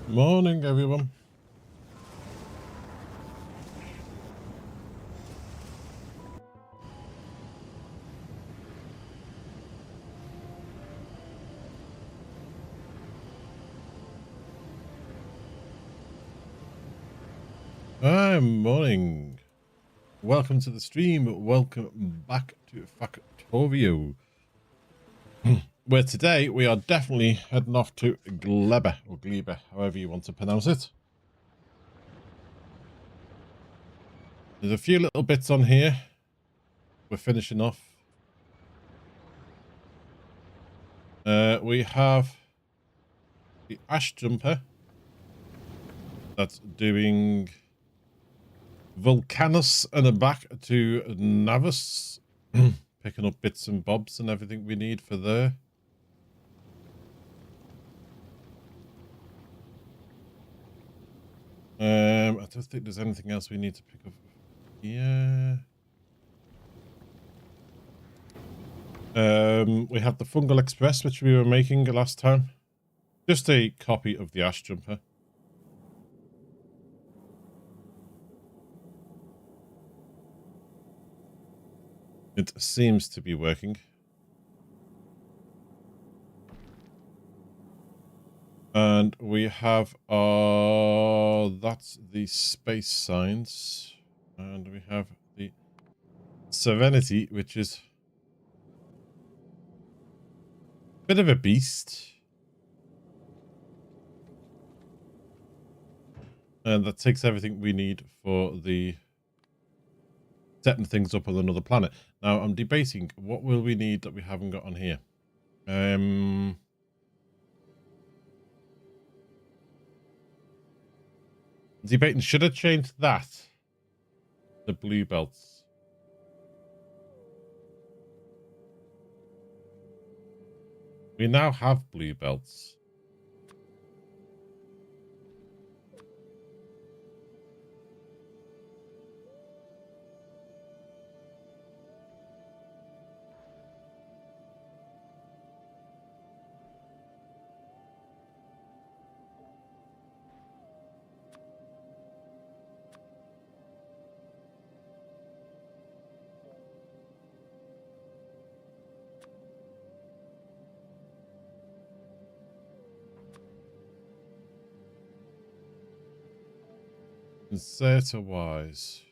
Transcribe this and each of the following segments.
Morning, everyone. Hi, morning. Welcome to the stream. Welcome back to Factorio, where today we are definitely heading off to Gleba, or Gleba, however you want to pronounce it. There's a few little bits on here. We're finishing off. We have the ash jumper that's doing Volcanus and a back to Navus, picking up bits and bobs and everything we need for there. I don't think there's anything else we need to pick up here. We have the Fungal Express, which we were making last time. Just a copy of the ash jumper. It seems to be working. And we have that's the space signs. And we have the Serenity, which is a bit of a beast. And that takes everything we need for the setting things up on another planet. Now, I'm debating what will we need that we haven't got on here. Debating, should I change that? The blue belts. We now have blue belts. Inserter wise.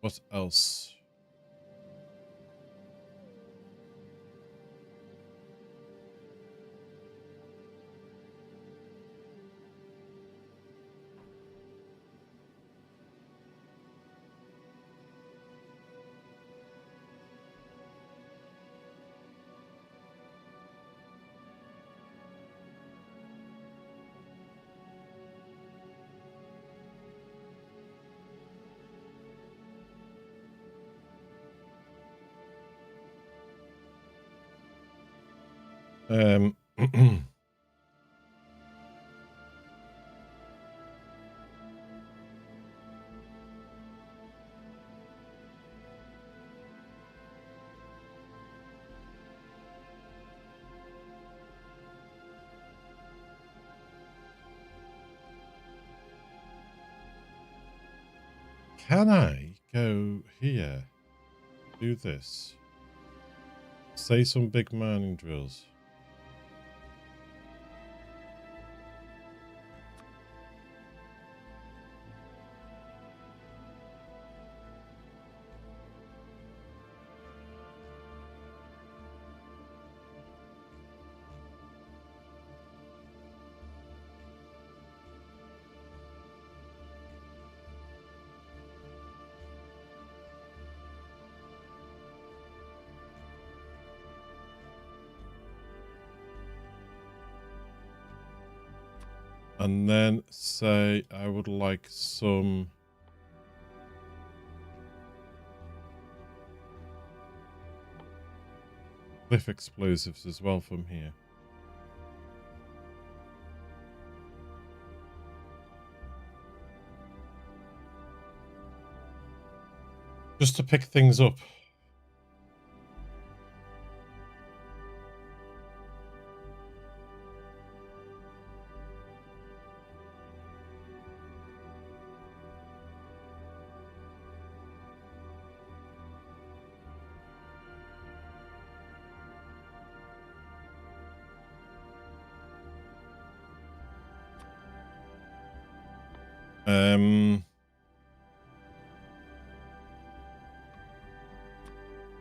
What else? Um, can I go here? Do this. Say some big mining drills. And then say I would like some cliff explosives as well from here. Just to pick things up.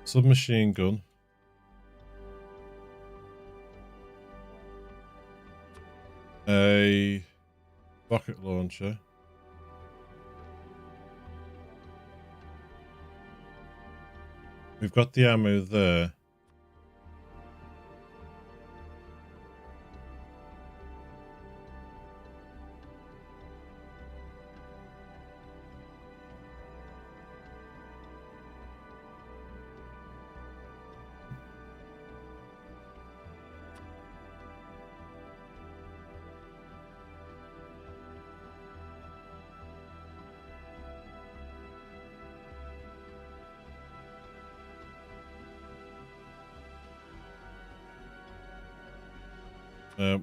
Submachine gun. A rocket launcher. We've got the ammo there.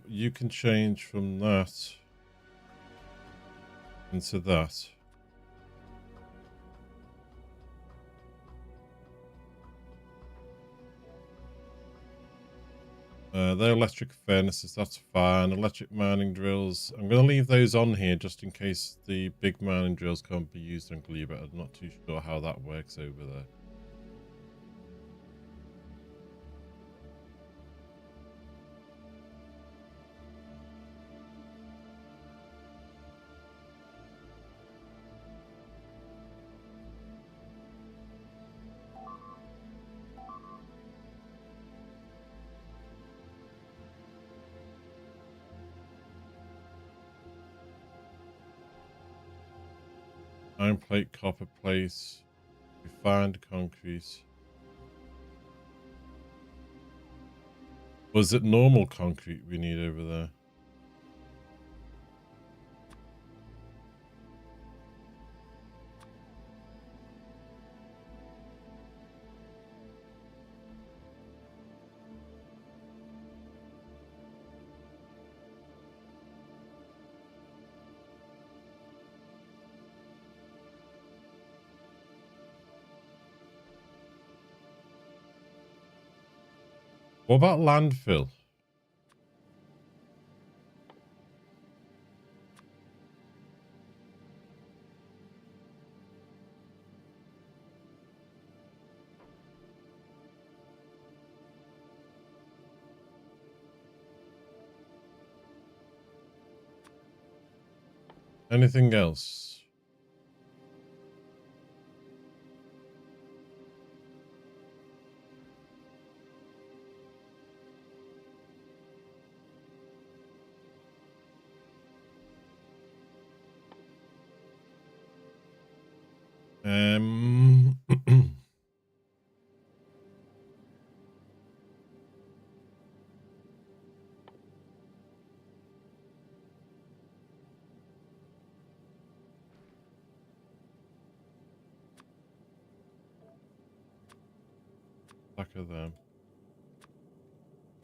You can change from that into that. They're electric furnaces, that's fine. Electric mining drills. I'm going to leave those on here just in case the big mining drills can't be used on Gleba. I'm not too sure how that works over there. Iron plate, copper plate, refined concrete. Was it normal concrete we need over there? What about landfill? Anything else? Stack of them.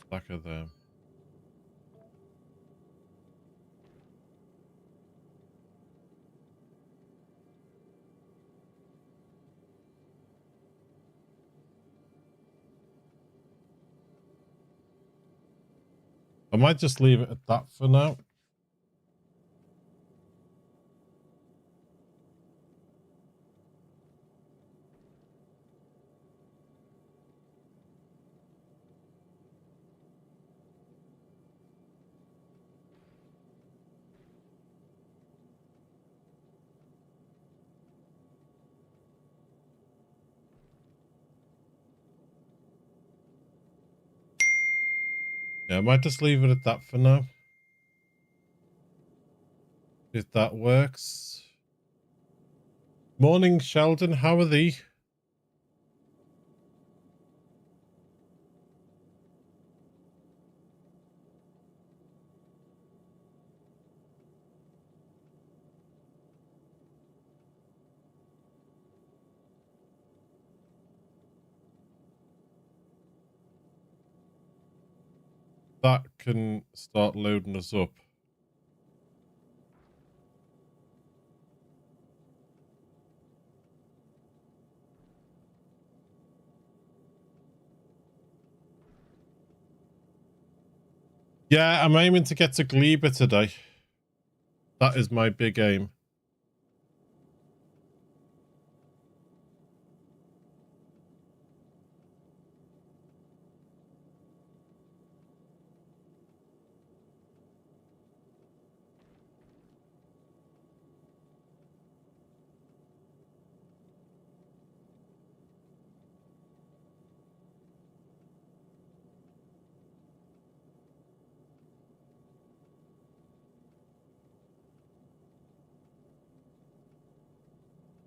Stack of them. I might just leave it at that for now. Yeah, I might just leave it at that for now. If that works. Morning, Sheldon. How are thee? That can start loading us up. Yeah, I'm aiming to get to Gleba today. That is my big aim.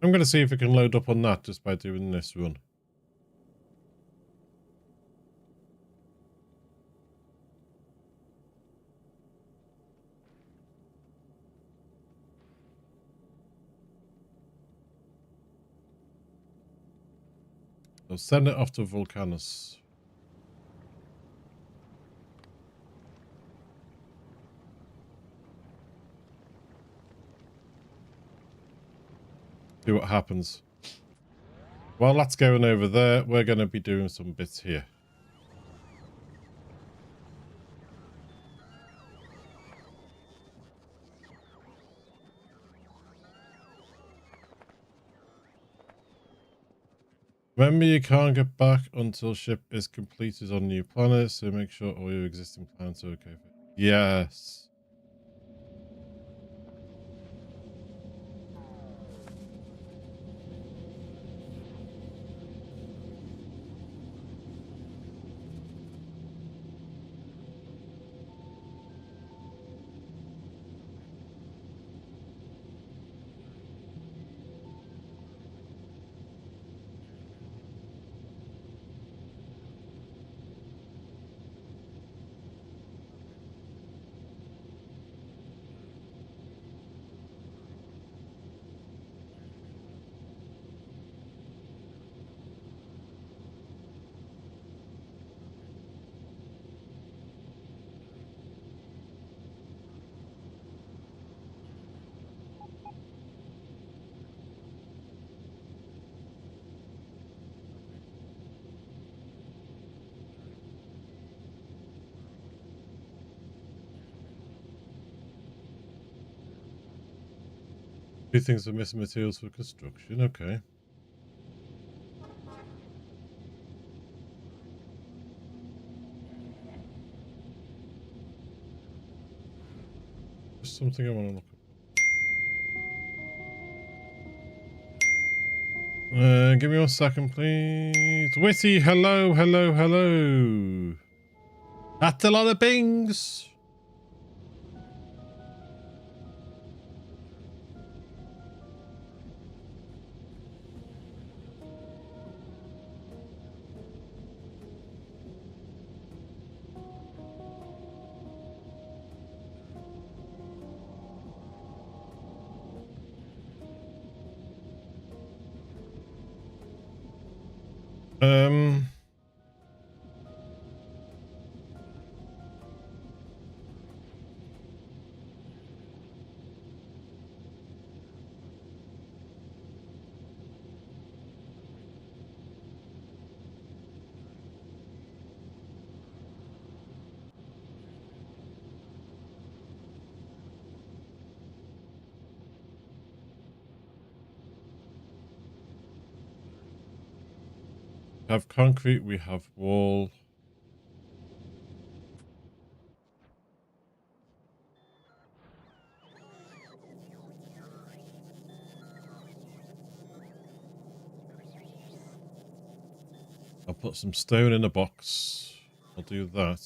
I'm going to see if it can load up on that just by doing this run. I'll send it off to Volcanus. See what happens. While that's going over there, we're going to be doing some bits here. Remember, you can't get back until ship is completed on new planet, so make sure all your existing plans are okay. Yes. Two things are missing: materials for construction. Okay. Just something I want to look at. Give me 1 second, please. Witty, hello, hello, hello. That's a lot of bings. have concrete, we have wall. I'll put some stone in a box. I'll do that.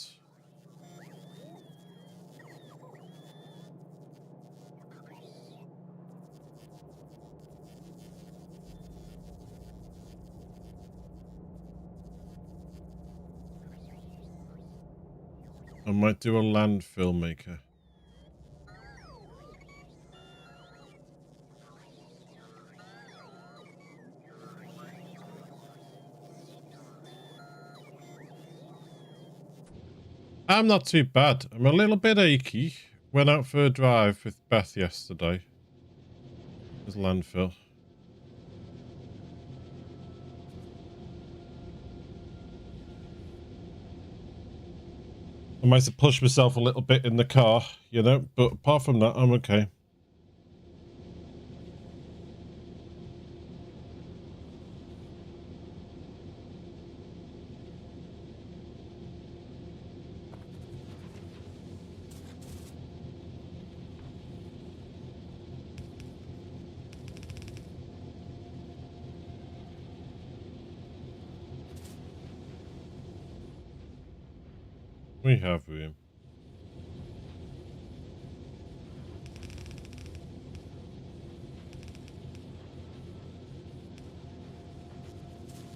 I might do a landfill maker. I'm not too bad. I'm a little bit achy. Went out for a drive with Beth yesterday. There's landfill. I might have pushed myself a little bit in the car, you know, but apart from that, I'm okay. We have room.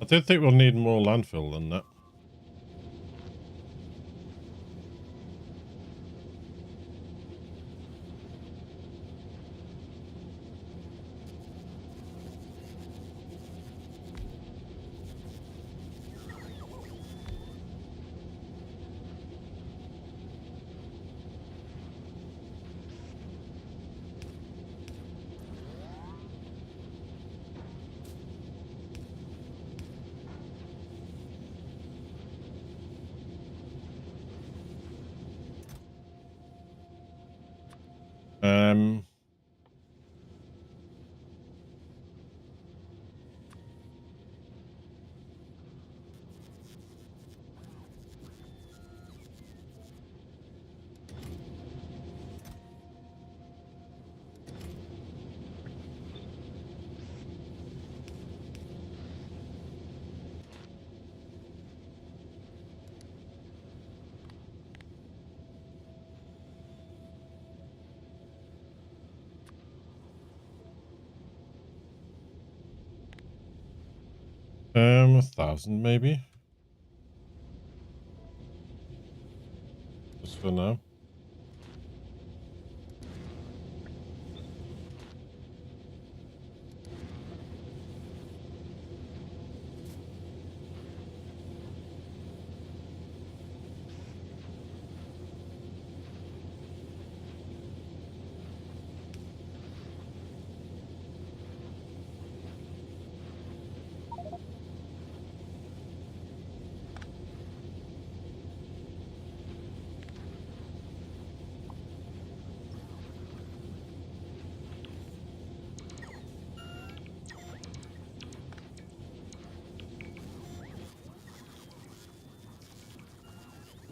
I don't think we'll need more landfill than that. Um, 1,000 maybe. Just for now.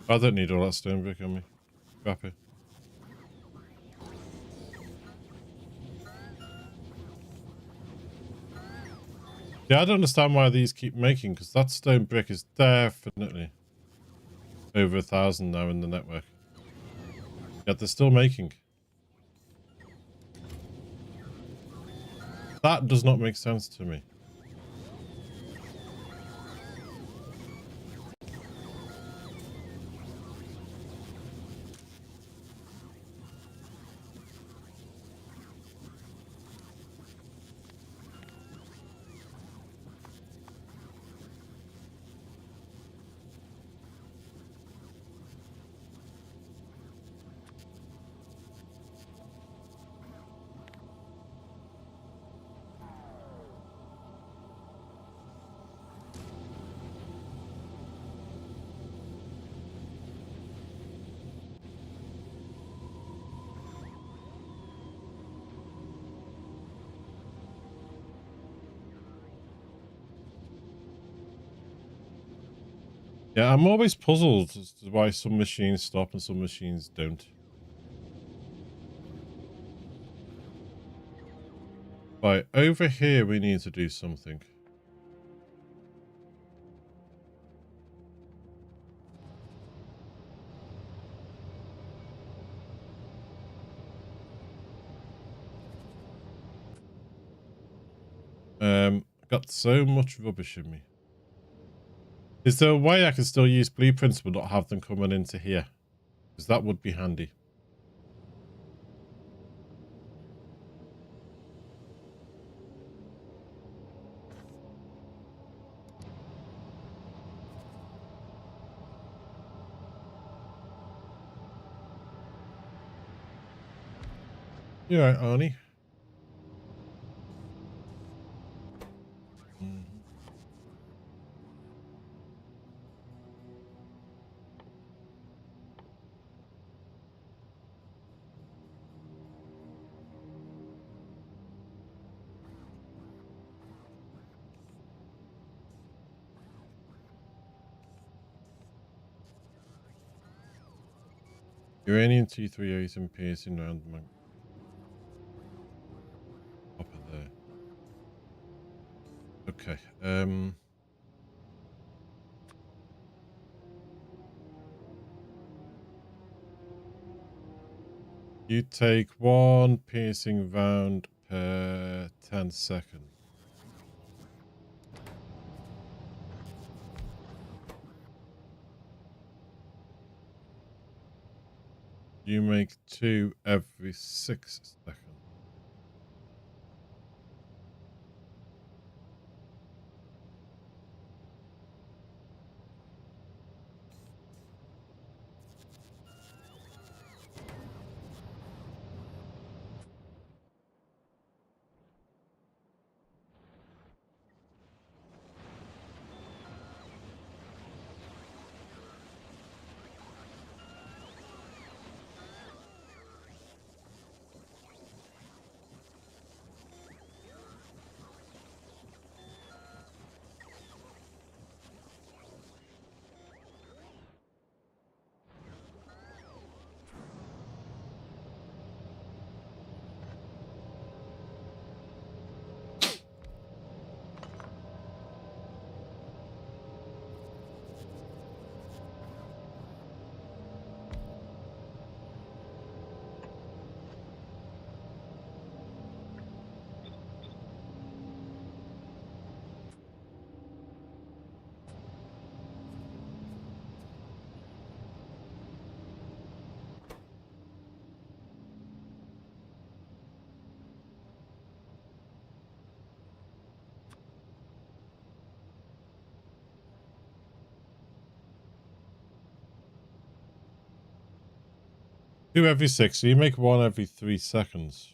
I don't need all that stone brick on me. Scrap it. Yeah, I don't understand why these keep making, because that stone brick is definitely over 1,000 now in the network. Yet they're still making. That does not make sense to me. Yeah, I'm always puzzled as to why some machines stop and some machines don't. Right, over here we need to do something. Got so much rubbish in me. Is there a way I can still use blueprints but not have them coming into here? Because that would be handy. You alright, Arnie? Uranium 238 and piercing round my upper there. Okay. You take 1 piercing round per 10 seconds. You make 2 every 6 seconds. Two every 6, so you make 1 every 3 seconds.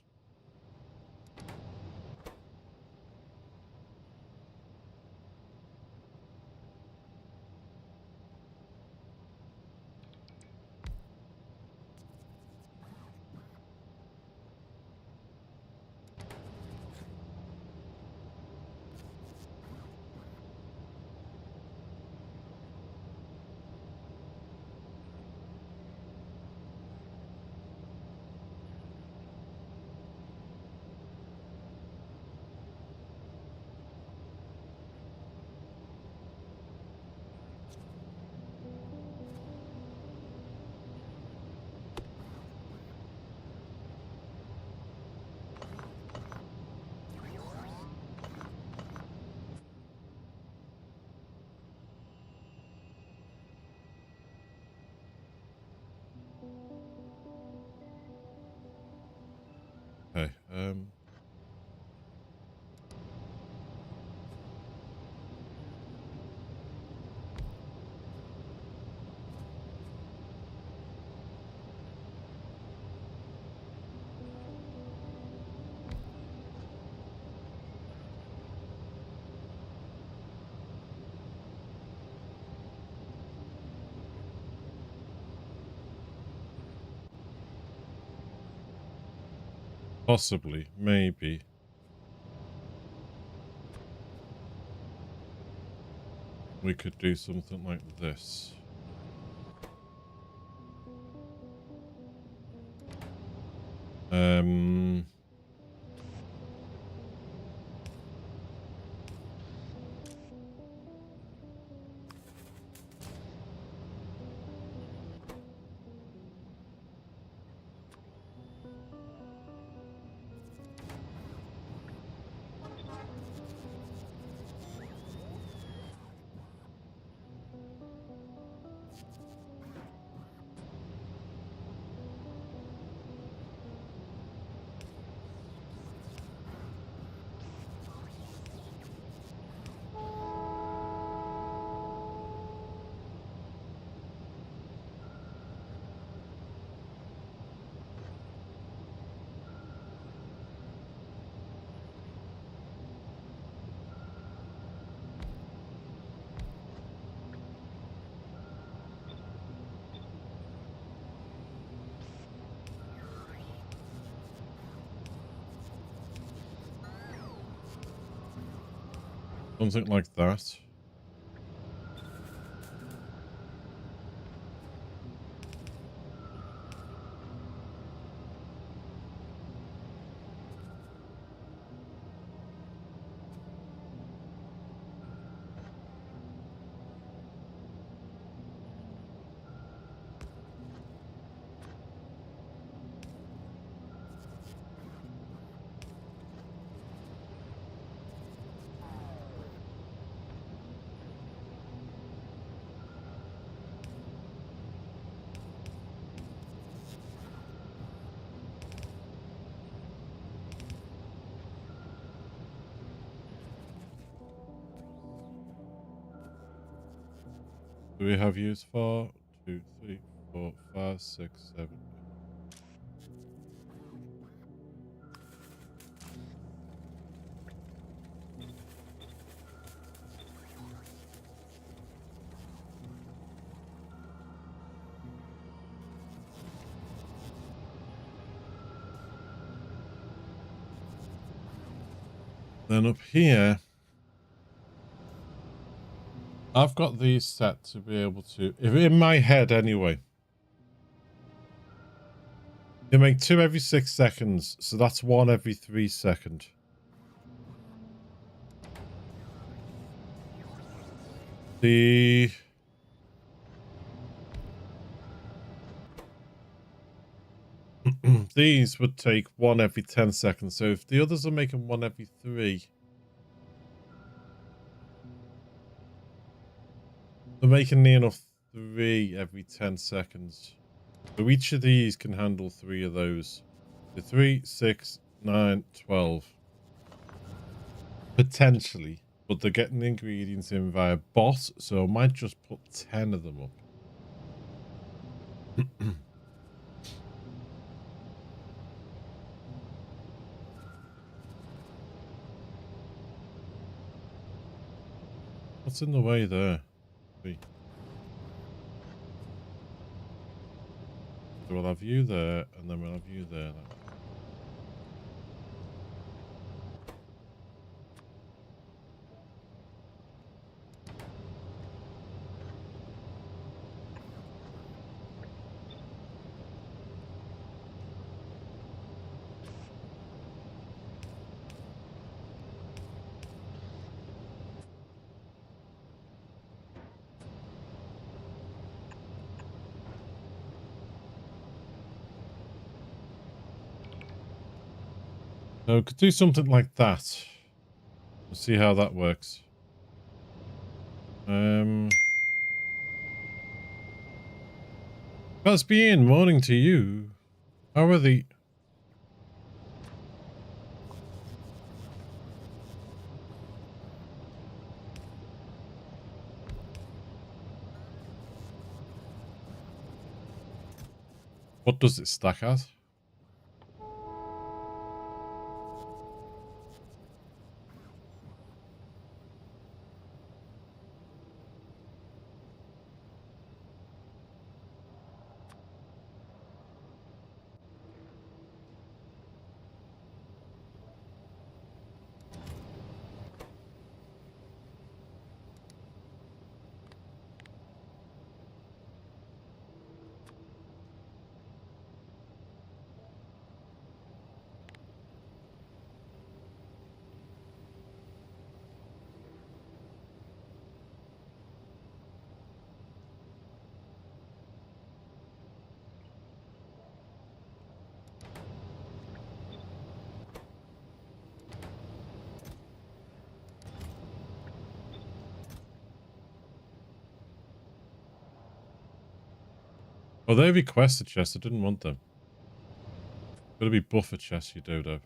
Okay, possibly, maybe. we could do something like this. Something like that. Do we have use for 2, 3, 4, 5, 6, 7? Then up here, I've got these set to be able to, if in my head anyway, you make 2 every 6 seconds, so that's 1 every 3 seconds. These would take 1 every 10 seconds, so if the others are making 1 every 3, they're making near enough 3 every 10 seconds. So each of these can handle 3 of those. So 3, 6, 9, 12. Potentially. But they're getting the ingredients in via bot, so I might just put 10 of them up. What's in the way there? So we'll have you there, and then we'll have you there. So we could do something like that. We'll see how that works. Caspian, morning to you. How are the... What does it stack at? Oh, they requested chests. I didn't want them. Gotta be buffer chests, you dodo.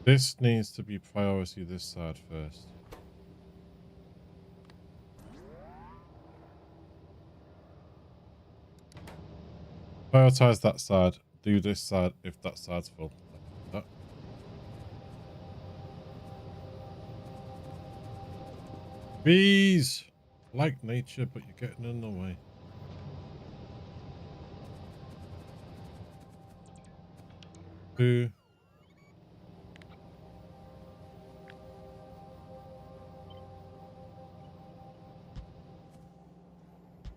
This needs to be priority this side first. Prioritize that side. Do this side if that side's full. That. Bees! Like nature, but you're getting in the way. Two.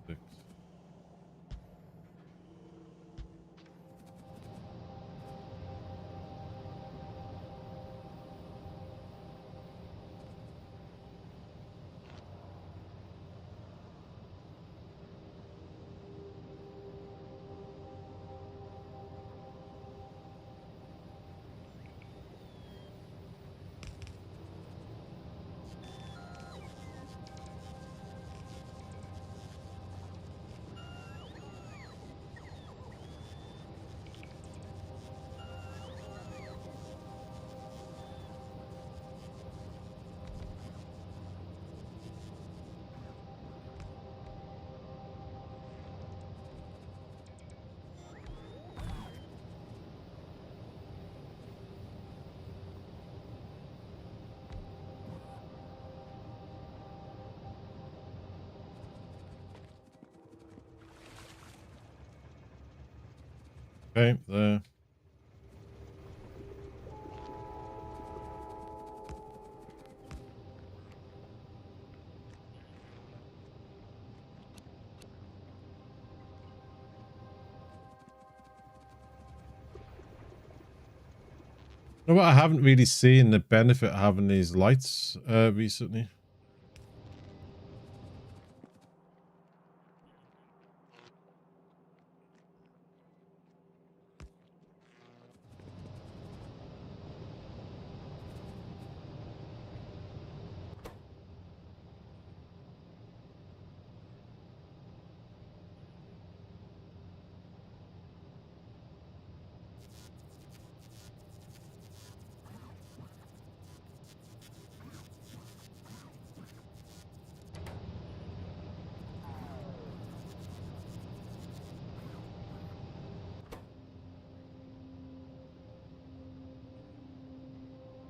Six. Okay, there. You know what? I haven't really seen the benefit of having these lights recently.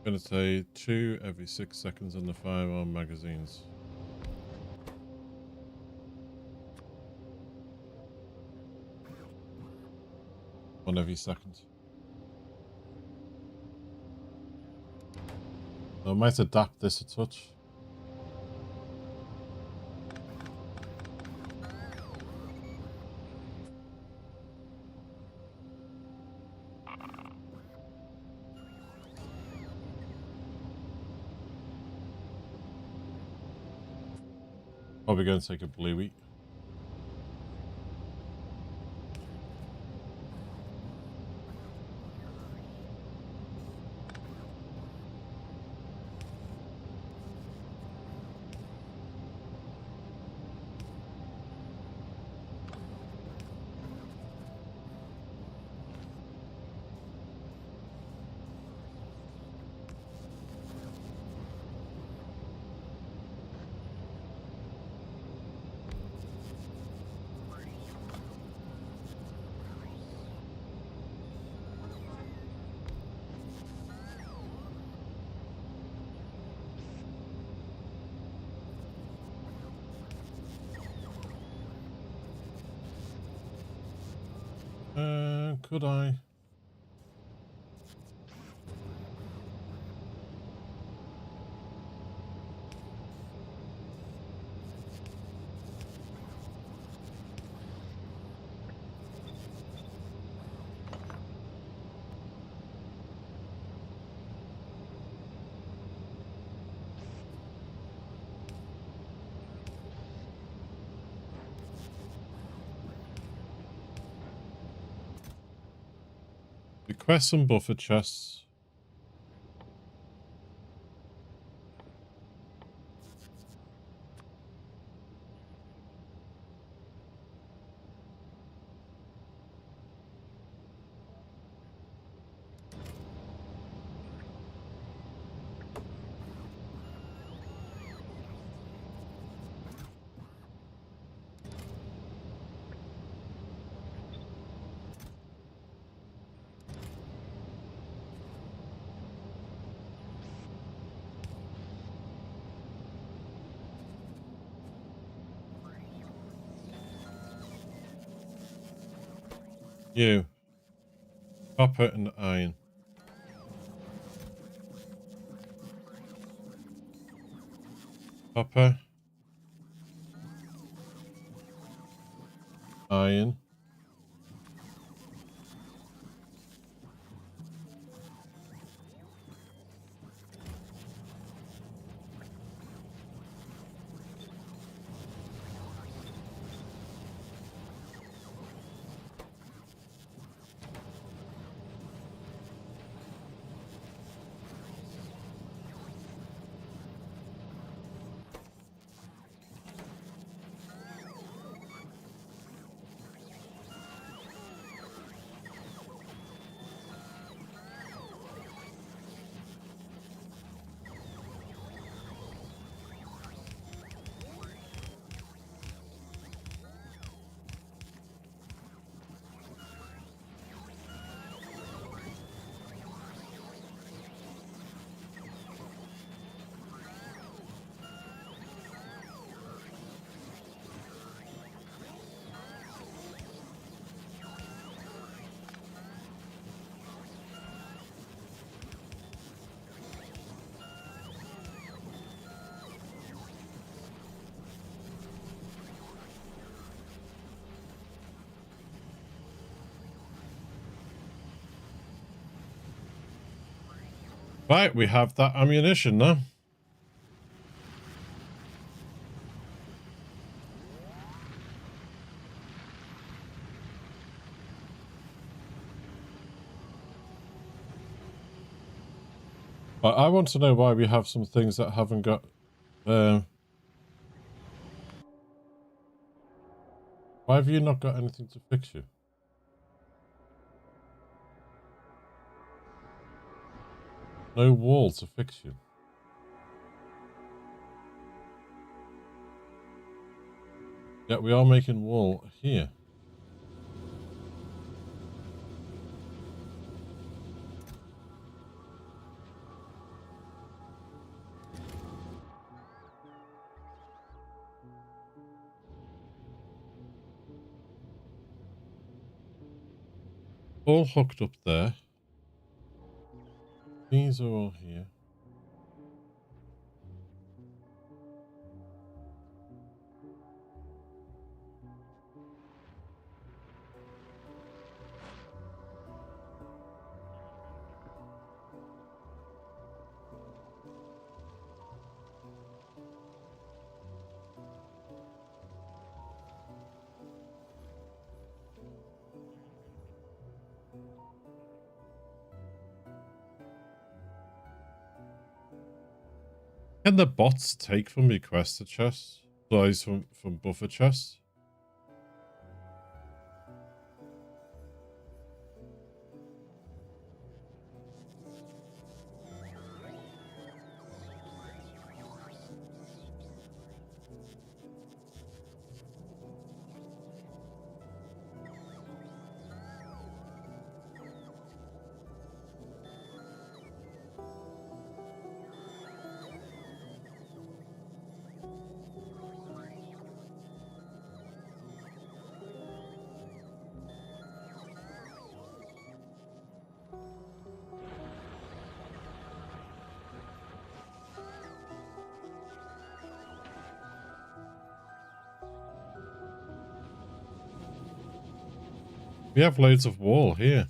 I'm gonna say 2 every 6 seconds on the firearm magazines. One every second. I might adapt this a touch. Probably going to take a bluey. Could I? request some buffer chests. You. Copper and iron. Copper. Iron. Right, we have that ammunition now. But I want to know why we have some things that haven't got... why have you not got anything to fix you? No wall to fix you. Yet we are making wall here. All hooked up there. These are all here. Can the bots take from requested chests? Supplies from buffer chests? We have loads of wall here.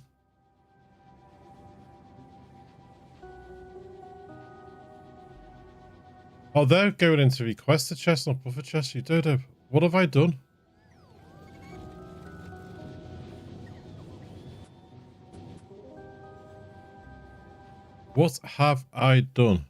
Oh, they're going into requested chest, not buffer chest. You dodo. What have I done? What have I done?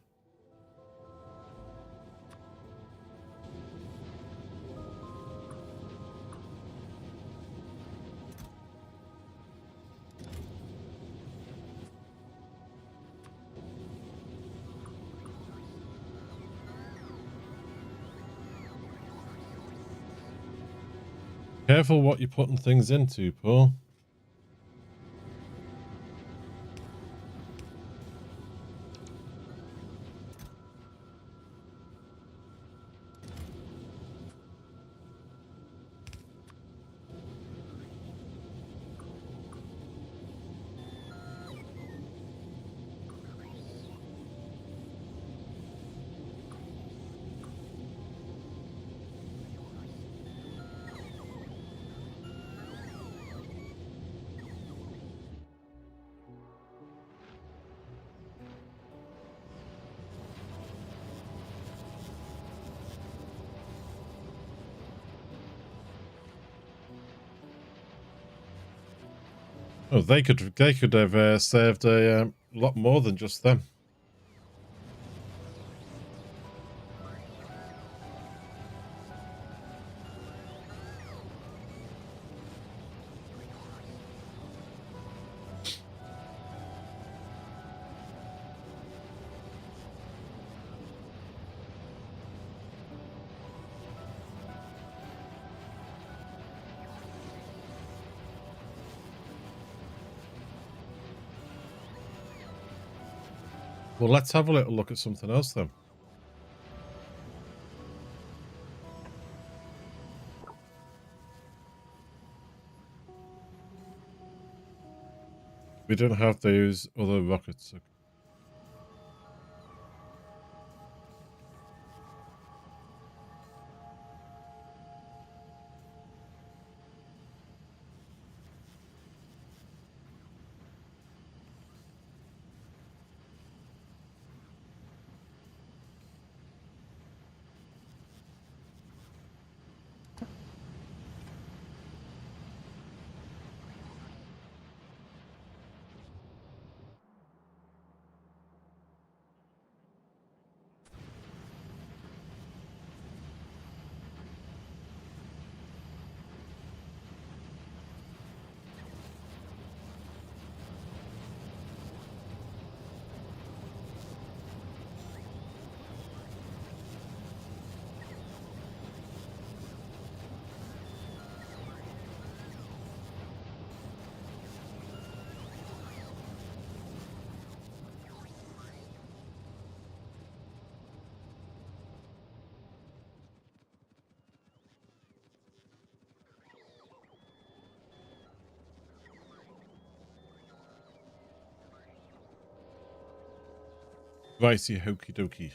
Careful what you're putting things into, Paul. Oh, they could have saved a lot more than just them. Well, let's have a little look at something else then. We don't have those other rockets. Righty, hokey dokey.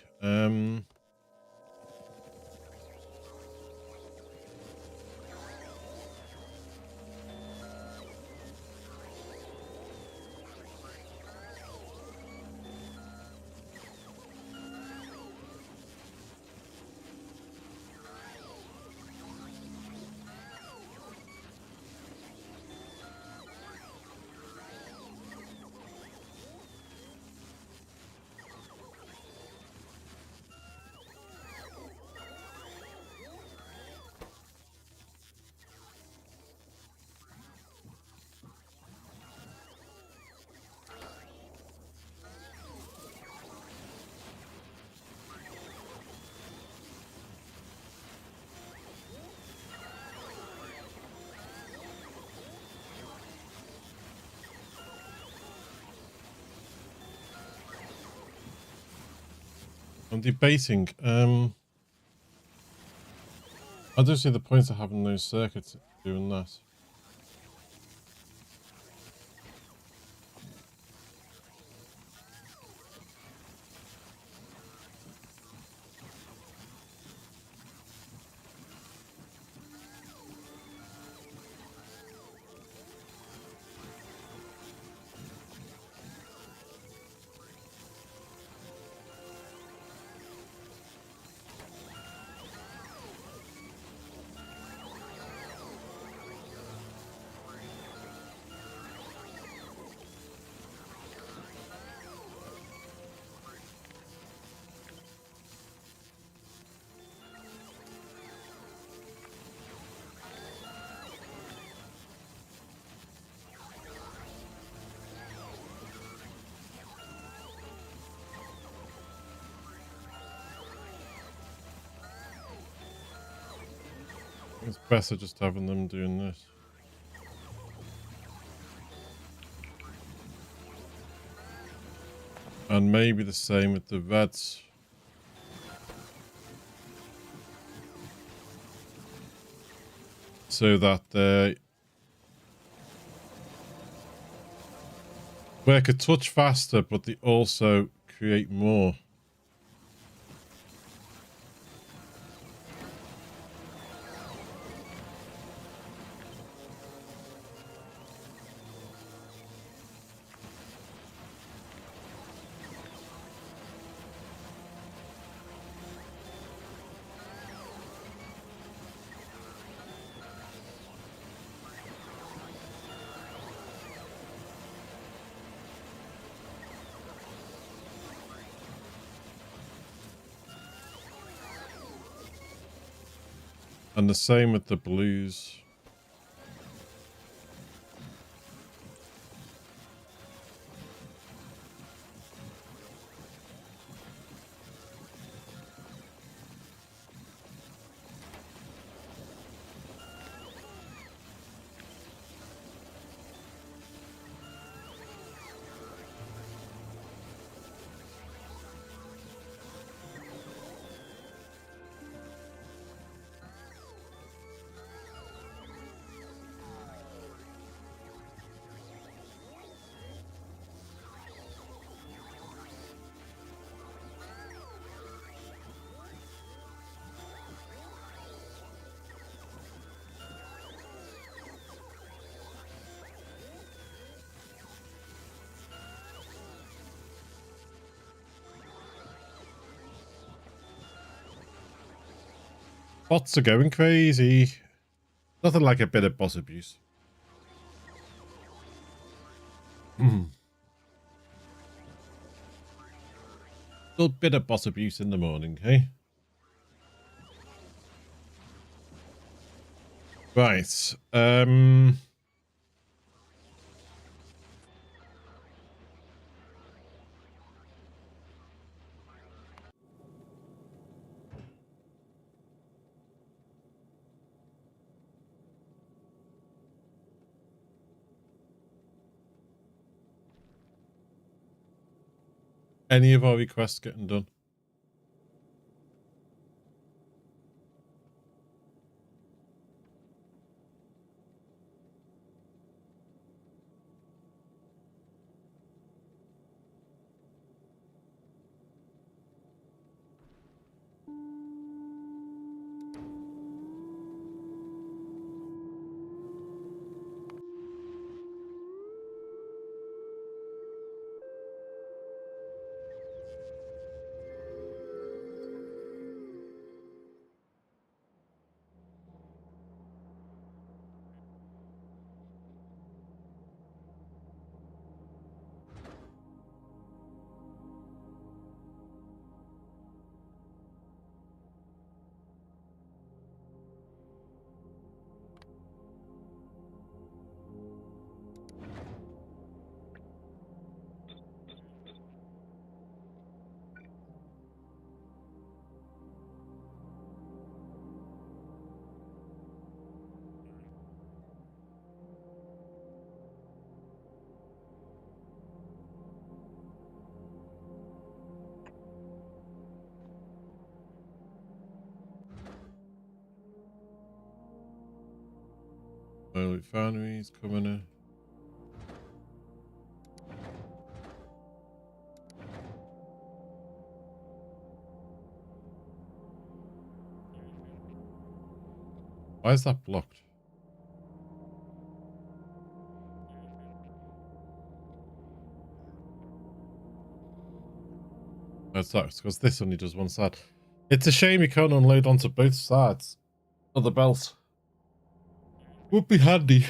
I'm debating. I do see the point of having those circuits doing that. It's better just having them doing this. And maybe the same with the reds. So that they work a touch faster, but they also create more. And the same with the blues. Bots are going crazy. Nothing like a bit of boss abuse. Little bit of boss abuse in the morning, hey? Right. Any of our requests getting done? Refineries coming in. Why is that blocked? That sucks because this only does one side. It's a shame you can't unload onto both sides of the belt. Would be handy.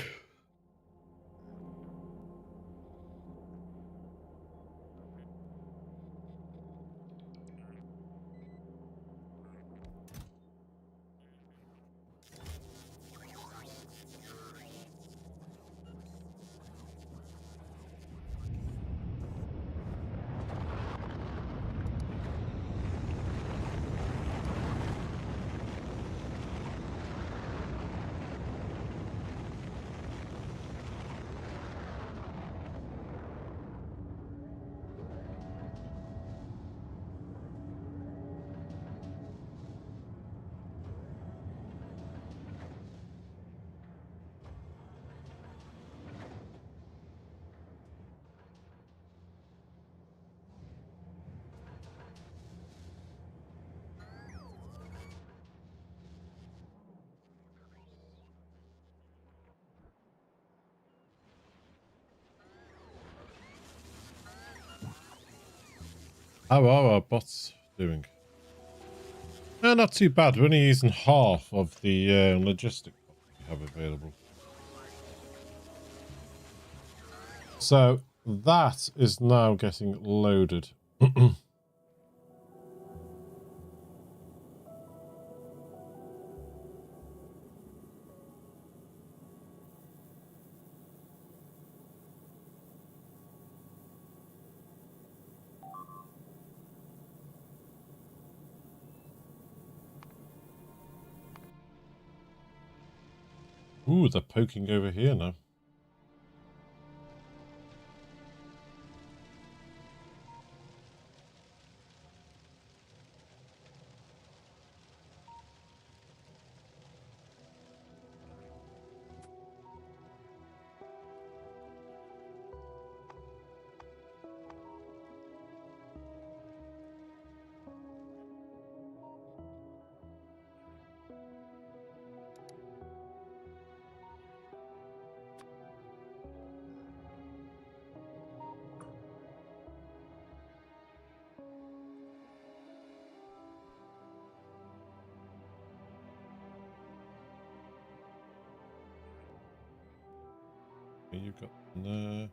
How are our bots doing? Not too bad. We're only using half of the logistic bots we have available. So that is now getting loaded. Ooh, they're poking over here now. You've got there.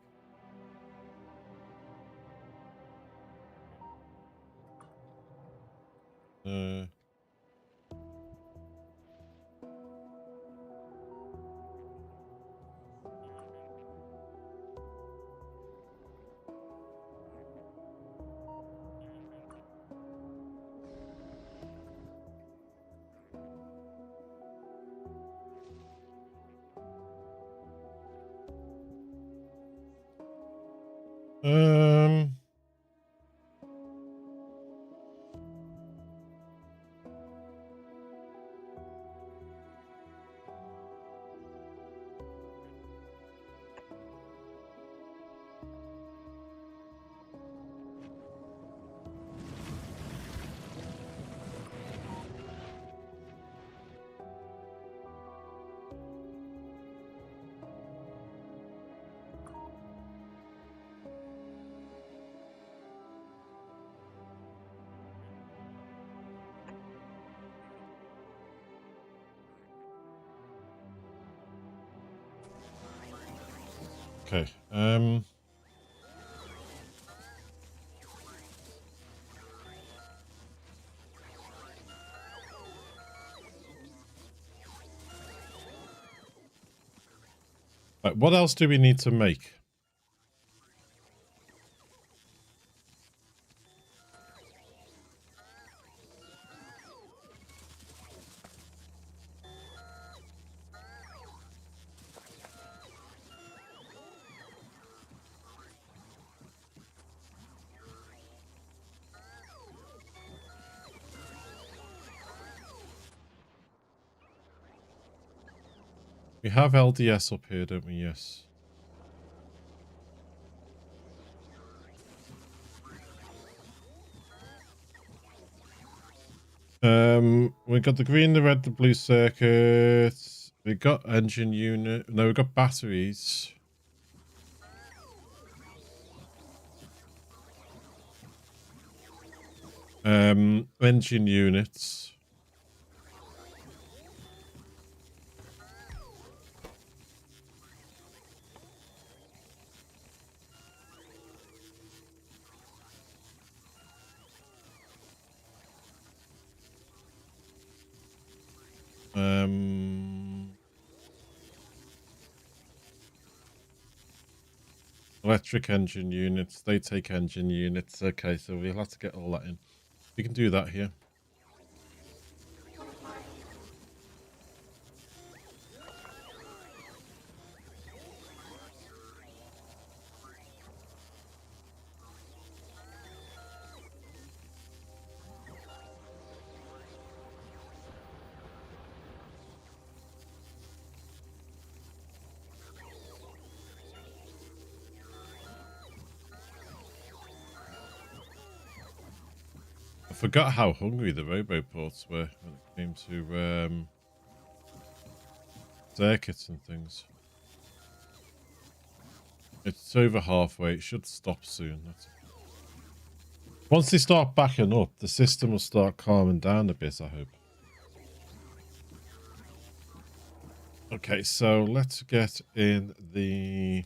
Um, okay. Right, what else do we need to make? We have LDS up here, don't we? Yes. We got the green, the red, the blue circuits. We got engine unit. No, we got batteries. Engine units. Electric engine units. They take engine units. Okay, so we'll have to get all that in. We can do that here. I forgot how hungry the roboports were when it came to circuits and things. It's over halfway. It should stop soon. Once they start backing up, the system will start calming down a bit, I hope. Okay, so let's get in the...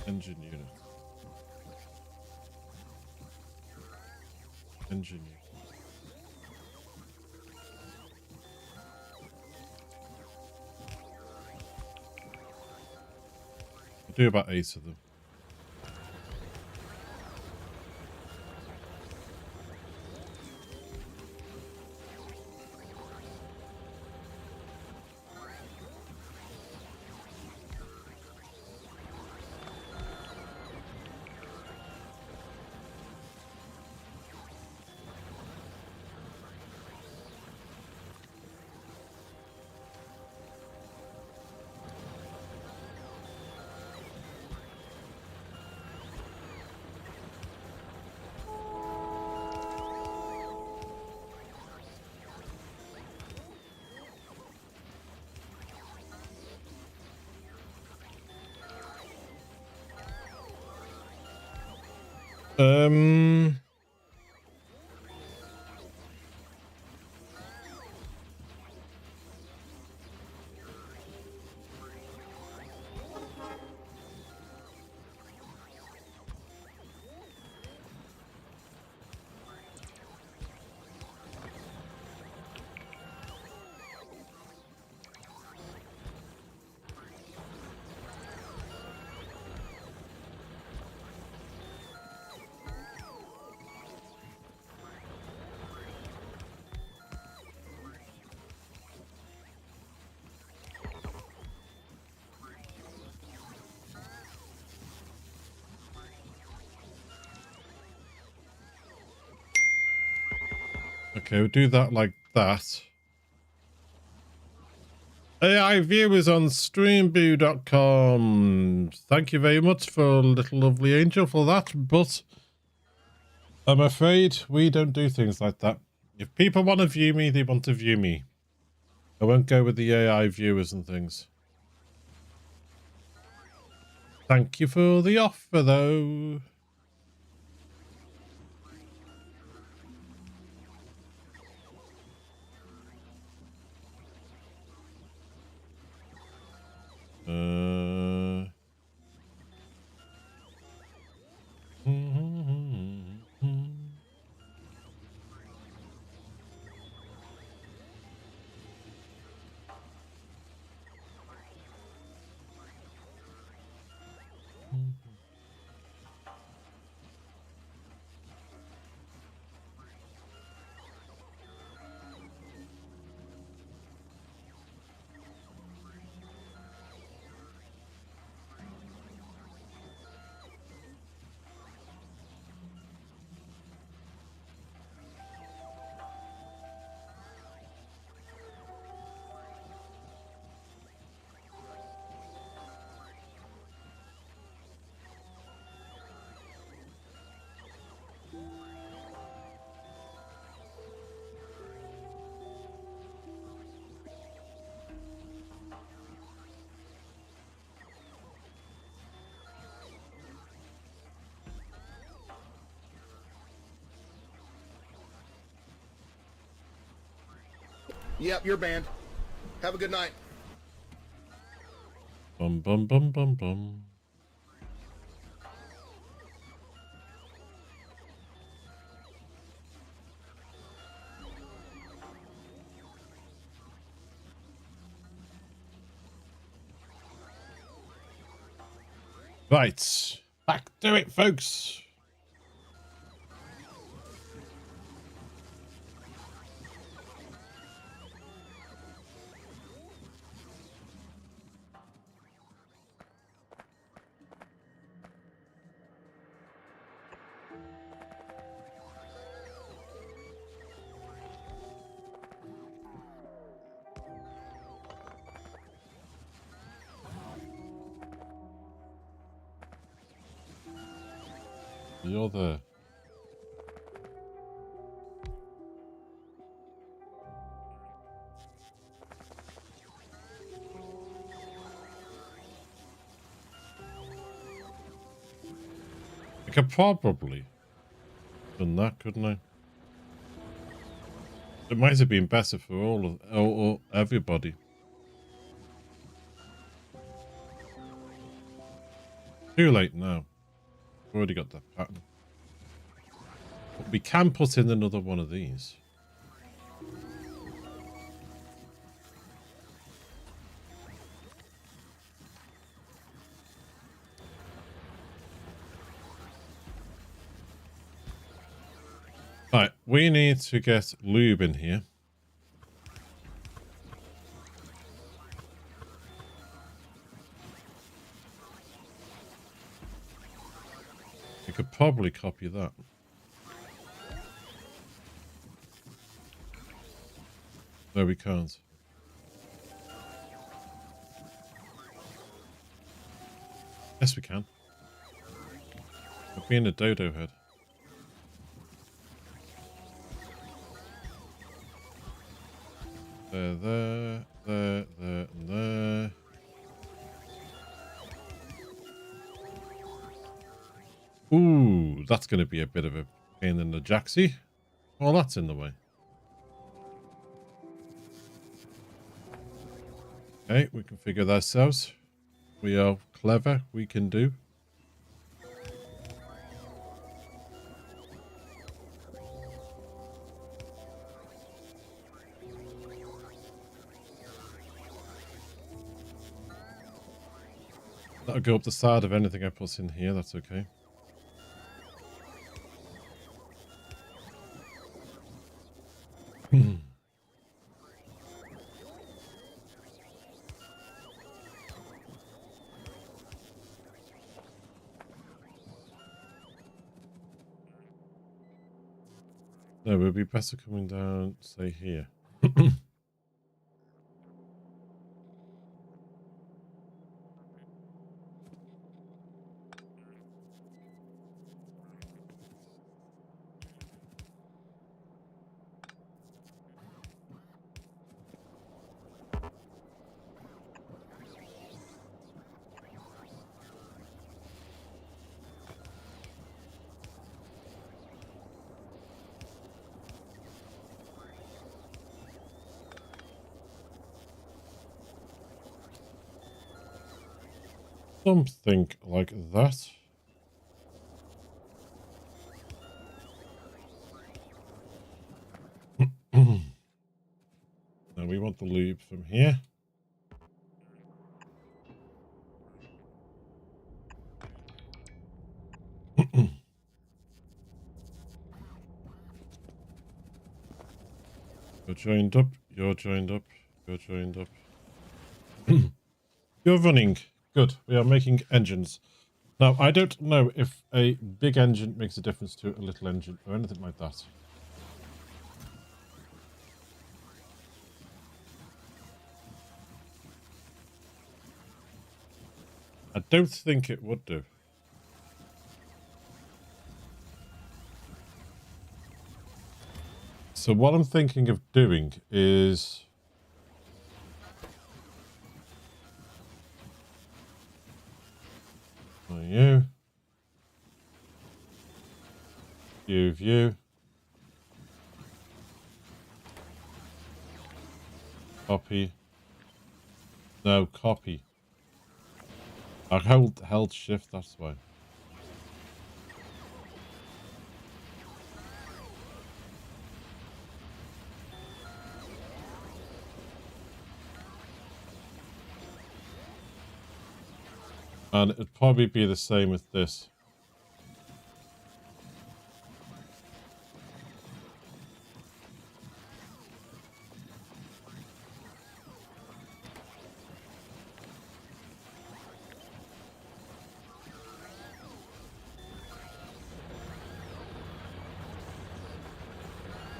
engine unit. Engine unit. I'll do about 8 of them. Okay, we'll do that like that. AI viewers on streamboo.com. Thank you very much for little lovely angel for that, but I'm afraid we don't do things like that. If people want to view me, they want to view me. I won't go with the AI viewers and things. Thank you for the offer, though. Yep, you're banned. Have a good night. Bum bum bum bum bum. Right, back to it, folks. you're there. I could probably done that, couldn't I? It might have been better for all everybody. Too late now. Already got that pattern. But we can put in another one of these. Right, we need to get lube in here. We could probably copy that. No, we can't. Yes, we can. We're being a dodo head. There, and there. Ooh, that's going to be a bit of a pain in the jacksy. Well, that's in the way. Okay, we can figure this out. We are clever. We can do. That'll go up the side of anything I put in here. That's okay. No, we'll be better coming down, say here. Something like that. Now we want the lube from here. You're joined up, you're joined up, you're joined up. You're running. Good. We are making engines. Now, I don't know if a big engine makes a difference to a little engine or anything like that. I don't think it would do. So what I'm thinking of doing is... You. View. Copy. No, copy. I held shift, that's why. And it'd probably be the same with this.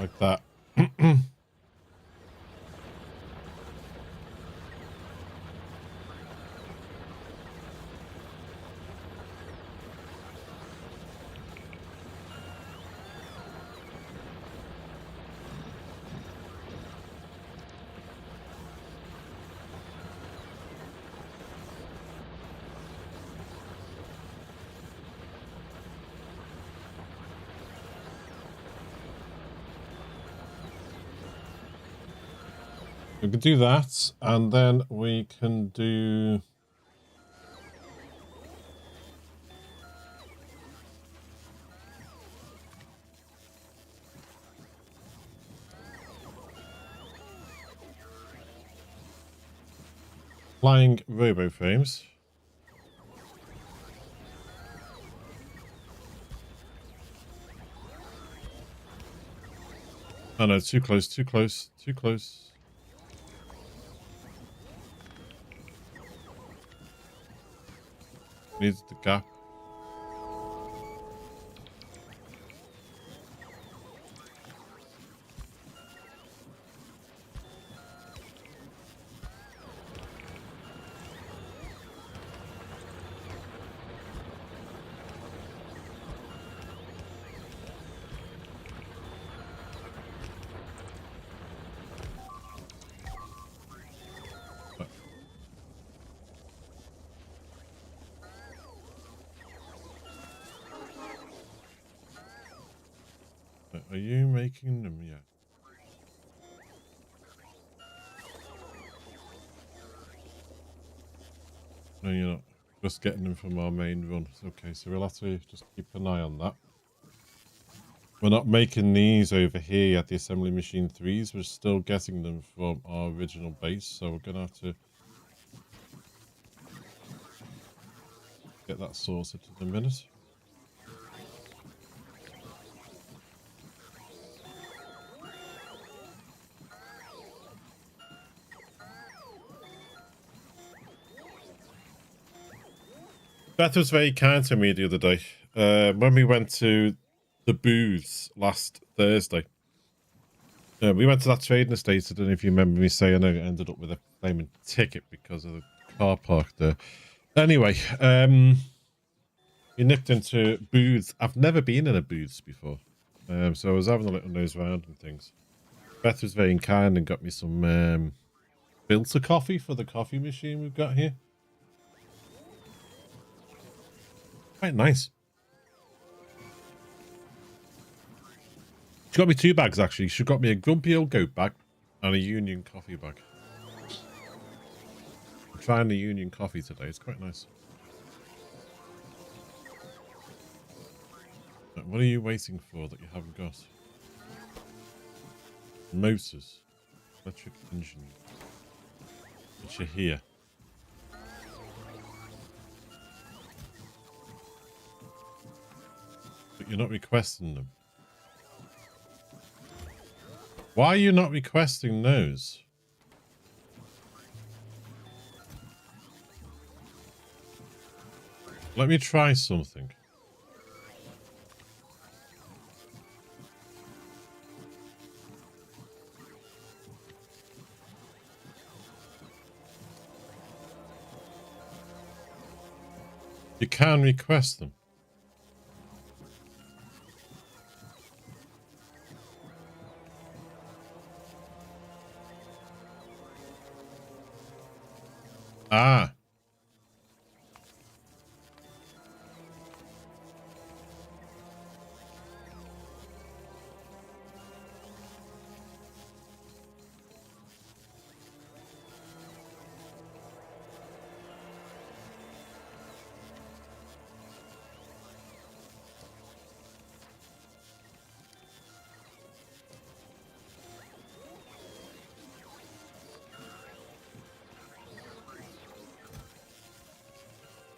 Like that. We can do that, and then we can do... flying robo frames. Oh no, too close, too close, too close. Needs the gap. Are you making them yet? No, you're not. Just getting them from our main run. Okay, so we'll have to just keep an eye on that. We're not making these over here at the assembly machine 3s. We're still getting them from our original base, so we're going to have to get that sorted in a minute. Beth was very kind to me the other day. When we went to the booths last Thursday, we went to that trading estate. I don't know if you remember me saying I ended up with a flaming ticket because of the car park there. Anyway, we nipped into booths. I've never been in a booths before, so I was having a little nose round and things. Beth was very kind and got me some filter coffee for the coffee machine we've got here. Quite nice. She got me 2 bags, actually. She got me a grumpy old goat bag and a Union coffee bag. I'm trying the Union coffee today. It's quite nice. What are you waiting for that you haven't got? Motors. Electric engine. Which are here. But you're not requesting them. Why are you not requesting those? Let me try something. You can request them. Ah.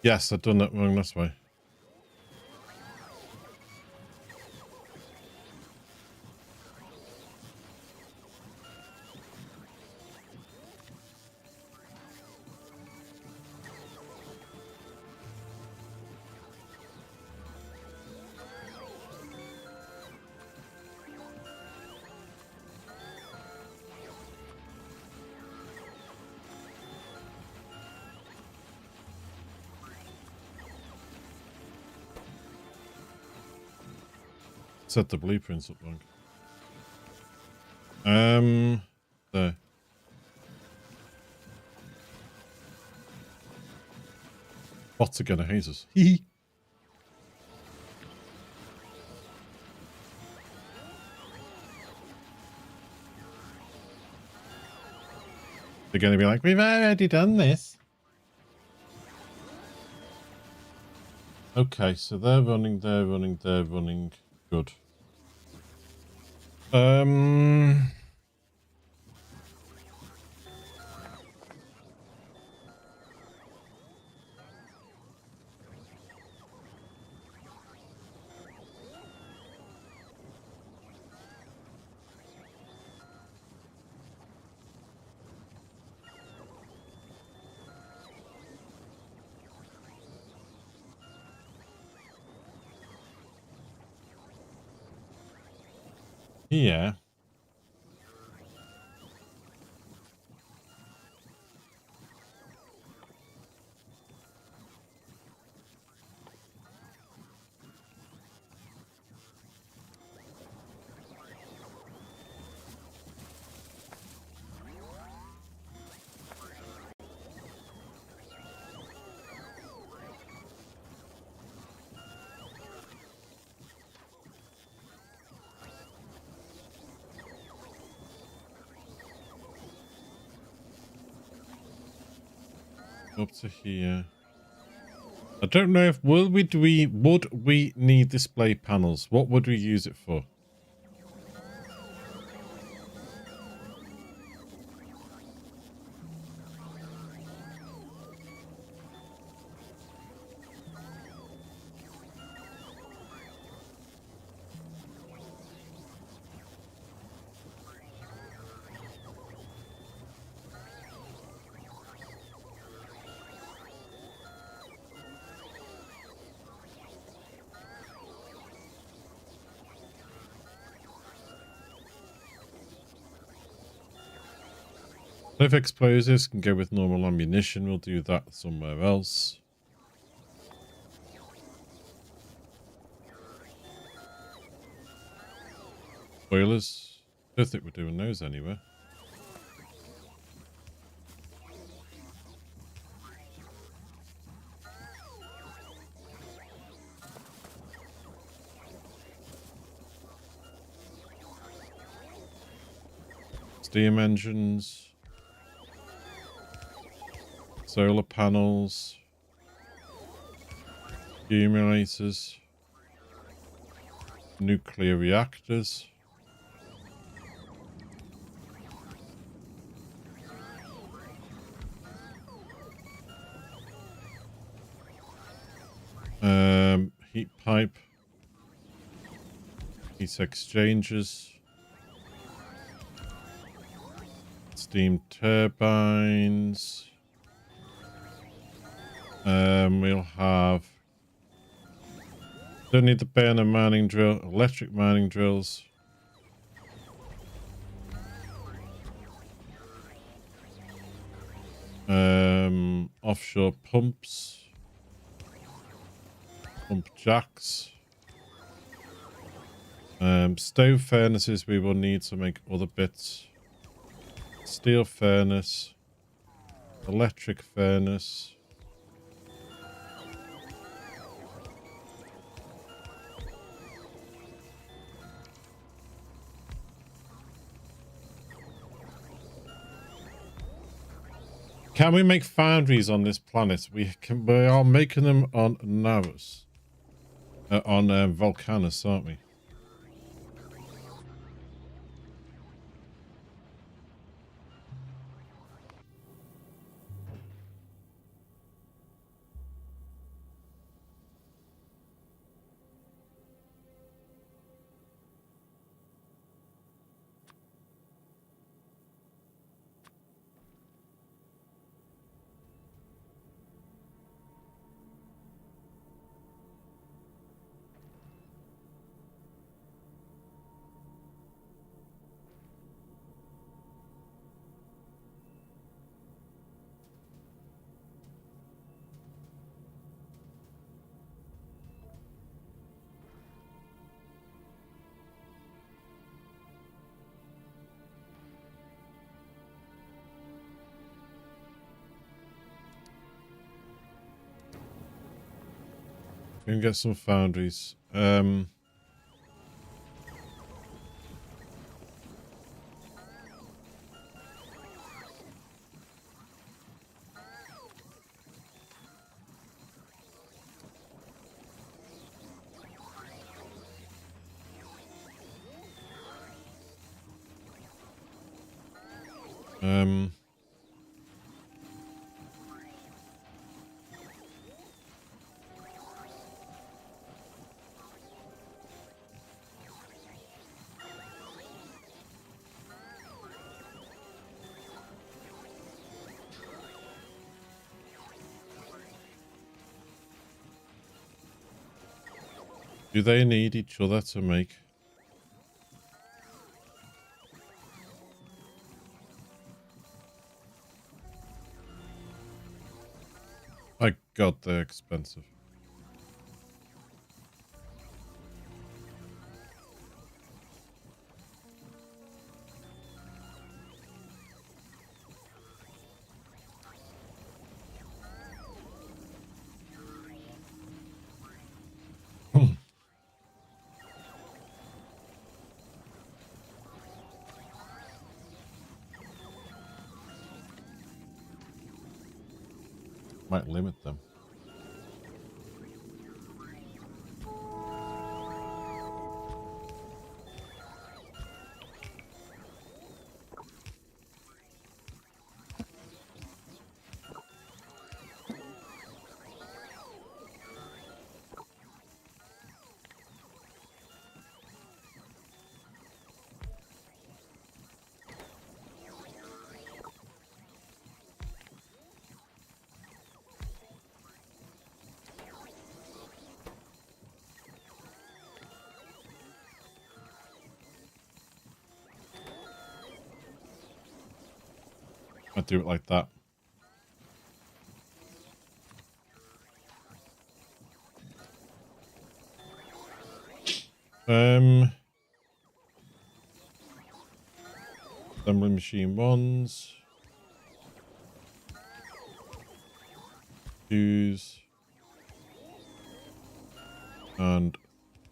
Yes, I've done that wrong this way. Set the blueprints up wrong. There. Bots are gonna hate us. Hee hee. They're going to be like, we've already done this. Okay, so they're running, they're running, they're running. Good. Yeah. Up to here. I don't know if would we need display panels? What would we use it for? If explosives can go with normal ammunition, we'll do that somewhere else. Spoilers. Don't think we're doing those anywhere. Steam engines. Solar panels. Accumulators. Nuclear reactors. Heat pipe. Heat exchangers. Steam turbines. We'll have... Don't need the burner mining drill. Electric mining drills. Offshore pumps. Pump jacks. Stove furnaces we will need to make other bits. Steel furnace. Electric furnace. Can we make foundries on this planet? We are making them on Navis. On Volcanus, aren't we? We can get some foundries. Um, do they need each other to make? My God, they're expensive. Might limit them. I'd do it like that. Assembly machine 1s. 2s. And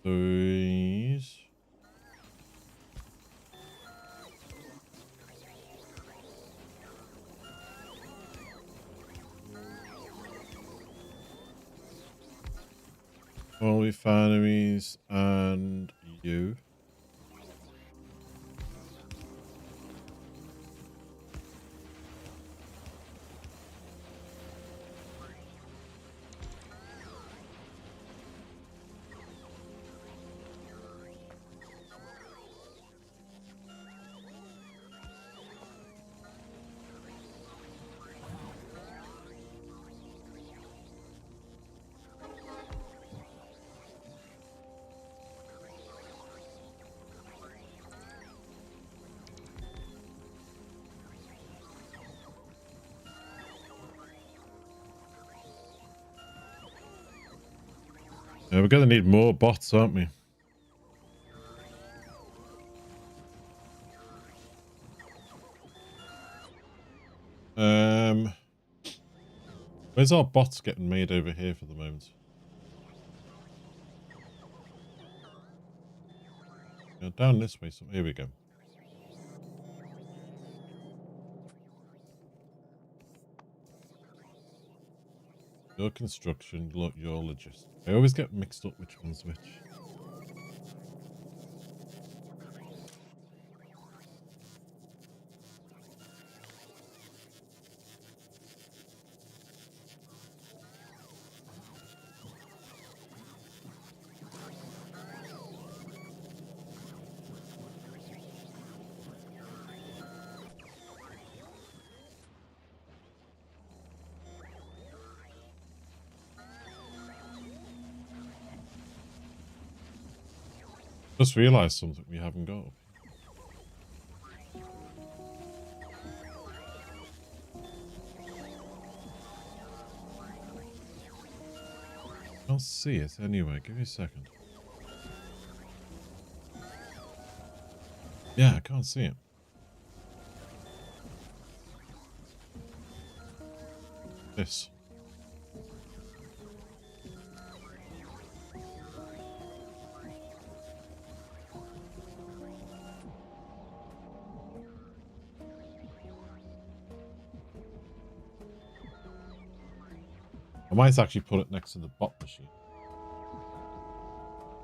3s. All refineries and you. Yeah, we're going to need more bots, aren't we? Where's our bots getting made over here for the moment? Down this way. So here we go. Your construction, look, your logistics. I always get mixed up which one's which. Just realised something we haven't got. I'll see it anyway. Give me a second. Yeah, I can't see it. This. I might actually put it next to the bot machine.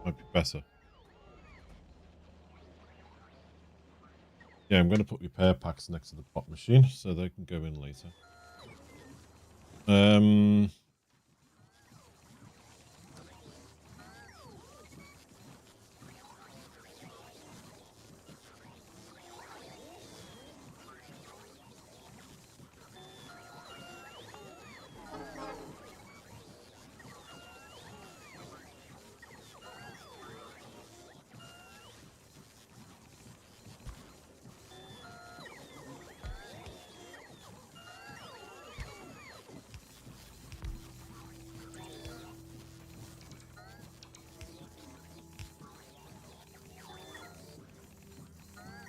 Might be better. Yeah, I'm going to put repair packs next to the pot machine so they can go in later.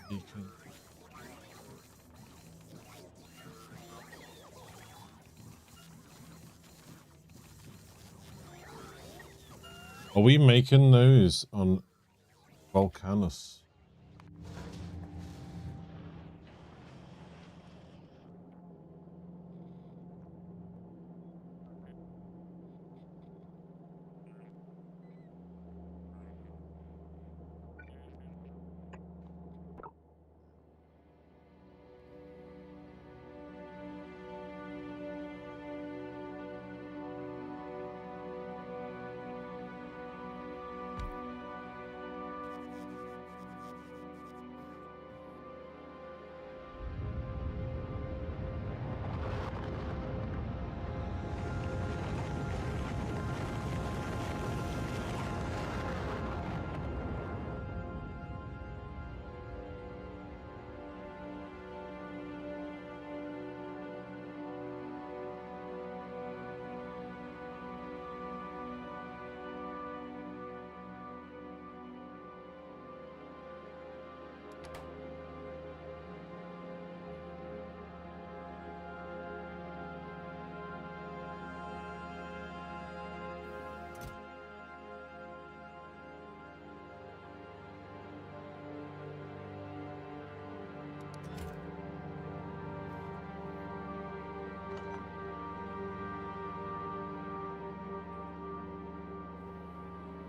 Beacon. Are we making those on Volcanus?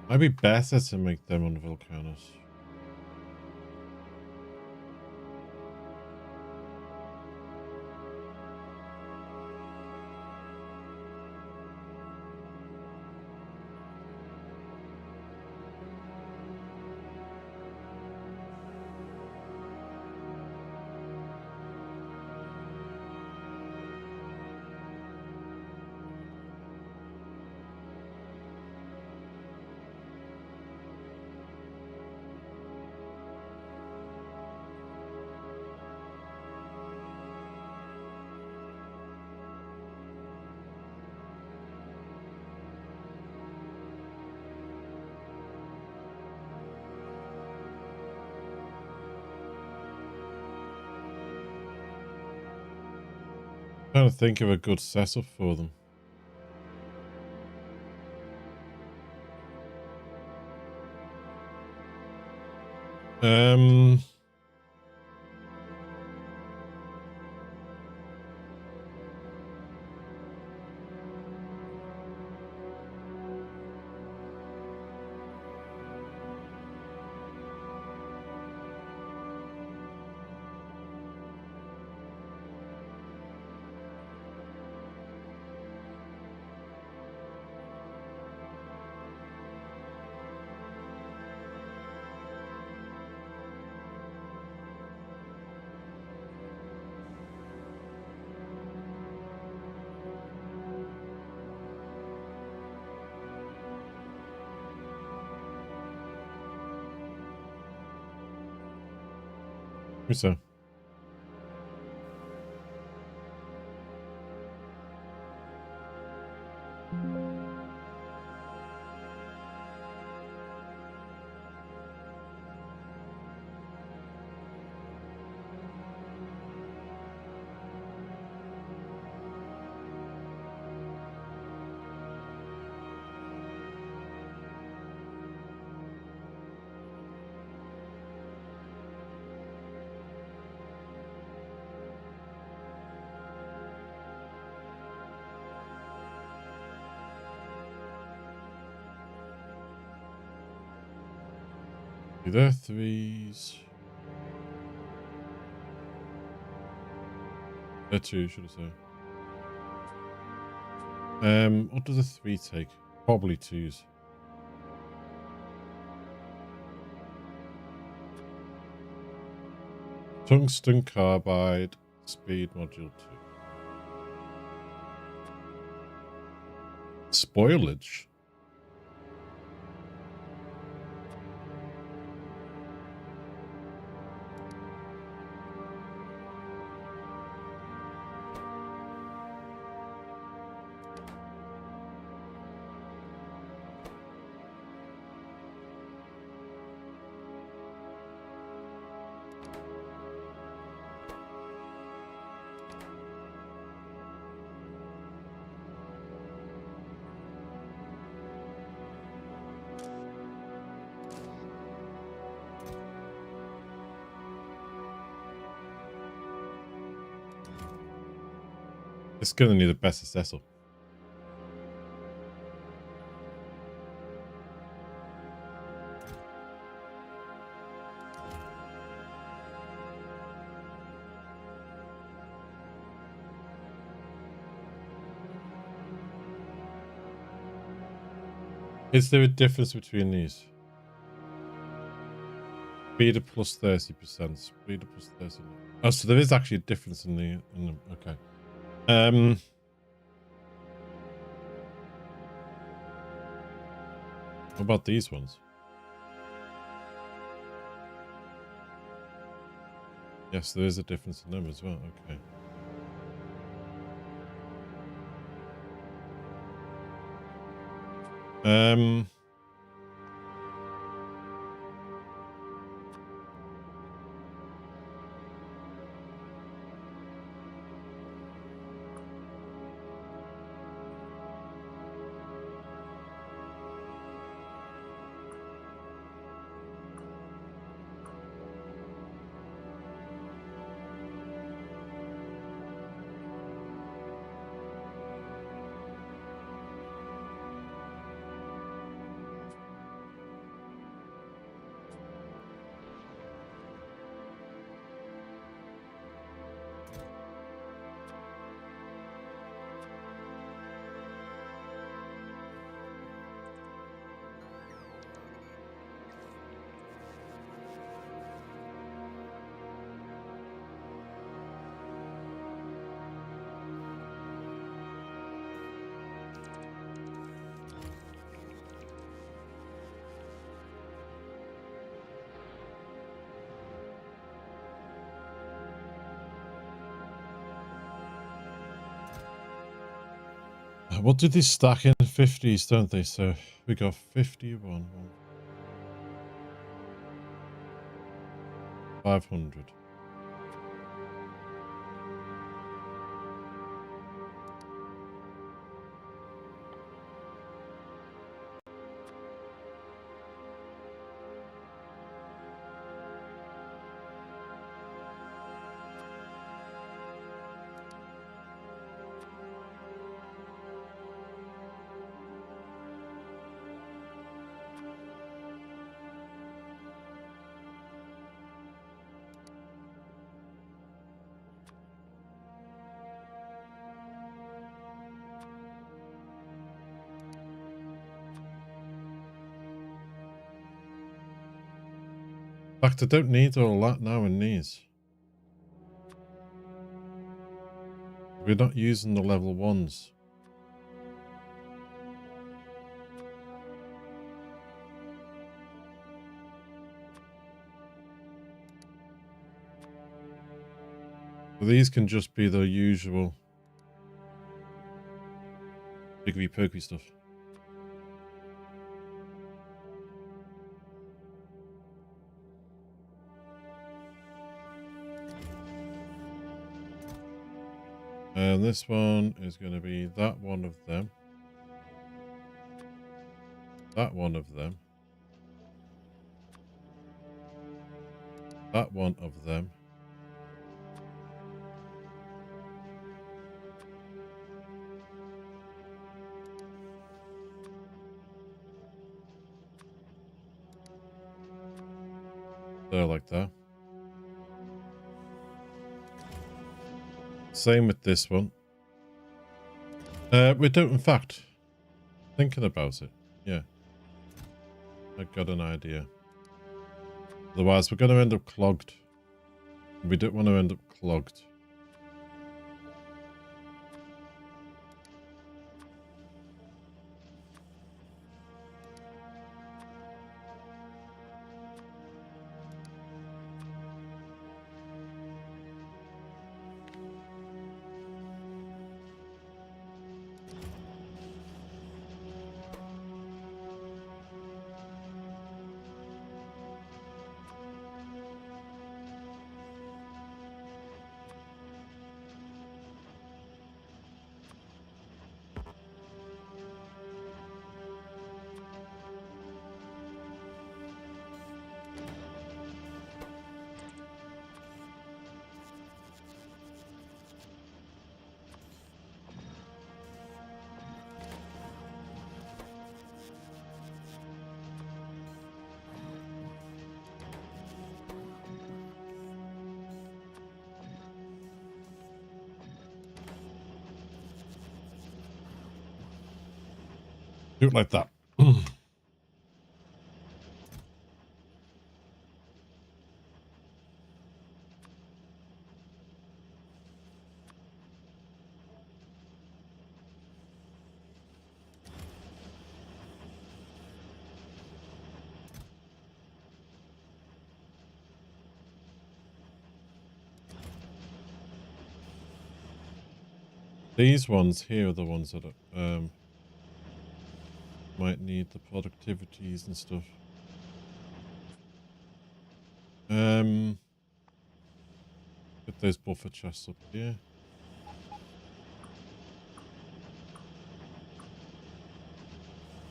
Might be better to make them on Volcanus. Trying to think of a good setup for them. So. Do their threes. Two, should I say. What does a 3 take? Probably 2s. Tungsten carbide, speed module 2. Spoilage. It's going to need a better setup. Is there a difference between these? Speeder plus 30%. Speeder plus 30%. Oh, so there is actually a difference in them. Okay. What about these ones? Yes, there is a difference in them as well. Okay. What do they stack in 50s, don't they? So we got 51, 500. In fact, I don't need all that now in these. We're not using the level 1s. So these can just be the usual piggy pokey stuff. And this one is going to be that one of them. That one of them. That one of them. There, like that. Same with this one. We don't, in fact, thinking about it. Yeah. I got an idea. Otherwise, we're going to end up clogged. We don't want to end up clogged. Do it like that. These ones here are the ones that might need the productivities and stuff. Get those buffer chests up here.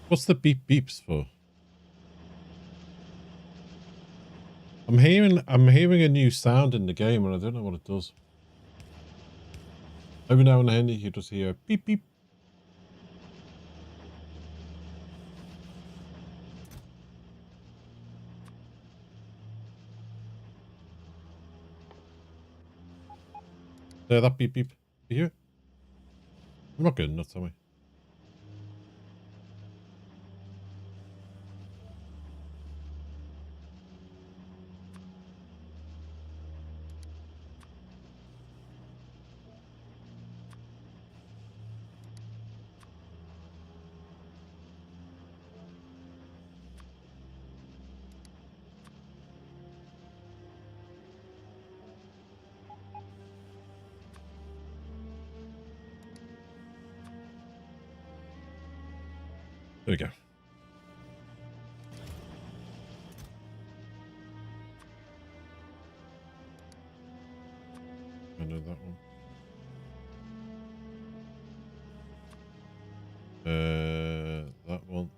What's the beep beeps for? I'm hearing a new sound in the game and I don't know what it does. Every now and then you just hear beep beep. Yeah, that beep beep. You hear it? I'm not good enough, am I? There we go. I know that one. That one.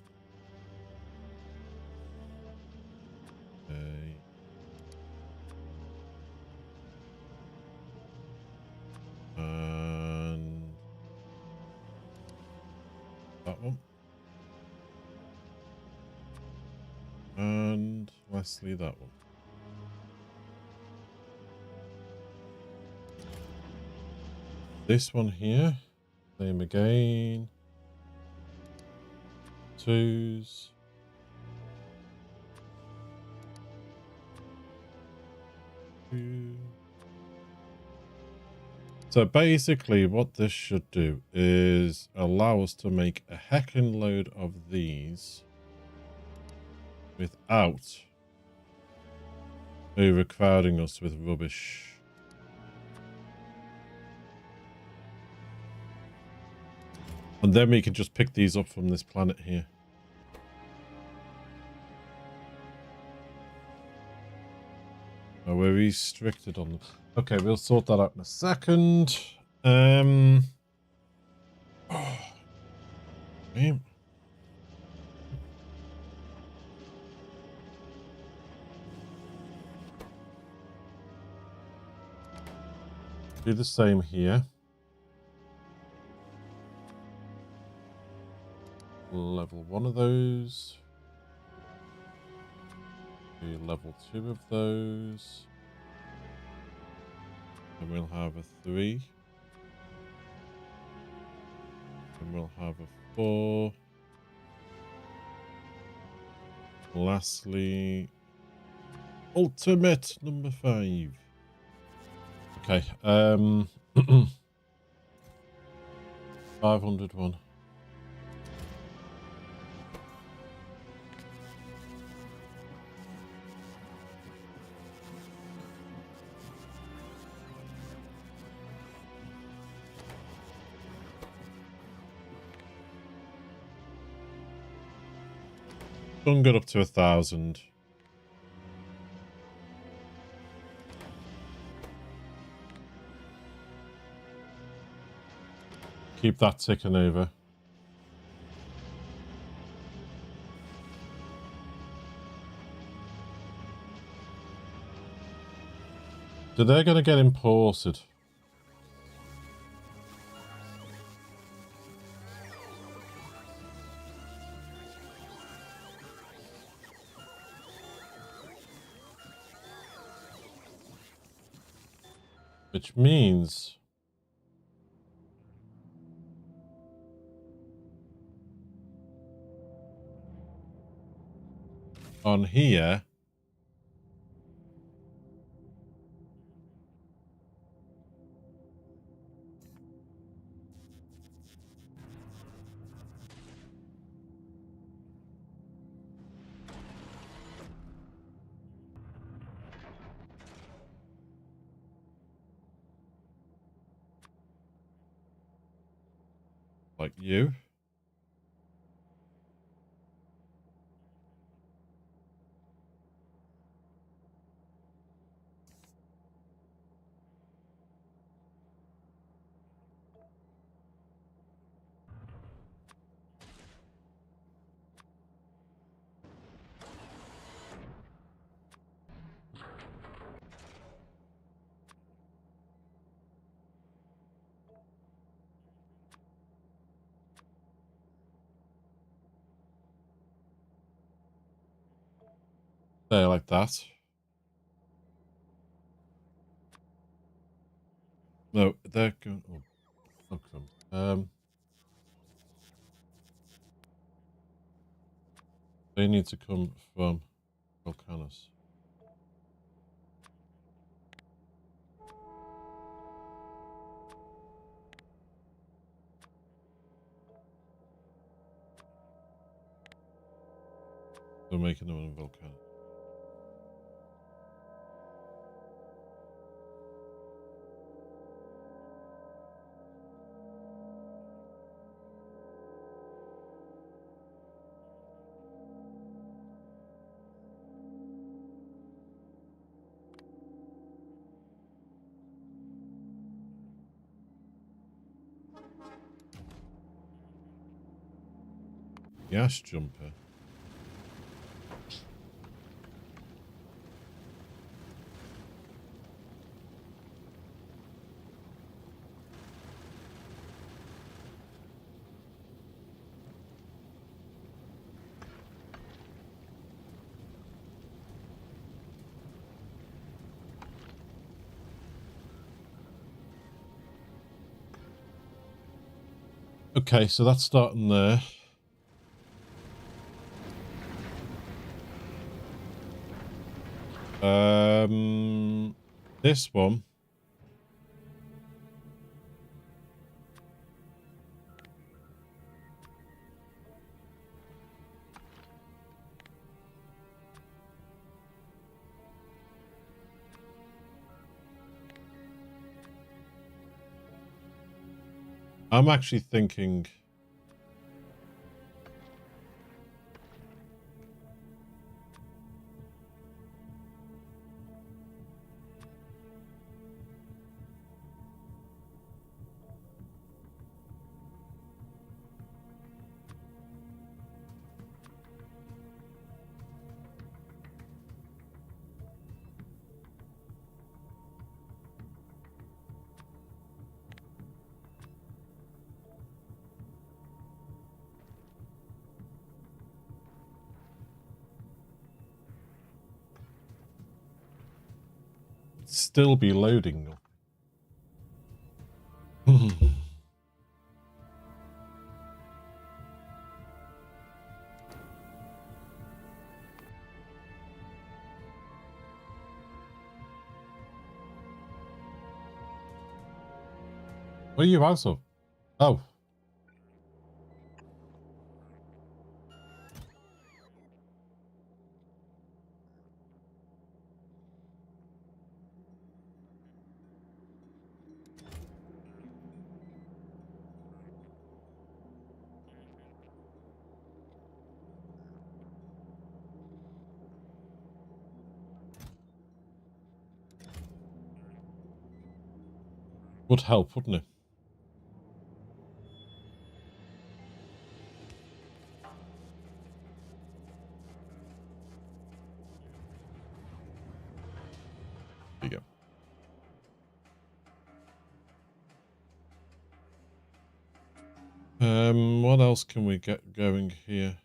And that one. And lastly, that one. This one here, same again. Twos. Two. So basically what this should do is allow us to make a heckin' load of these without overcrowding us with rubbish. And then we can just pick these up from this planet here. Oh, we're restricted on them. Okay, we'll sort that out in a second. Oh, damn. Do the same here. Level 1 of those. Do level 2 of those. And we'll have a 3. And we'll have a 4. Lastly, ultimate number 5. Okay, 501. Don't get up to 1,000. Keep that ticking over. So they're going to get imported. Which means on here, like you. There, like that. No, they're going. Oh, fuck them. They need to come from Volcanus. They're making them in Volcanus. Gas jumper. Okay, so that's starting there. This one. I'm actually thinking still be loading. What are you out of? Oh. Would help, wouldn't it? There you go. What else can we get going here?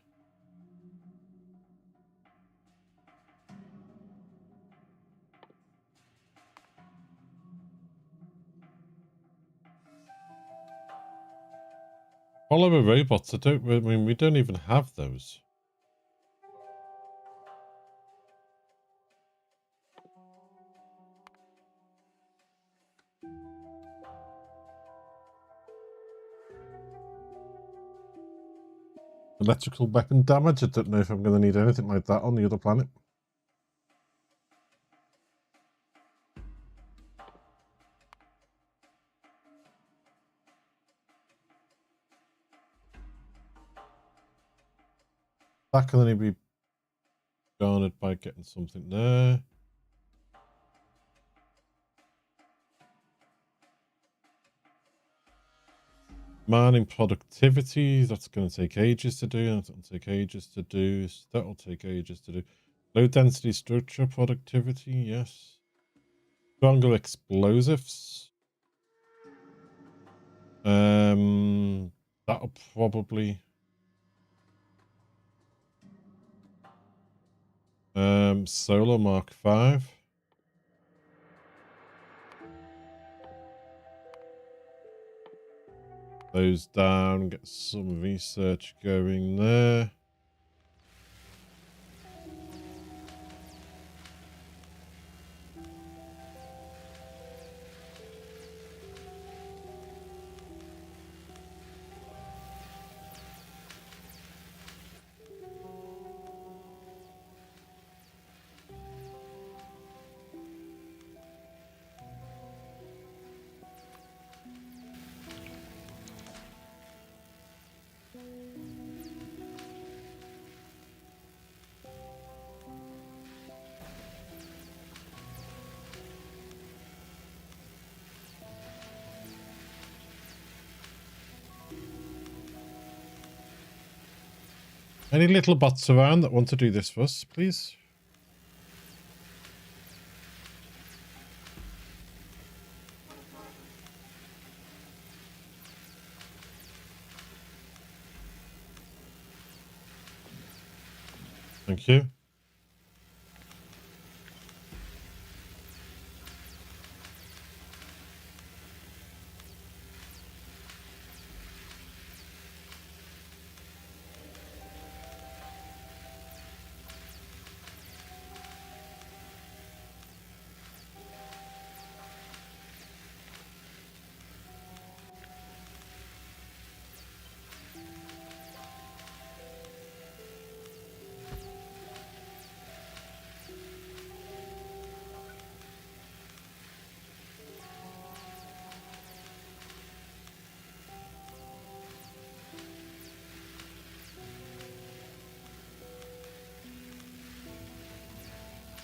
Follower robots, I mean, we don't even have those. Electrical weapon damage, I don't know if I'm going to need anything like that on the other planet. That can only be garnered by getting something there. Mining productivity, that's going to take ages to do. That'll take ages to do. That'll take ages to do. Low density structure productivity, yes. Stronger explosives. That'll probably. Solar Mark 5. Those down, get some research going there. Any little bots around that want to do this for us, please? Thank you.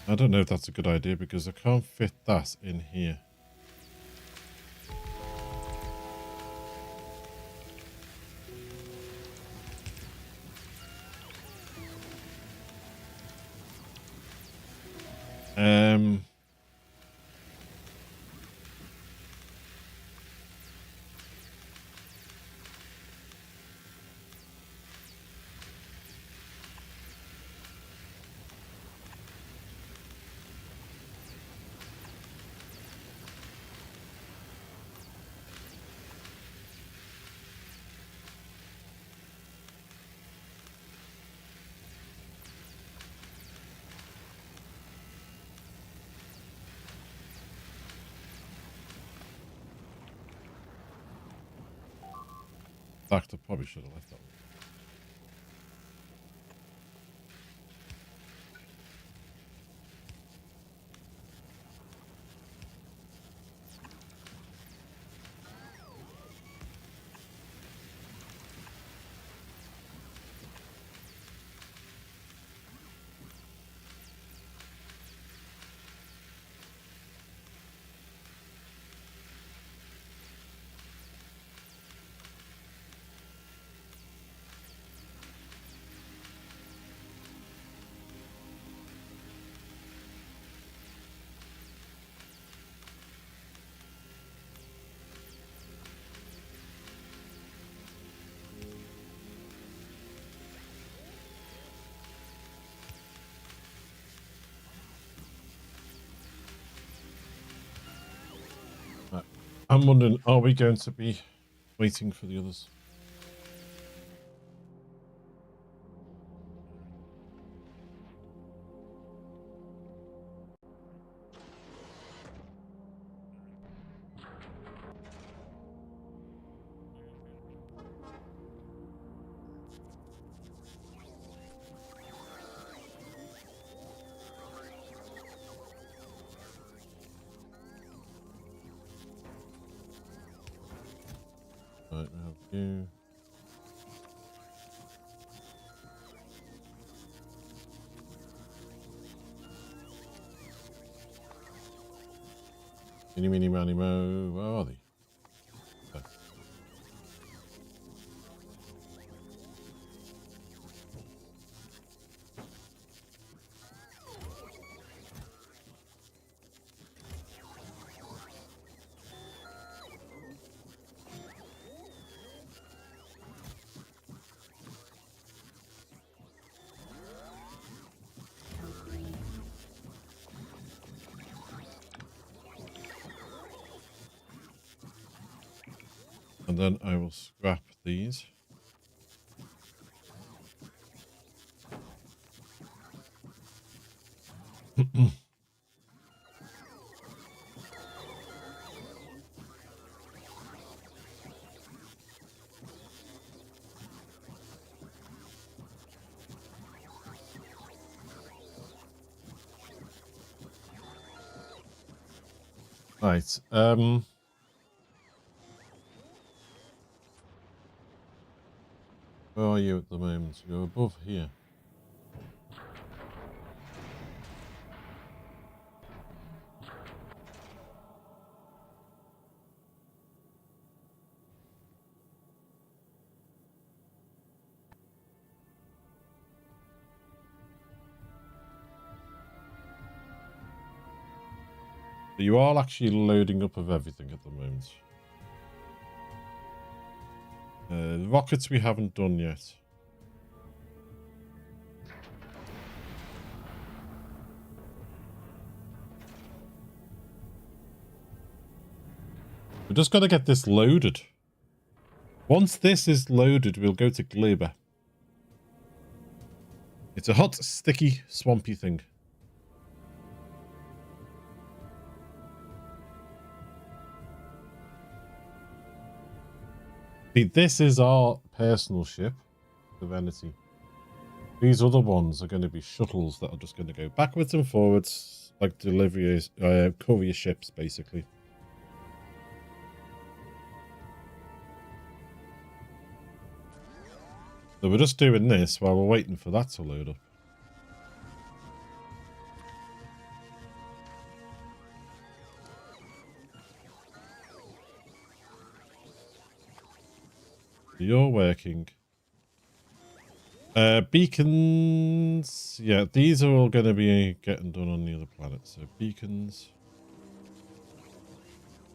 I don't know if that's a good idea because I can't fit that in here. fact, I probably should have left that one. Right. I'm wondering, are we going to be waiting for the others? Right, we have you. Mini, mini, mani, mo. Where are they? There. And then I will scrap these. Right. Where are you at the moment? You're above here. But you are actually loading up of everything at the moment. The rockets we haven't done yet. We just got to get this loaded. Once this is loaded, we'll go to Gleba. It's a hot, sticky, swampy thing. See, this is our personal ship, Divinity. These other ones are going to be shuttles that are just going to go backwards and forwards, like delivery, courier ships, basically. So we're just doing this while we're waiting for that to load up. You're working. Beacons. Yeah, these are all going to be getting done on the other planet. So beacons.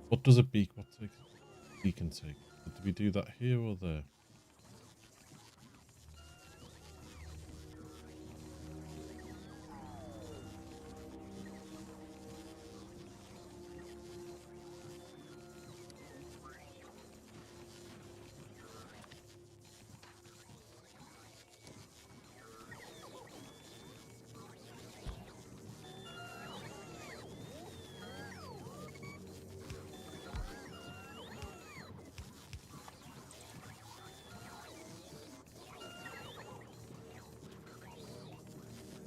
What does a beacon take? Do we do that here or there?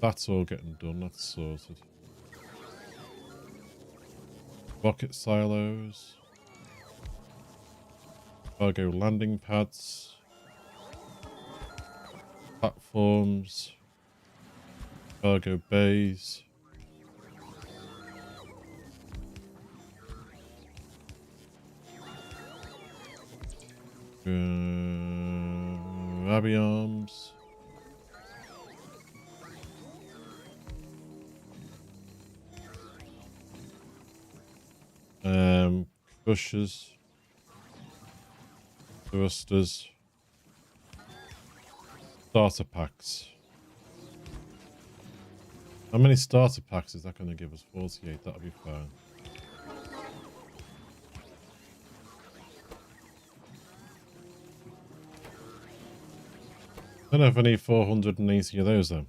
That's all getting done. That's sorted. Rocket silos. Cargo landing pads. Platforms. Cargo bays. Aviarms. Crushers. Thrusters. Starter packs. How many starter packs is that going to give us? 48. That'll be fine. I don't know if I need 480 of those then.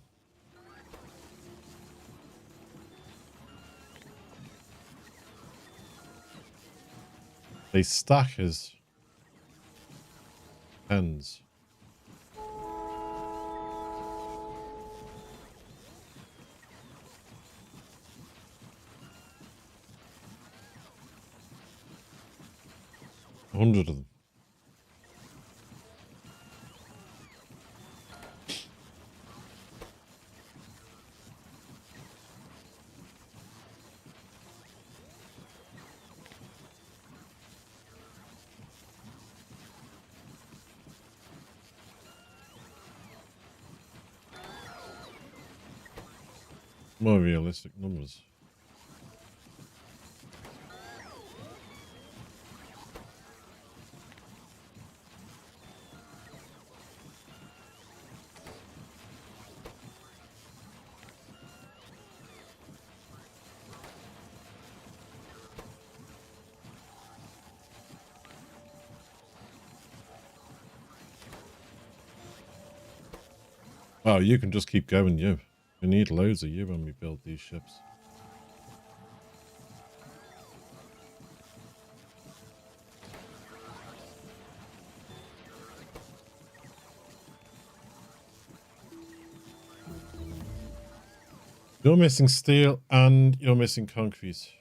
They stack as pens. A 100 of them. More realistic numbers. Oh, you can just keep going, you. We need loads of you when we build these ships. You're missing steel and you're missing concrete.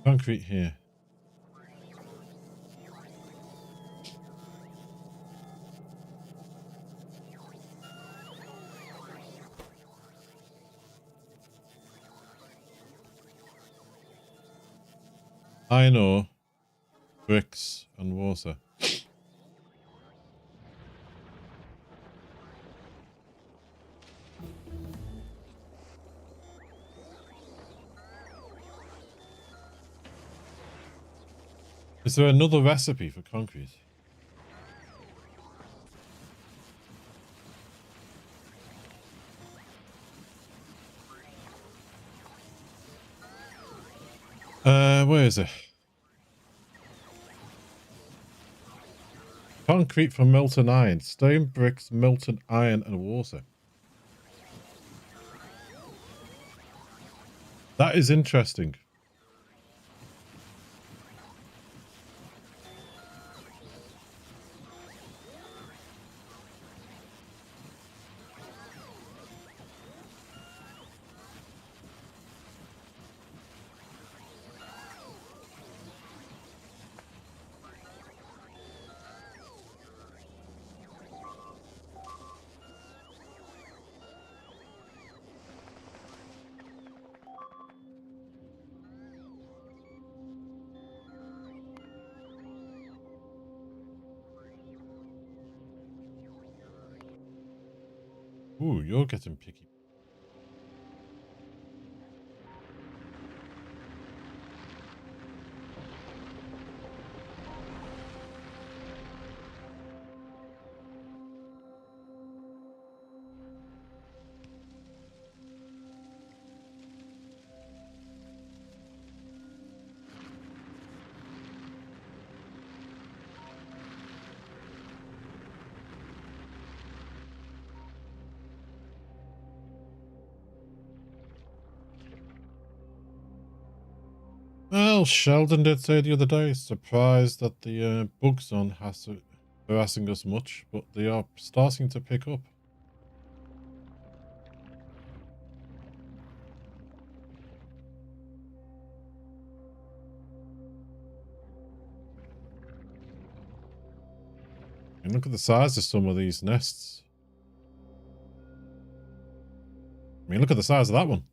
Concrete here. Iron ore, bricks, and water. Is there another recipe for concrete? Where is it? Concrete for molten iron. Stone, bricks, molten iron, and water. That is interesting. Ooh, you're getting picky. Well, Sheldon did say the other day, surprised that the bugs on has harassing us much, but they are starting to pick up. And look at the size of some of these nests. I mean, look at the size of that one.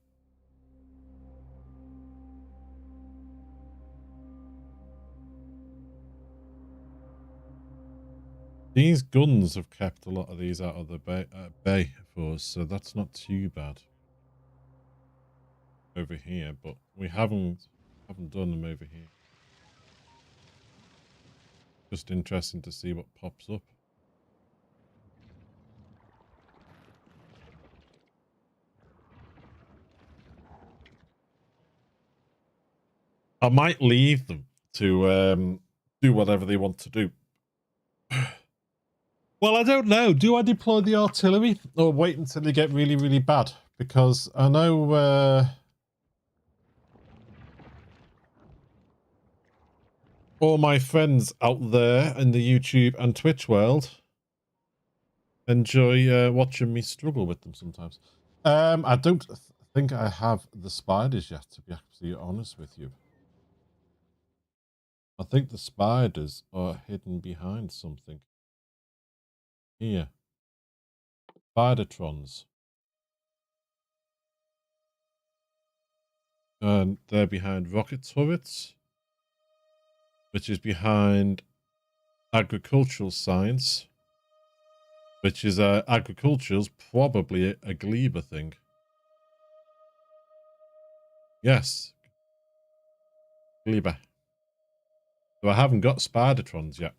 These guns have kept a lot of these out of the bay for us, so that's not too bad over here. But we haven't done them over here. Just interesting to see what pops up. I might leave them to do whatever they want to do. Well, I don't know. Do I deploy the artillery or wait until they get really, really bad? Because I know all my friends out there in the YouTube and Twitch world enjoy watching me struggle with them sometimes. I don't think I have the spiders yet, to be absolutely honest with you. I think the spiders are hidden behind something. Here. Spidertrons. And they're behind rocket turrets, which is behind agricultural science, which is agriculture's probably a Gleba thing. Yes. Gleba. So I haven't got Spidertrons yet.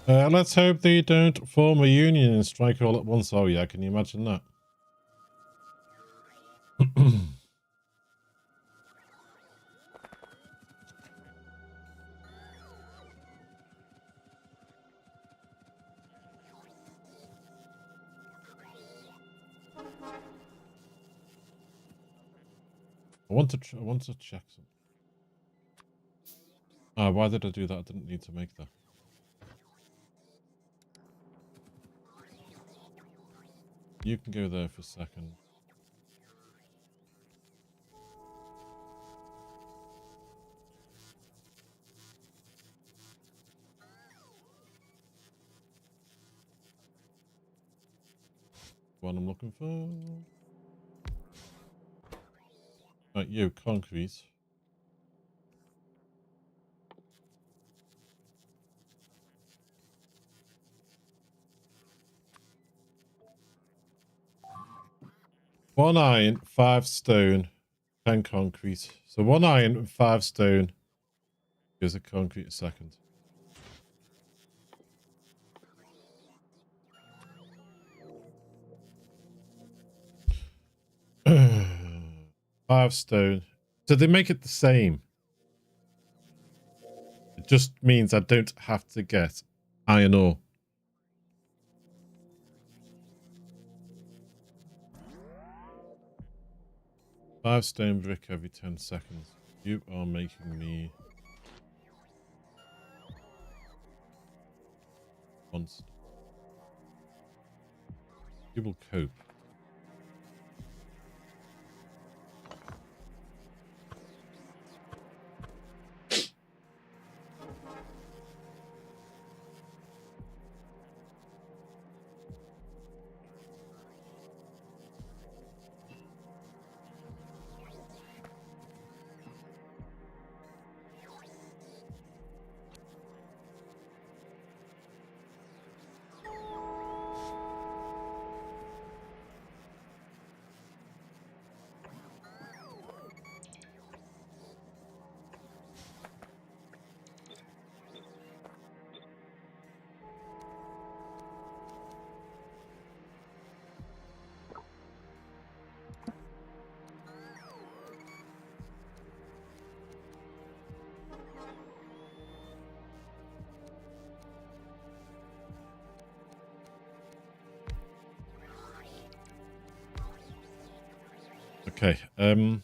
Let's hope they don't form a union and strike all at once. Oh yeah, can you imagine that? I want to check some. Why did I do that? I didn't need to make that. You can go there for a second. What I'm looking for. Right, you, concrete. One iron, 5 stone, 10 concrete. So 1 iron and 5 stone gives a concrete a second. Five stone. So they make it the same. It just means I don't have to get iron ore. Five stone brick every 10 seconds. You are making me monster. You will cope. Okay, and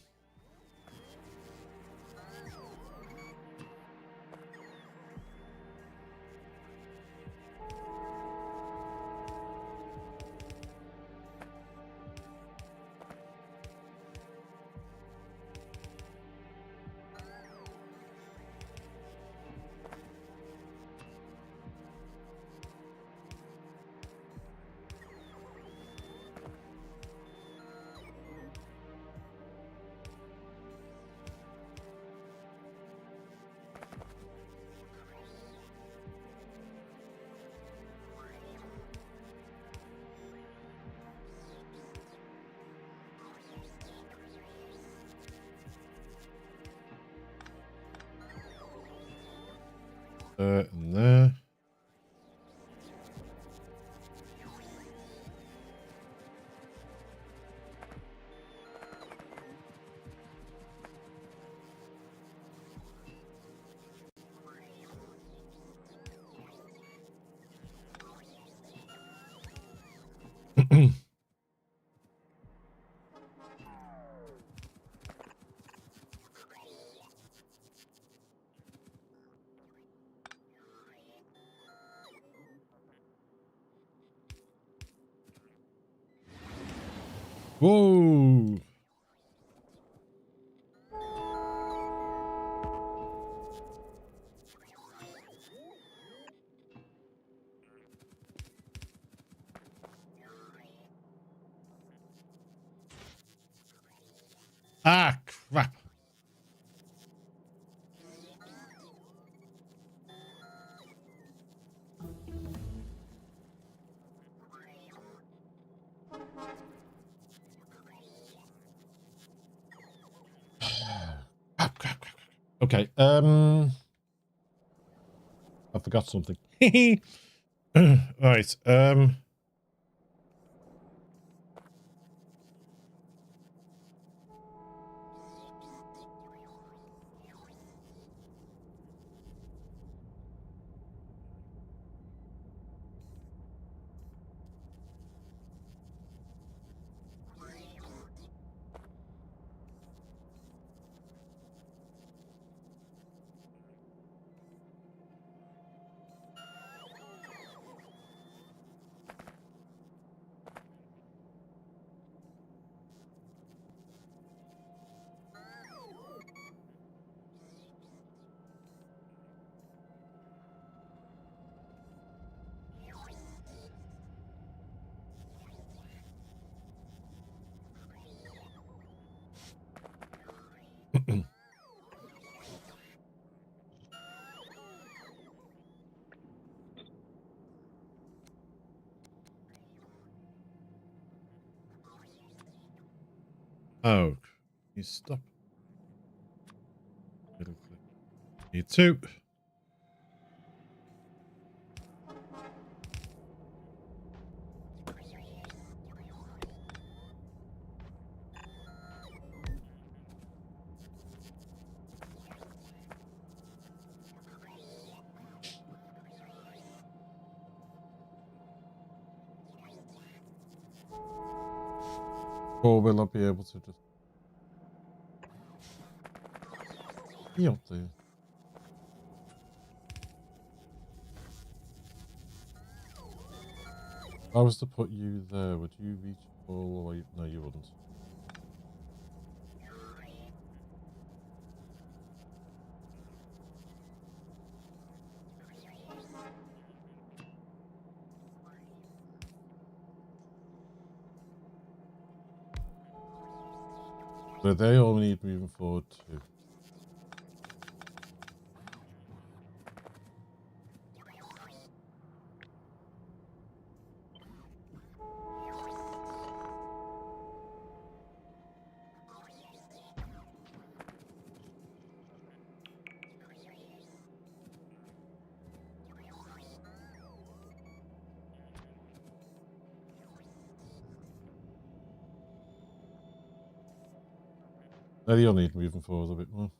there. Whoa! Ah, crap. Crap. Okay, I forgot something. Right, Oh, you stop. Middle click. Need to. Or will I be able to just be up there? If I was to put you there, would you reach all the way? No, you wouldn't. So they all need moving forward too. They all need moving forward a bit more.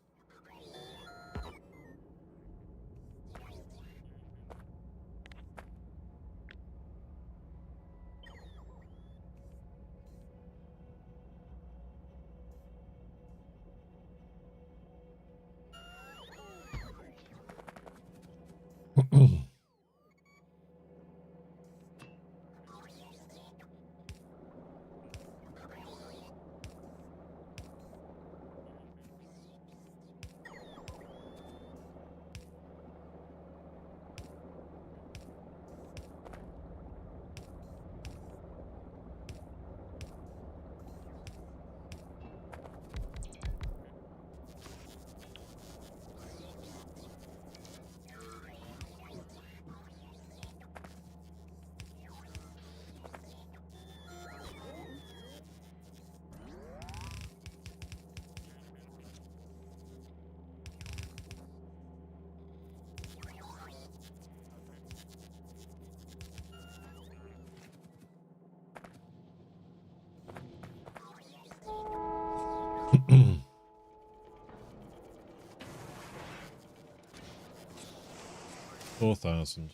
$4,000.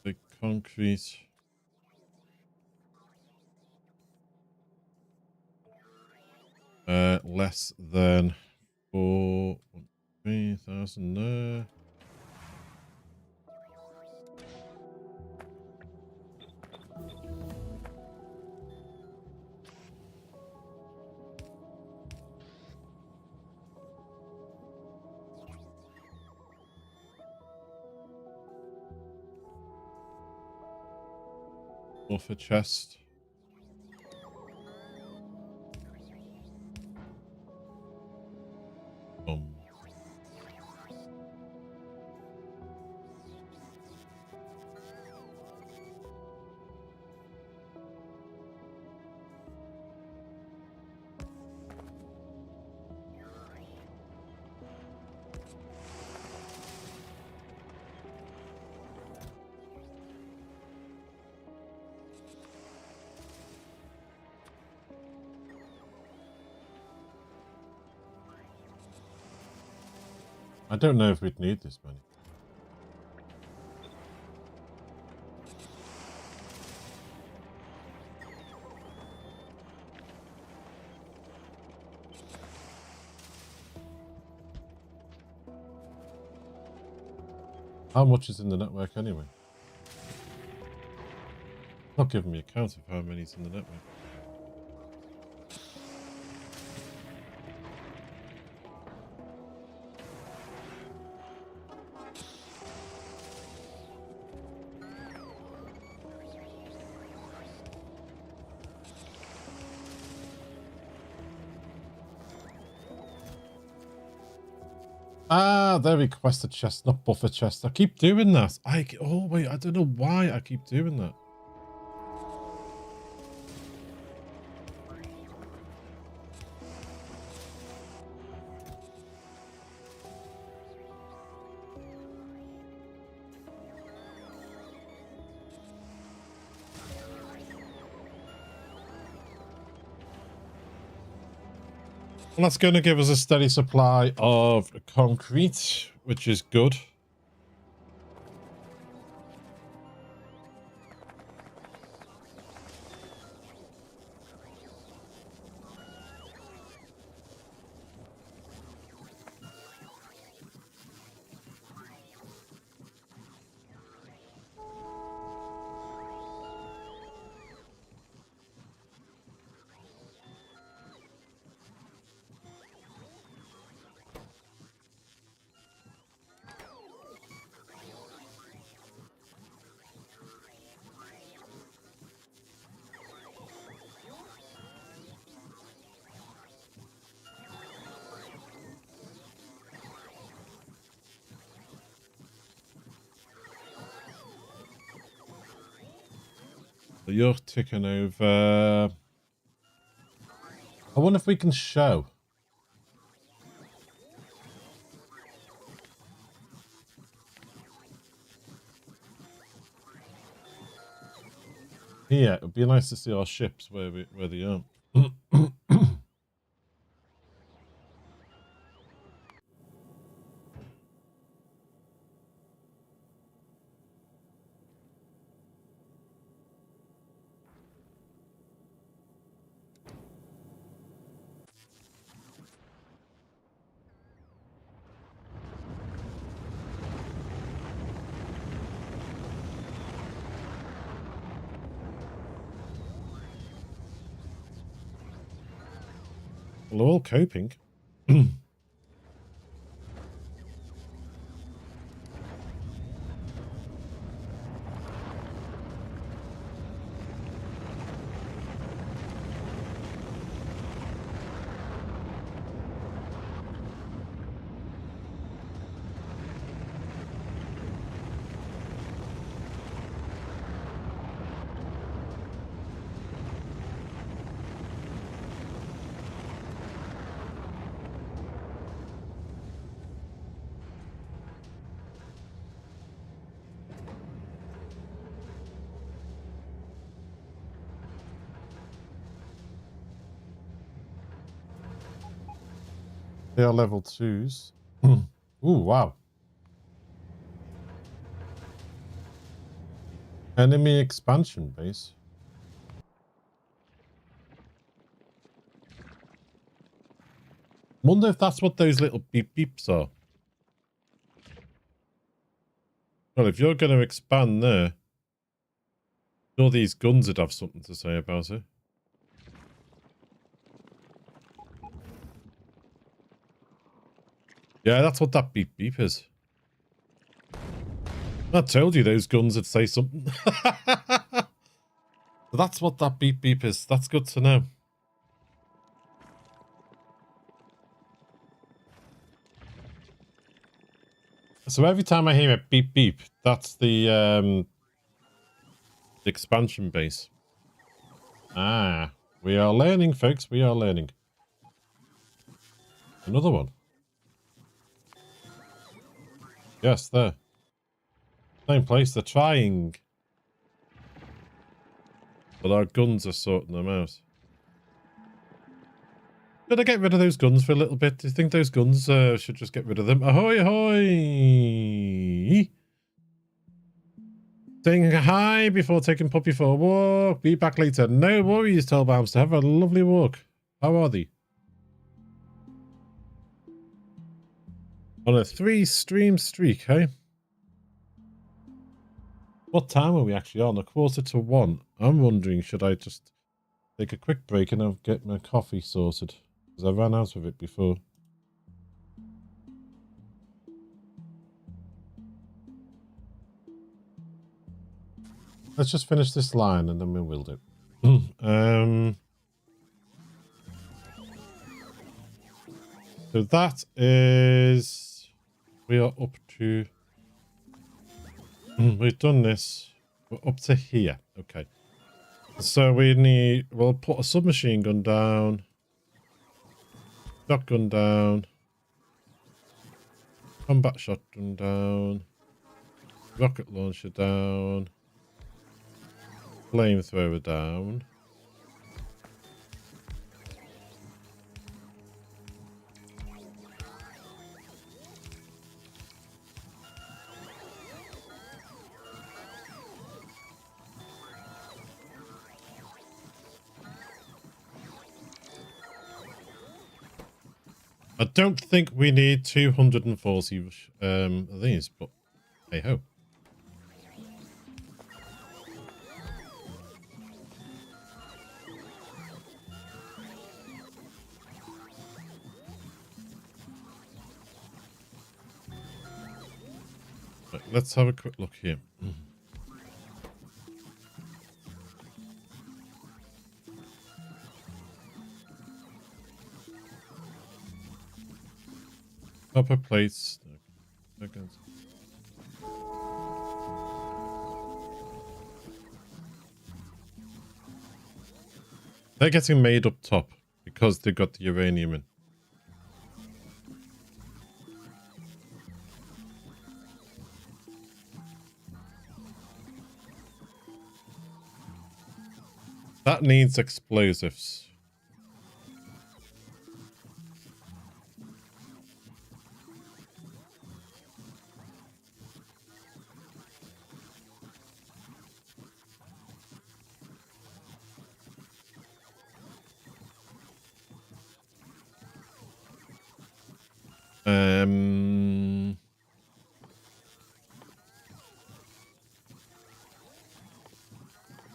The concrete. Less than 3,000 there. Off a chest. I don't know if we'd need this many. How much is in the network anyway? Not giving me a count of how many's in the network. Ah, there we quest a chest, not buffer chest. I keep doing that. Oh wait, I don't know why I keep doing that. And that's going to give us a steady supply of concrete, which is good. So you're ticking over. I wonder if we can show. Yeah, it would be nice to see our ships where they are. Well, all coping. They are level 2s. Ooh, wow. Enemy expansion base. Wonder if that's what those little beep beeps are. Well, if you're going to expand there, sure these guns would have something to say about it. Yeah, that's what that beep beep is. I told you those guns would say something. So that's what that beep beep is. That's good to know. So every time I hear a beep beep, that's the expansion base. Ah, we are learning, folks. We are learning. Another one. Yes, there. Same place. They're trying. But our guns are sorting them out. Should I get rid of those guns for a little bit? Do you think those guns should just get rid of them? Ahoy, ahoy! Saying hi before taking Puppy for a walk. Be back later. No worries, tell Bams to have a lovely walk. How are they? On a 3-stream streak, hey? What time are we actually on? 1:45. I'm wondering, should I just take a quick break and I'll get my coffee sorted? Because I ran out of it before. Let's just finish this line and then we will do. So that is We are up to... We've done this. We're up to here. Okay. So we need... We'll put a submachine gun down. Shotgun down. Combat shotgun down. Rocket launcher down. Flamethrower down. I don't think we need 240 of these, but hey ho. Right, let's have a quick look here. Copper plates. Okay. They're getting made up top because they got the uranium in. That needs explosives.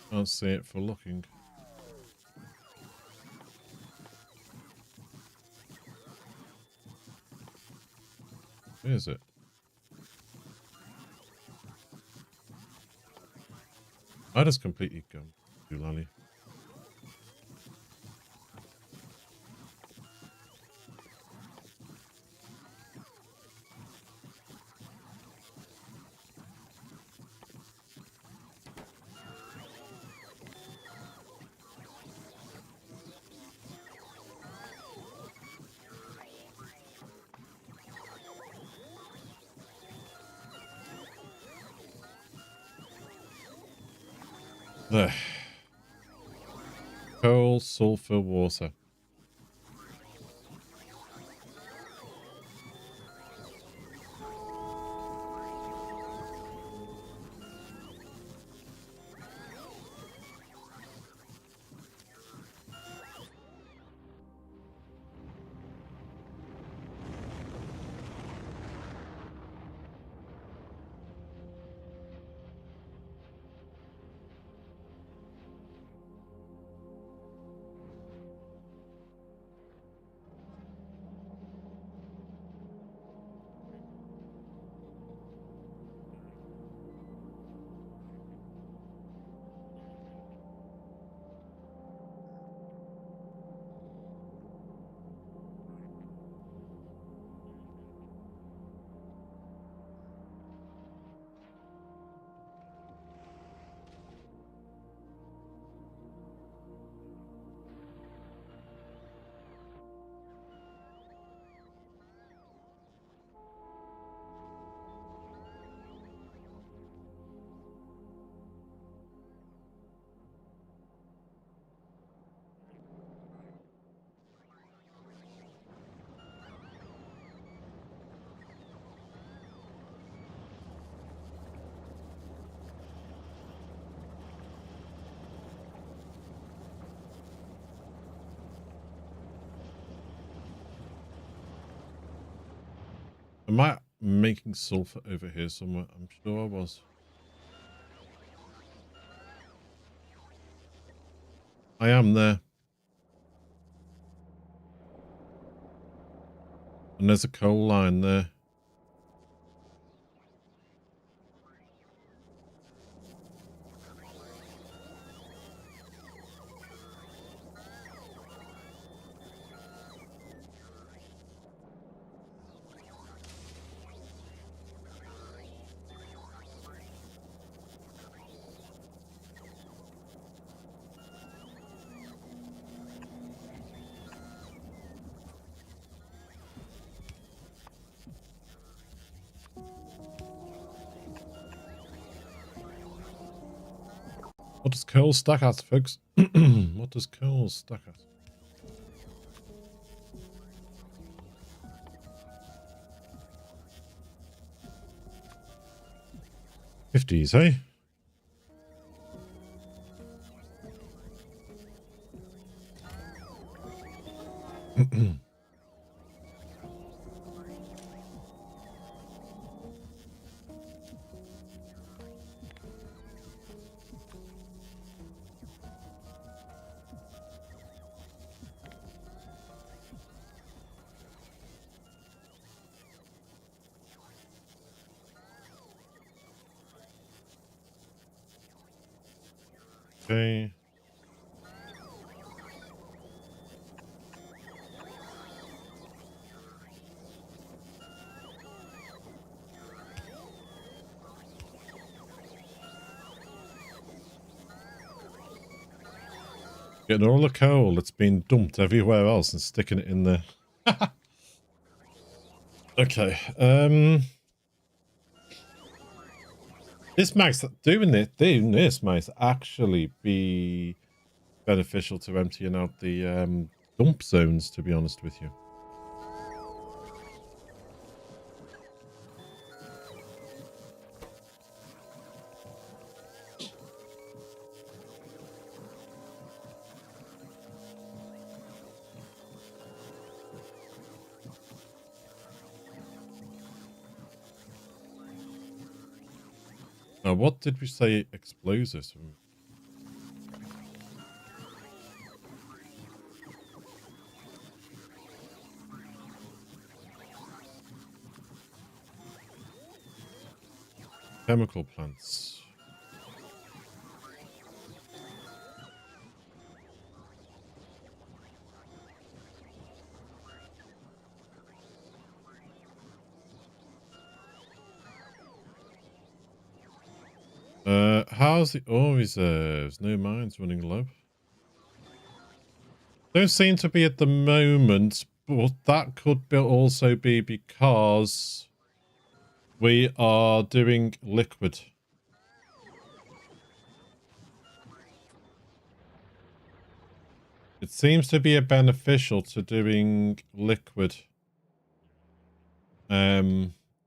Can't see it for looking. Where is it? I just completely gone too lally. There. Coal, sulfur, water. Am I making sulfur over here somewhere? I'm sure I was. I am there. And there's a coal line there. What does coal stack at, folks? What does coal stack at? $50s, eh? Okay. Getting all the coal that's been dumped everywhere else and sticking it in there. Okay. This might doing this might actually be beneficial to emptying out the dump zones, to be honest with you. Now, what did we say explosives? Chemical plants. How's the ore reserves? No mines running low. Don't seem to be at the moment, but that could also be because we are doing liquid. It seems to be a beneficial to doing liquid.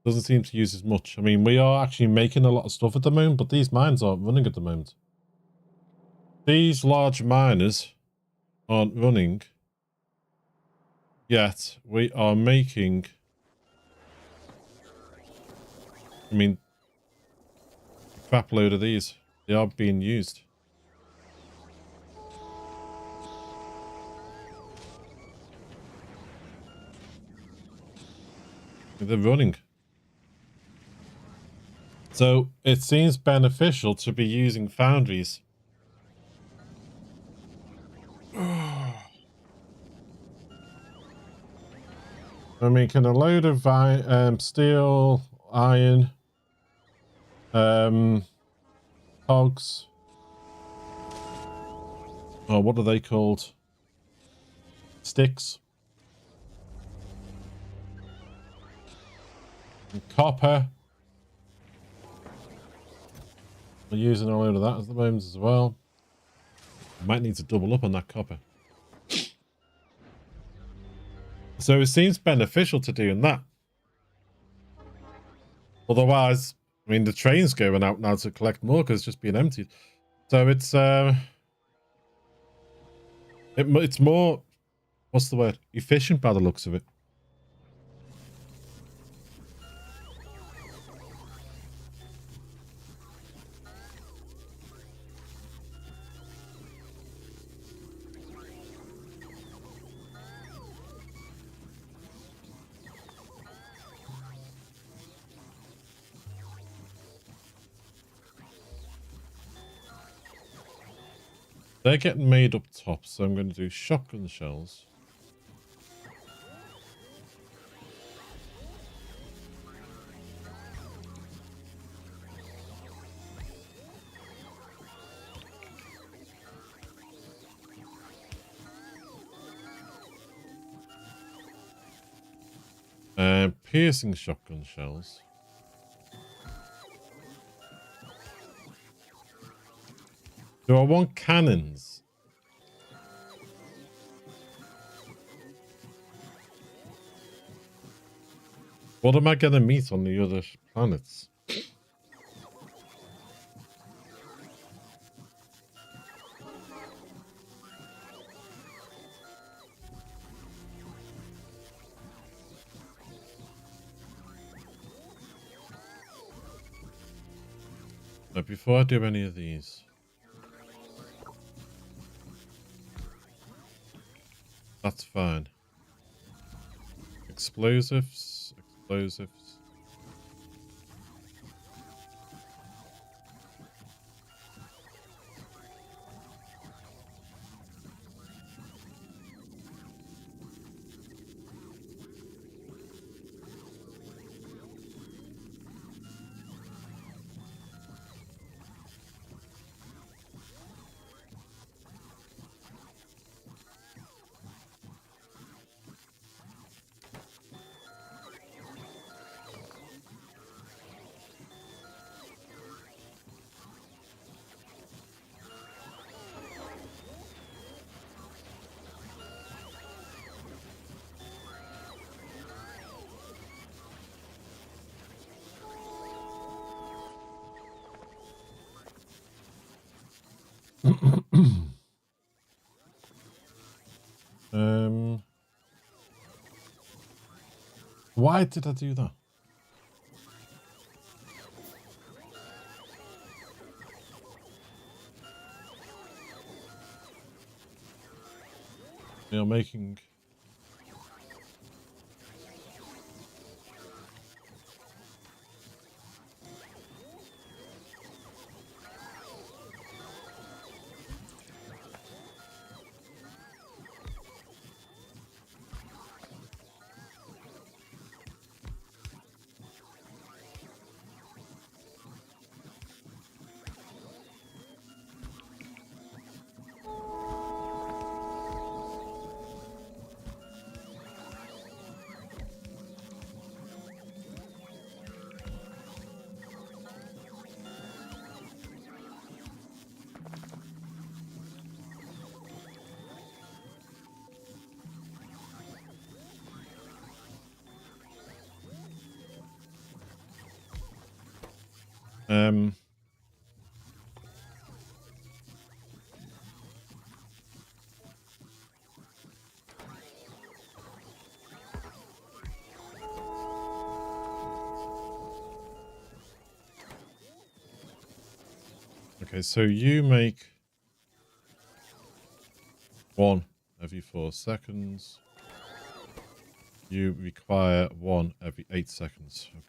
Doesn't seem to use as much. I mean, we are actually making a lot of stuff at the moment, but these mines aren't running at the moment. These large miners aren't running, yet we are making, I mean, a crap load of these. They are being used. They're running. So it seems beneficial to be using foundries. I'm making a load of steel, iron, cogs. Oh, what are they called? Sticks. And copper. We're using a load of that at the moment as well. Might need to double up on that copper. So it seems beneficial to doing that. Otherwise, I mean, the train's going out now to collect more because it's just being emptied. So it's it's more, what's the word? Efficient by the looks of it. They're getting made up top, so I'm going to do shotgun shells. Piercing shotgun shells. Do I want cannons? What am I going to meet on the other planets? But before I do any of these, that's fine. Explosives, explosives. Why did I do that? You're making... Okay, so you make one every 4 seconds. You require one every 8 seconds. Okay.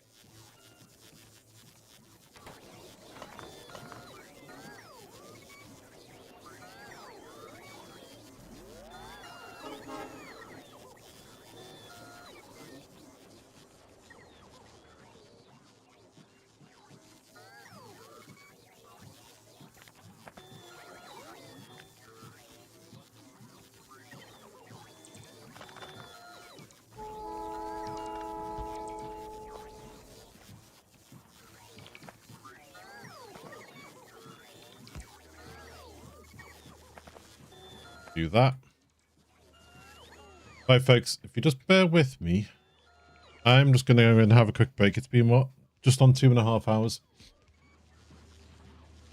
Do that. Right, folks, if you just bear with me, I'm just going to go and have a quick break. It's been, what, just on 2.5 hours.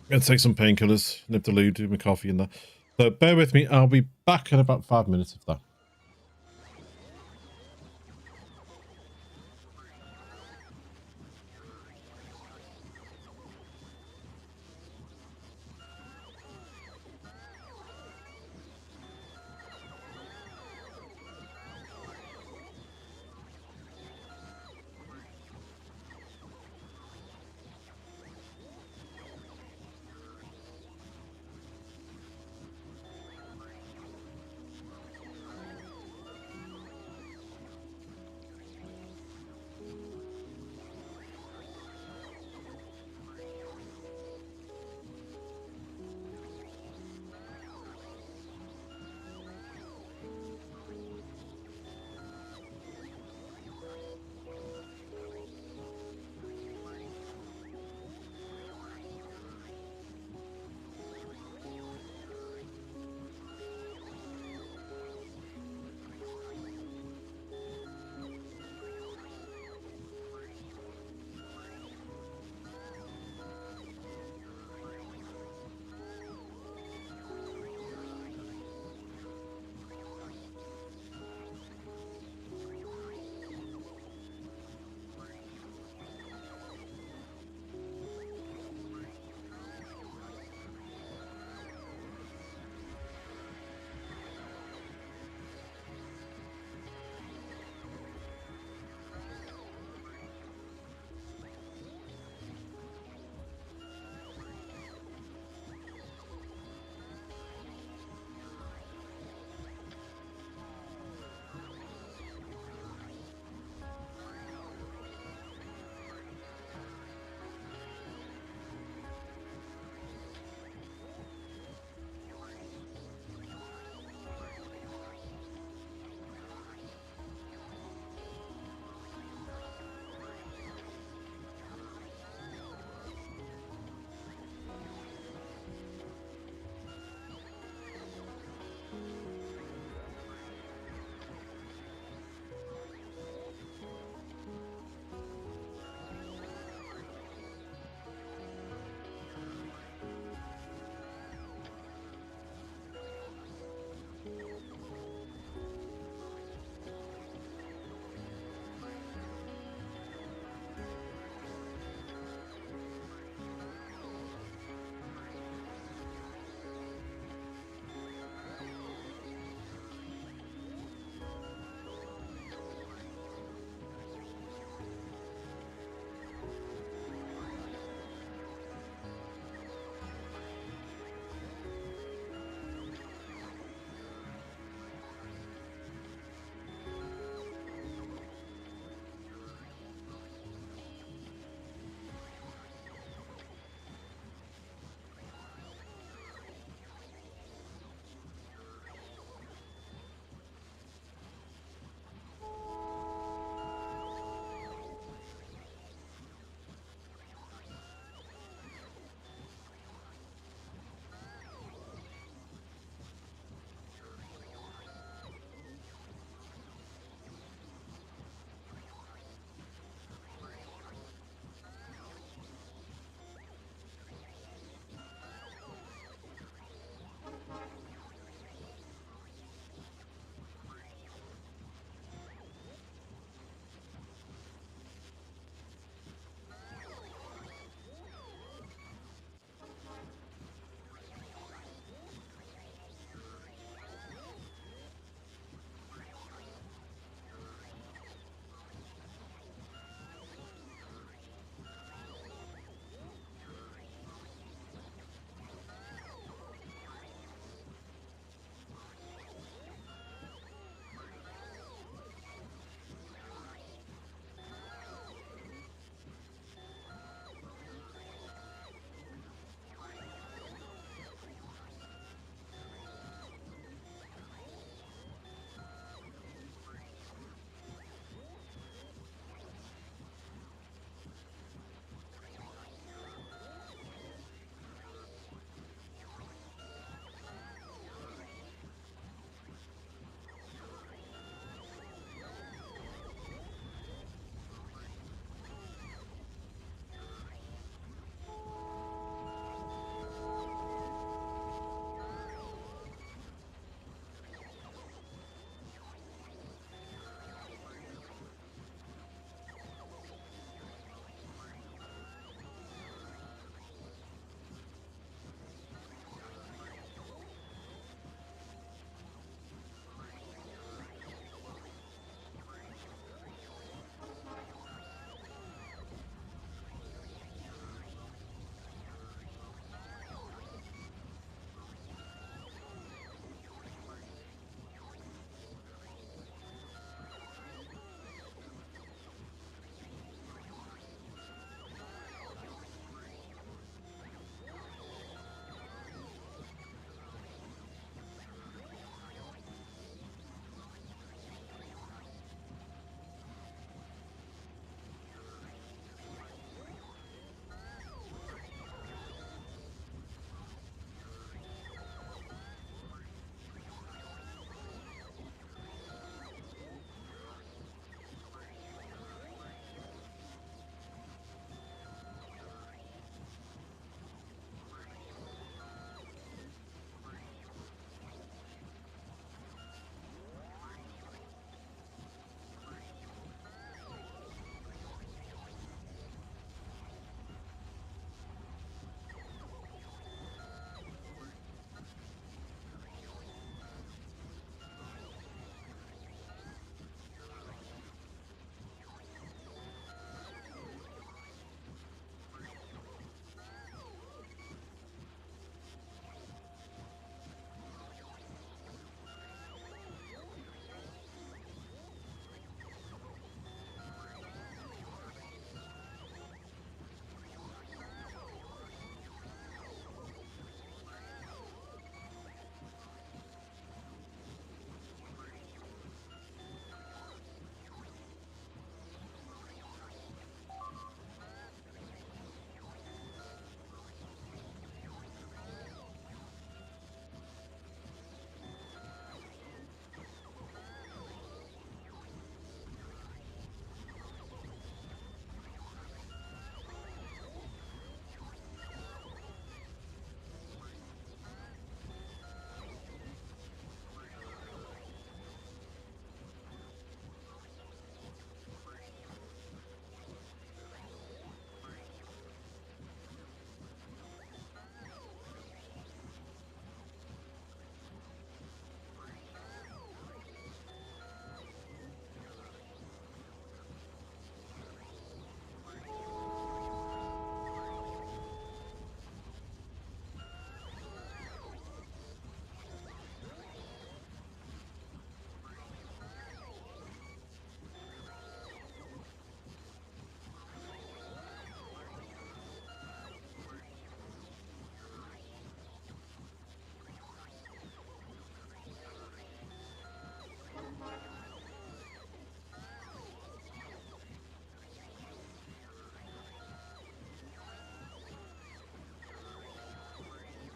I'm going to take some painkillers, nip the loo, do my coffee and that. So bear with me. I'll be back in about 5 minutes if that.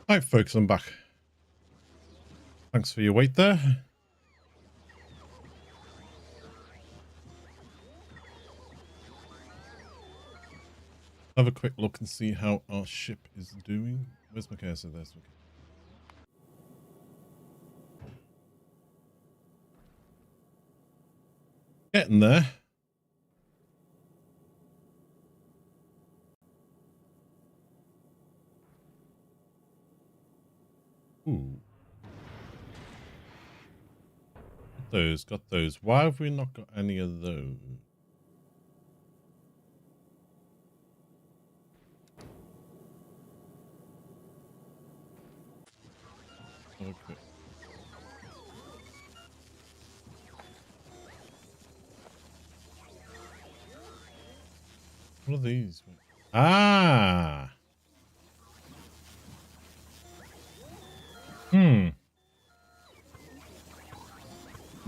Right, folks, I'm back. Thanks for your wait there. Have a quick look and see how our ship is doing. Where's my cursor? There's my cursor. Getting there. Ooh. Got those. Why have we not got any of those? Okay. What are these? Ah!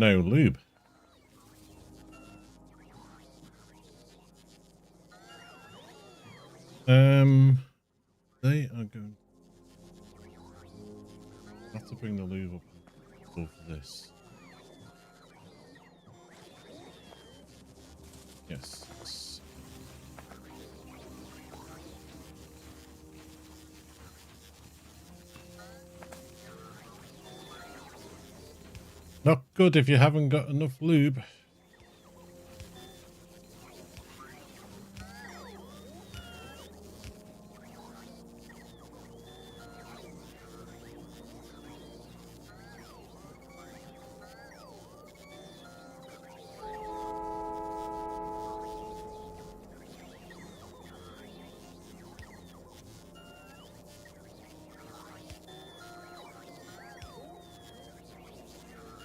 No lube. They are going. I have to bring the lube up for this. Yes. Not good if you haven't got enough lube.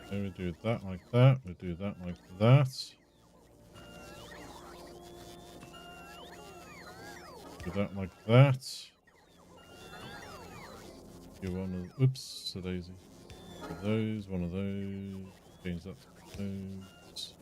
So we do that like that. We do that like that. Do that like that. Do one of, oops, so daisy. One of those. Change that to those.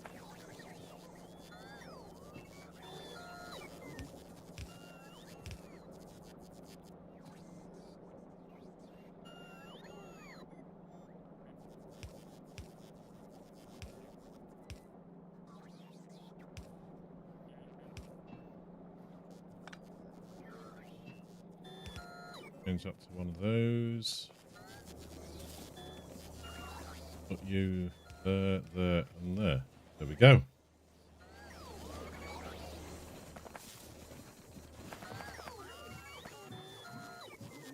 Change that to one of those. Put you there, there, and there. There we go.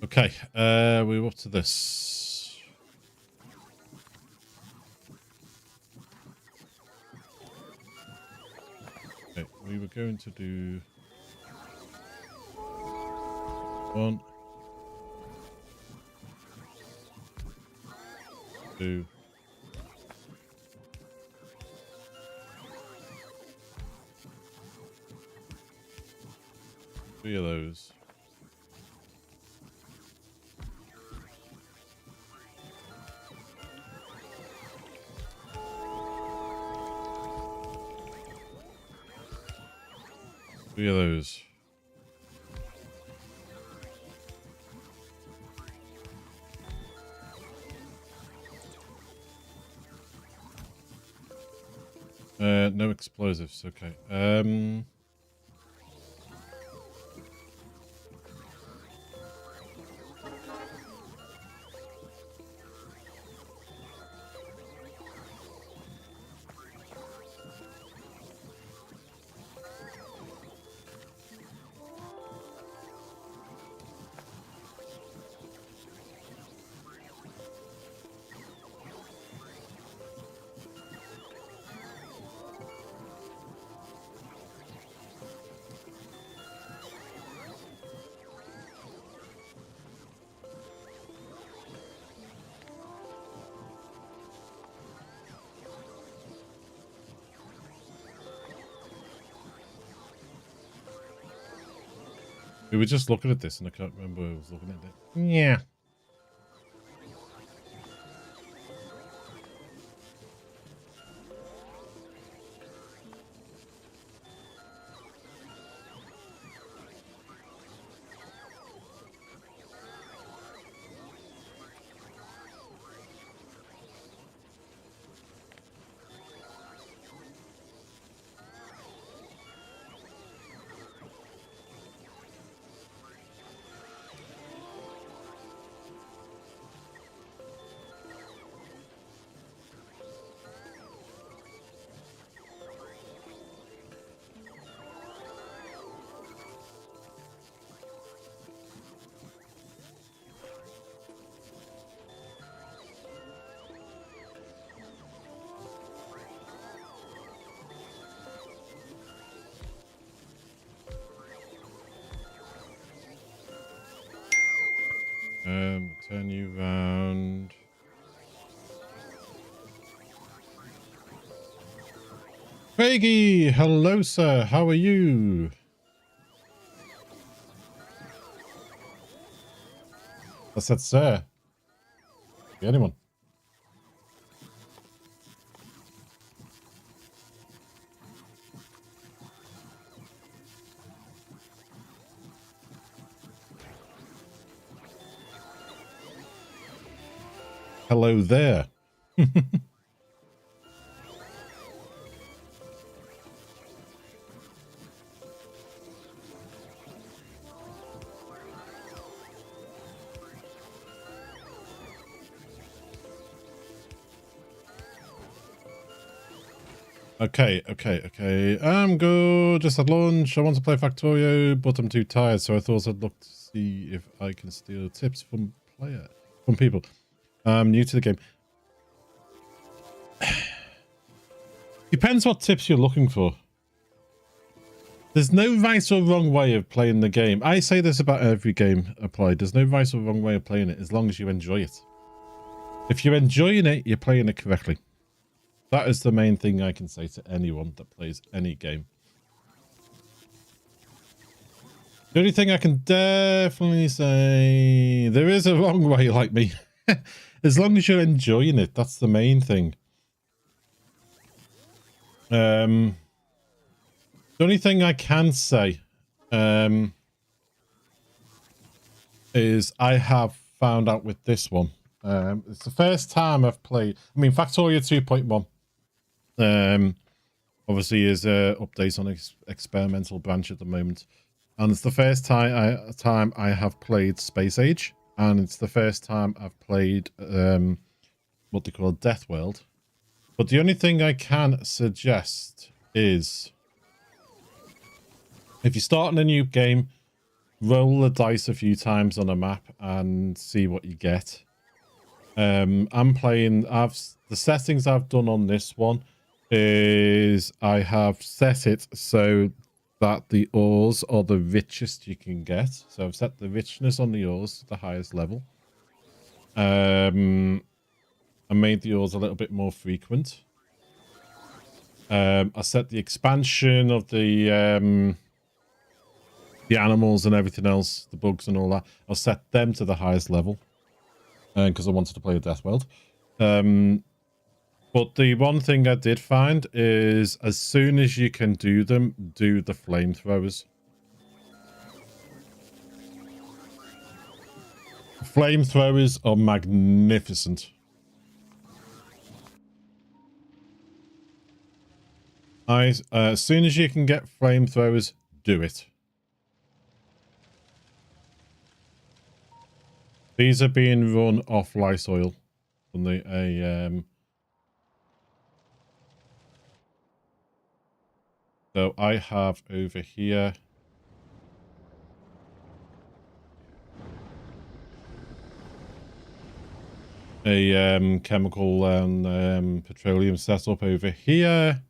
Okay, we're up to this. Okay, we were going to do one, two, three of those. Three of those. No explosives. Okay. We were just looking at this and I can't remember where I was looking at it. Yeah. Turn you round. Craigie, hello, sir. How are you? I said, sir. Anyone? Hello there. Okay. I'm good. Just had lunch. I want to play Factorio, but I'm too tired, so I thought I'd look to see if I can steal tips from people. I'm new to the game. Depends what tips you're looking for. There's no right or wrong way of playing the game. I say this about every game I play. There's no right or wrong way of playing it as long as you enjoy it. If you're enjoying it, you're playing it correctly. That is the main thing I can say to anyone that plays any game. The only thing I can definitely say, there is a wrong way like me. As long as you're enjoying it, that's the main thing. The only thing I can say is I have found out with this one. It's the first time I've played. I mean, Factorio 2.1. Obviously is updates on experimental branch at the moment, and it's the first time I have played Space Age, and it's the first time I've played what they call Death World. But the only thing I can suggest is, if you're starting a new game, roll the dice a few times on a map and see what you get. I'm playing. The settings I've done on this one is I have set it so that the ores are the richest you can get. So I've set the richness on the ores to the highest level. I made the ores a little bit more frequent. I set the expansion of the animals and everything else, the bugs and all that. I'll set them to the highest level because I wanted to play a Death World. But the one thing I did find is as soon as you can do them, do the flamethrowers. Flamethrowers are magnificent. As soon as you can get flamethrowers, do it. These are being run off lice oil from so I have over here a chemical and petroleum setup over here.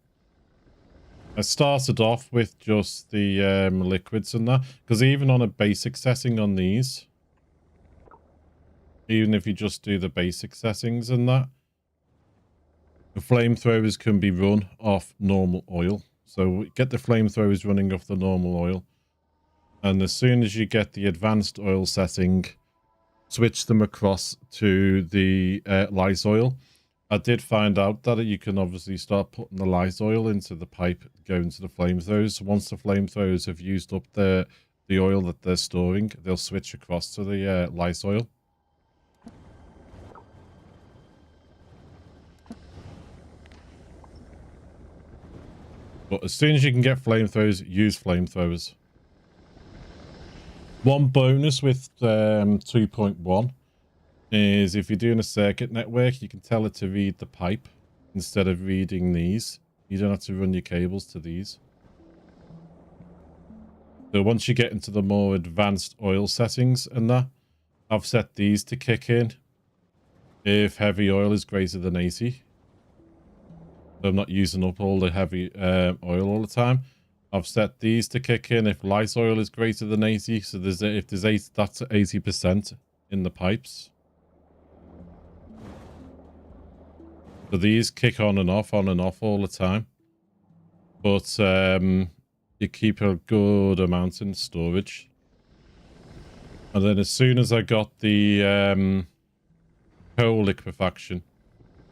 I started off with just the liquids and that, because even on a basic setting on these, even if you just do the basic settings and that, the flamethrowers can be run off normal oil. So get the flamethrowers running off the normal oil. And as soon as you get the advanced oil setting, switch them across to the lice oil. I did find out that you can obviously start putting the lice oil into the pipe going to the flamethrowers. Once the flamethrowers have used up the oil that they're storing, they'll switch across to the lice oil. But as soon as you can get flamethrowers, use flamethrowers. One bonus with 2.1 is if you're doing a circuit network, you can tell it to read the pipe instead of reading these. You don't have to run your cables to these. So once you get into the more advanced oil settings and that, I've set these to kick in if heavy oil is greater than 80. So I'm not using up all the heavy oil all the time. I've set these to kick in if light oil is greater than 80. So if there's 80, that's 80%. in the pipes. So these kick on and off all the time. But you keep a good amount in storage. And then as soon as I got the coal liquefaction,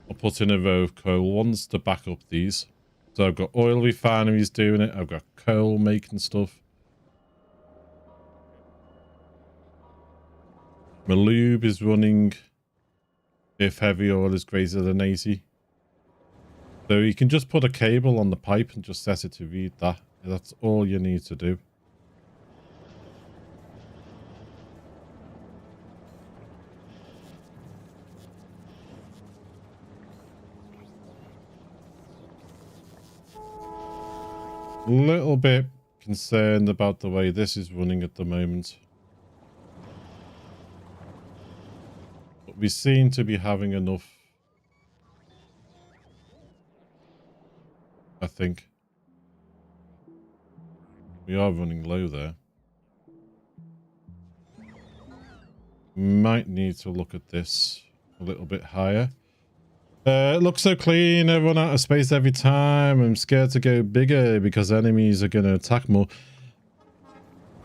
I'll put in a row of coal ones to back up these. So I've got oil refineries doing it. I've got coal making stuff. My lube is running if heavy oil is greater than 80. So you can just put a cable on the pipe and just set it to read that. That's all you need to do. A little bit concerned about the way this is running at the moment. But we seem to be having enough, I think. We are running low there. Might need to look at this a little bit higher. It looks so clean. I run out of space every time. I'm scared to go bigger because enemies are going to attack more.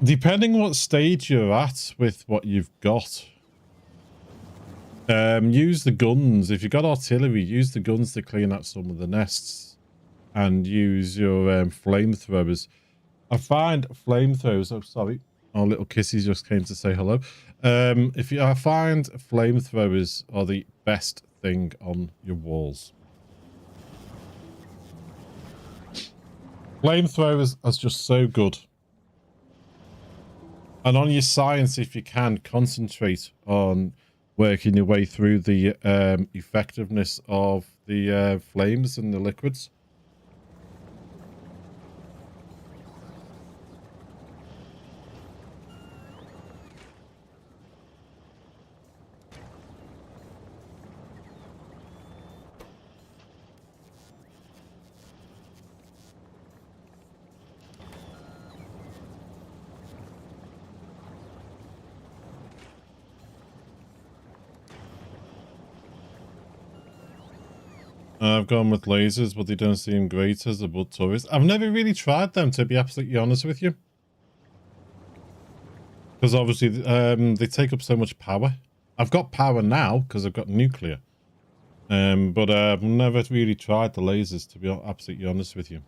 Depending what stage you're at with what you've got. Use the guns. If you've got artillery, use the guns to clean out some of the nests. And use your flamethrowers. I find flamethrowers... Oh, sorry. Our little kissy just came to say hello. I find flamethrowers are the best thing on your walls. Flamethrowers are just so good. And on your science, if you can, concentrate on working your way through the effectiveness of the flames and the liquids. I've gone with lasers, but they don't seem great as a butt turret. I've never really tried them, to be absolutely honest with you. Because obviously they take up so much power. I've got power now because I've got nuclear. But I've never really tried the lasers, to be absolutely honest with you.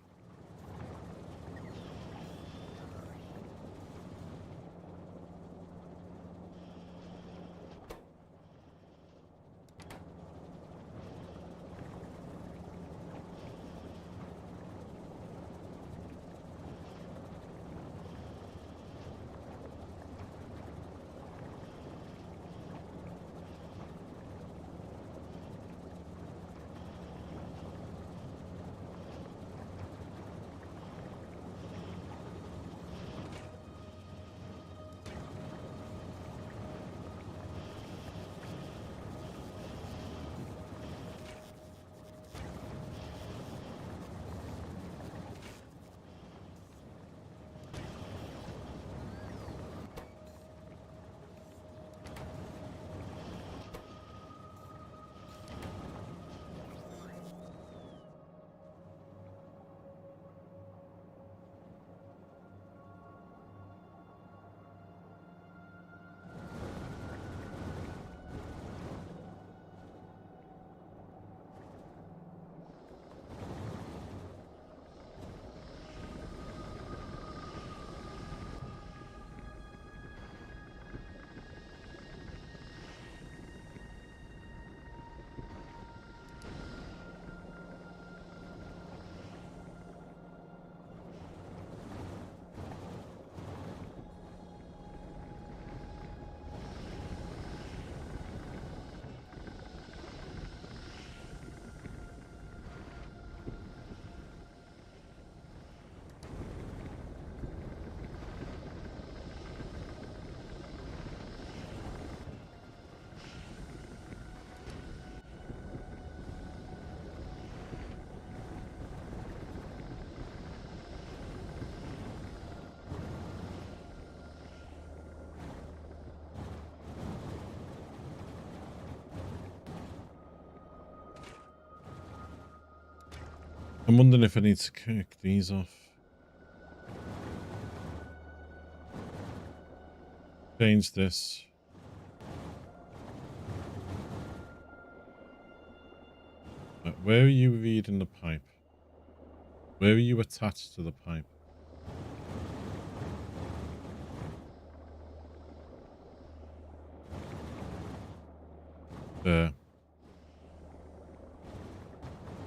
I'm wondering if I need to cook these off. Change this. Right, where are you reading the pipe? Where are you attached to the pipe? There.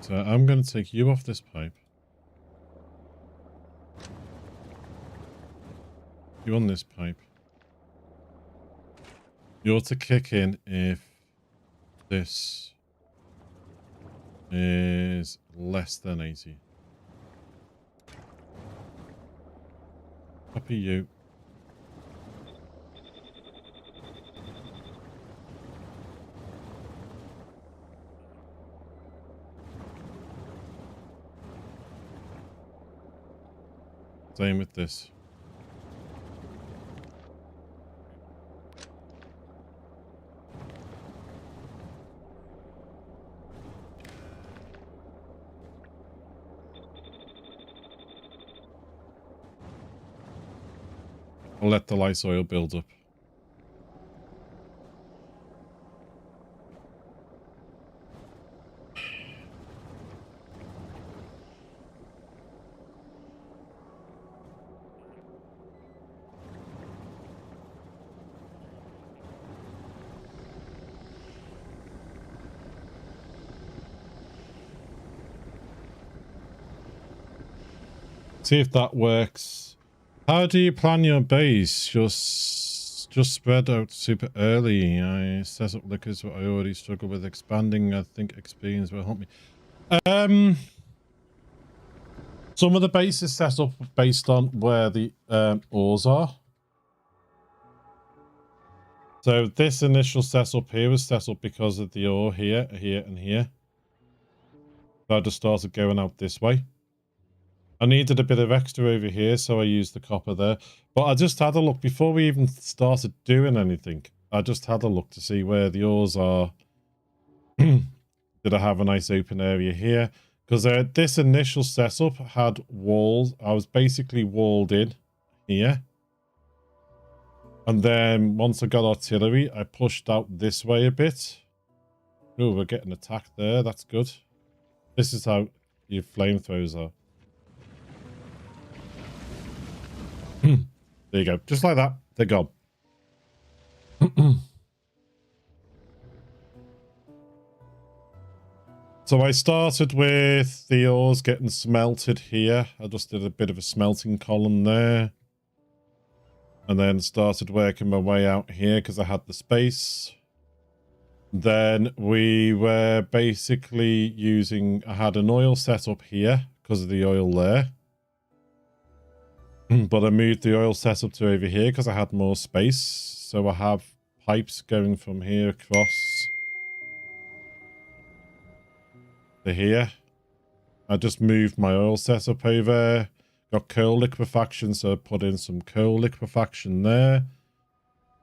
So I'm going to take you off this pipe. You on this pipe. You're to kick in if this is less than 80. Copy you. Same with this. I'll let the light oil build up. See if that works. How do you plan your base? Just spread out super early. I set up liquors what I already struggle with expanding. I think experience will help me. Some of the base is set up based on where the ores are. So this initial setup here was set up because of the ore here, here, and here. So I just started going out this way. I needed a bit of extra over here, so I used the copper there. But I just had a look before we even started doing anything. I just had a look to see where the ores are. Did I have a nice open area here? Because this initial setup had walls. I was basically walled in here. And then once I got artillery, I pushed out this way a bit. Oh, we're getting attacked there. That's good. This is how your flamethrowers are. There you go. Just like that. They're gone. So I started with the ores getting smelted here. I just did a bit of a smelting column there. And then started working my way out here because I had the space. Then we were basically using... I had an oil set up here because of the oil there. But I moved the oil setup to over here because I had more space. So I have pipes going from here across to here. I just moved my oil setup over. Got coal liquefaction, so I put in some coal liquefaction there.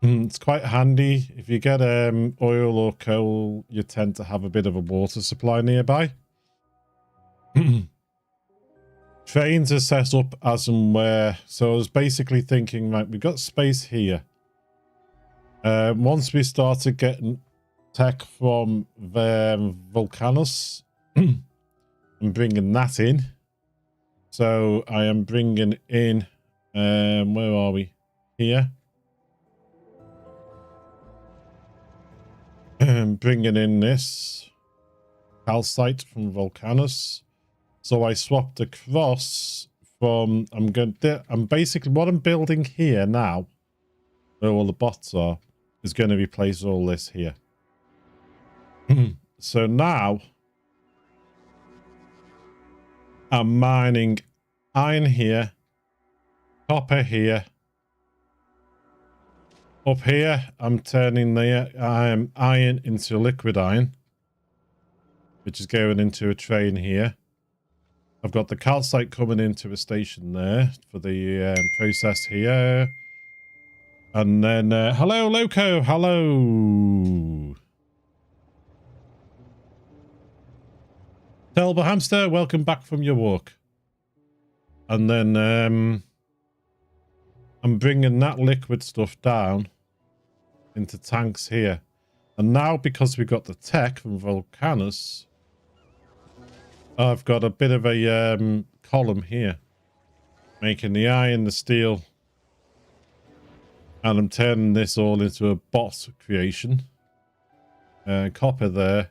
It's quite handy. If you get oil or coal, you tend to have a bit of a water supply nearby. Trains are set up as and where. So I was basically thinking, right, we've got space here. Once we started getting tech from the Volcanus, I'm bringing that in. So I am bringing in, where are we? Here. Bringing in this calcite from Volcanus. So I swapped across from, I'm basically, what I'm building here now, where all the bots are, is going to replace all this here. So now, I'm mining iron here, copper here. Up here, I'm turning the iron into liquid iron, which is going into a train here. I've got the calcite coming into a station there for the process here. And then, hello, Loco, hello. Telber Hamster, welcome back from your walk. And then I'm bringing that liquid stuff down into tanks here. And now, because we got the tech from Volcanus, I've got a bit of a column here, making the iron, the steel, and I'm turning this all into a bot creation. Copper there.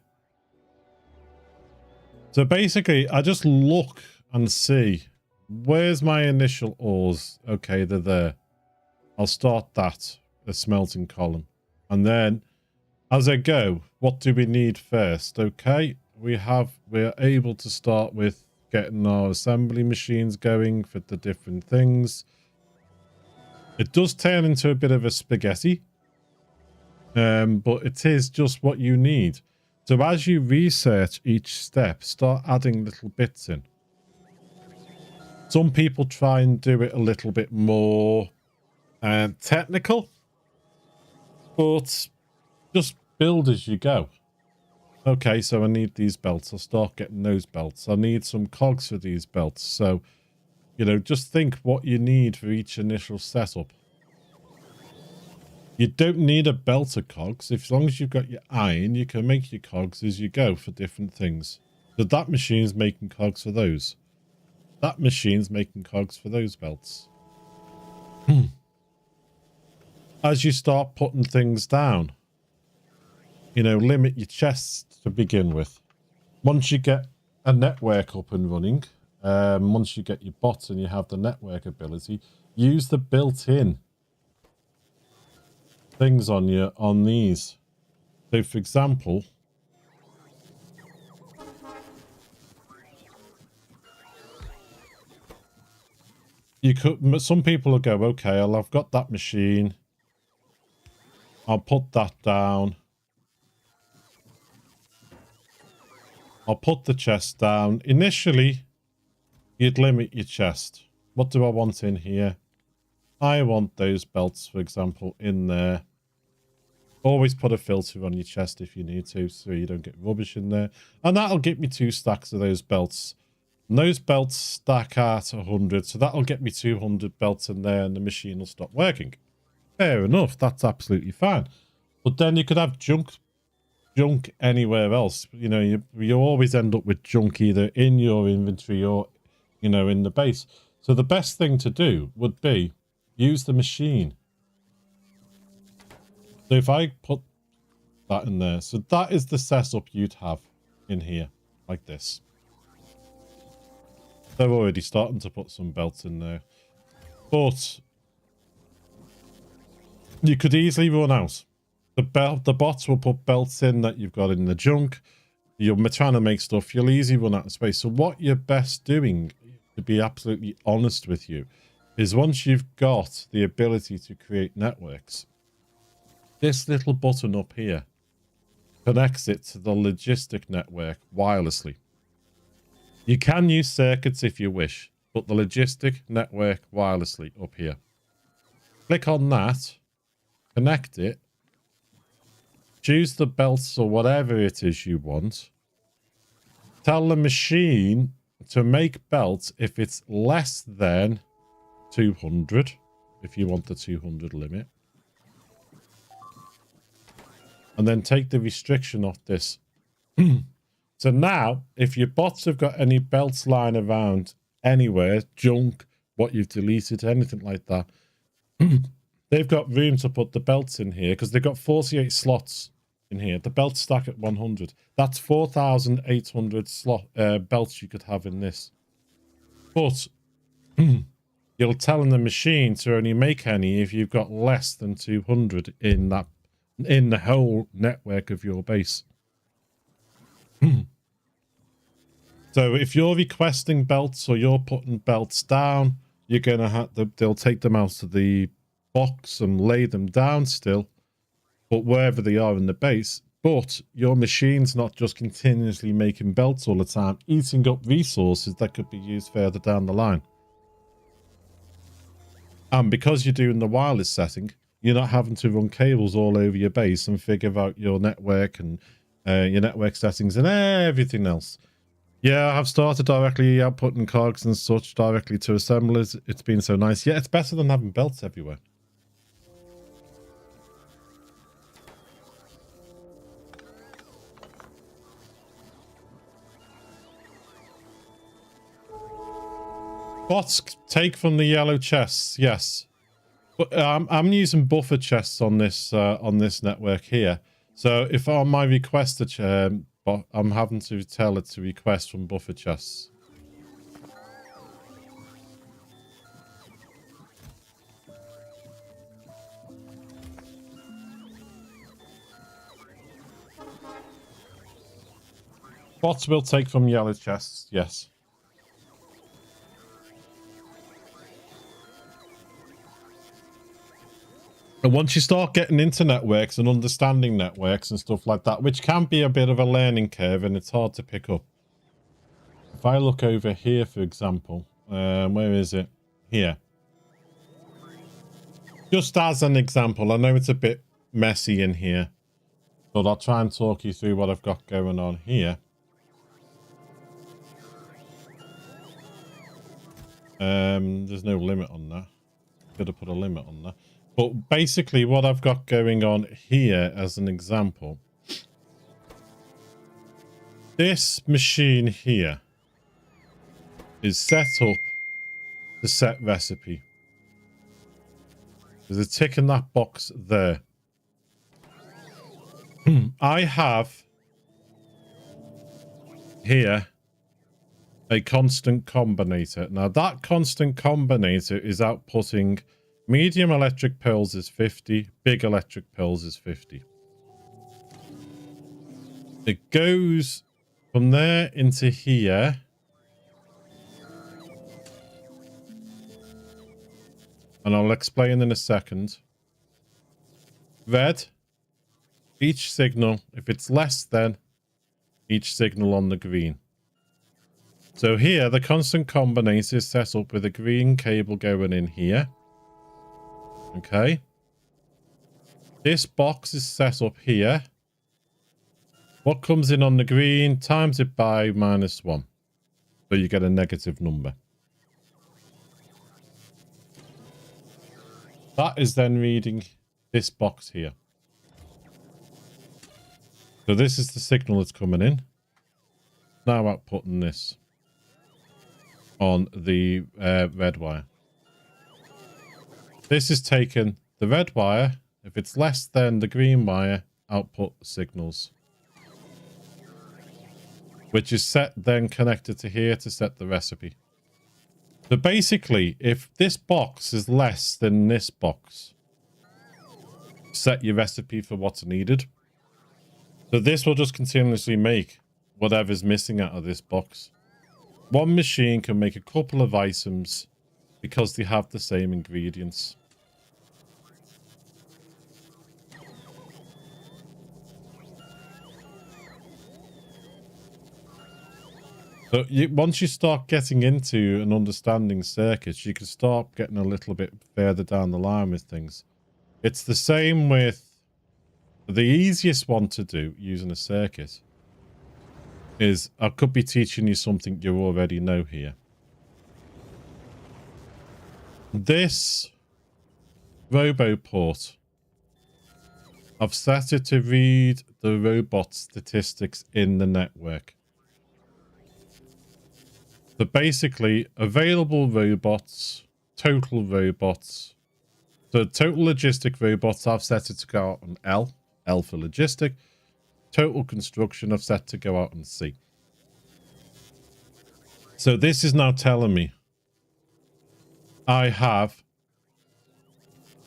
So basically, I just look and see, where's my initial ores? Okay, they're there. I'll start that, the smelting column. And then, as I go, what do we need first? Okay, we're able to start with getting our assembly machines going for the different things. It does turn into a bit of a spaghetti, but it is just what you need. So as you research each step, start adding little bits in. Some people try and do it a little bit more technical, but just build as you go. Okay, so I need these belts. I'll start getting those belts. I need some cogs for these belts. So, you know, just think what you need for each initial setup. You don't need a belt of cogs. As long as you've got your iron, you can make your cogs as you go for different things. So that machine's making cogs for those. That machine's making cogs for those belts. As you start putting things down, you know, limit your chests to begin with. Once you get a network up and running, once you get your bots and you have the network ability, use the built-in things on these. So for example, you could, some people will go, okay, I've got that machine, I'll put that down, I'll put the chest down. Initially, you'd limit your chest. What do I want in here? I want those belts, for example, in there. Always put a filter on your chest if you need to, so you don't get rubbish in there. And that'll get me 2 stacks of those belts. And those belts stack at 100, so that'll get me 200 belts in there, and the machine will stop working. Fair enough, that's absolutely fine. But then you could have junk anywhere else. You know, you always end up with junk either in your inventory or, you know, in the base. So the best thing to do would be use the machine. So if I put that in there, so that is the setup you'd have in here, like this. They're already starting to put some belts in there, but you could easily run out. The bots will put belts in that you've got in the junk. You're trying to make stuff, you'll easily run out of space. So what you're best doing, to be absolutely honest with you, is once you've got the ability to create networks, this little button up here connects it to the logistic network wirelessly. You can use circuits if you wish, but the logistic network wirelessly up here. Click on that, connect it, choose the belts or whatever it is you want. Tell the machine to make belts if it's less than 200, if you want the 200 limit. And then take the restriction off this. So now, if your bots have got any belts lying around anywhere, junk, what you've deleted, anything like that, they've got room to put the belts in here because they've got 48 slots in here. The belts stack at 100. That's 4,800 belts you could have in this. But you're telling the machine to only make any if you've got less than 200 in the whole network of your base. So if you're requesting belts or you're putting belts down, you're gonna have they'll take them out of the box and lay them down still, but wherever they are in the base. But your machine's not just continuously making belts all the time, eating up resources that could be used further down the line. And because you're doing the wireless setting, you're not having to run cables all over your base and figure out your network and your network settings and everything else. Yeah, I have started directly outputting cogs and such directly to assemblers. It's been so nice. Yeah, it's better than having belts everywhere. Bots take from the yellow chests, yes. But I'm using buffer chests on this network here. So if on my request but I'm having to tell it to request from buffer chests. Bots will take from yellow chests, yes. And once you start getting into networks and understanding networks and stuff like that, which can be a bit of a learning curve and it's hard to pick up. If I look over here, for example, where is it? Here. Just as an example, I know it's a bit messy in here, but I'll try and talk you through what I've got going on here. There's no limit on that. Could have put a limit on that. But basically what I've got going on here as an example, this machine here is set up to set recipe. There's a tick in that box there. I have here a constant combinator. Now that constant combinator is outputting medium electric pulse is 50, big electric pulse is 50. It goes from there into here. And I'll explain in a second. Red, each signal, if it's less than each signal on the green. So here, the constant combinator is set up with a green cable going in here. Okay. This box is set up here. What comes in on the green, times it by -1. So you get a negative number. That is then reading this box here. So this is the signal that's coming in. Now outputting this on the red wire. This is taking the red wire. If it's less than the green wire, output signals. Which is set then connected to here to set the recipe. So basically, if this box is less than this box, set your recipe for what's needed. So this will just continuously make whatever's missing out of this box. One machine can make a couple of items because they have the same ingredients. So once you start getting into and understanding circuits, you can start getting a little bit further down the line with things. It's the same with the easiest one to do using a circuit is I could be teaching you something you already know here. This robo port, I've set it to read the robot statistics in the network. So basically, available robots, total robots. So total logistic robots, I've set it to go out on L. L for logistic. Total construction, I've set to go out on C. So this is now telling me I have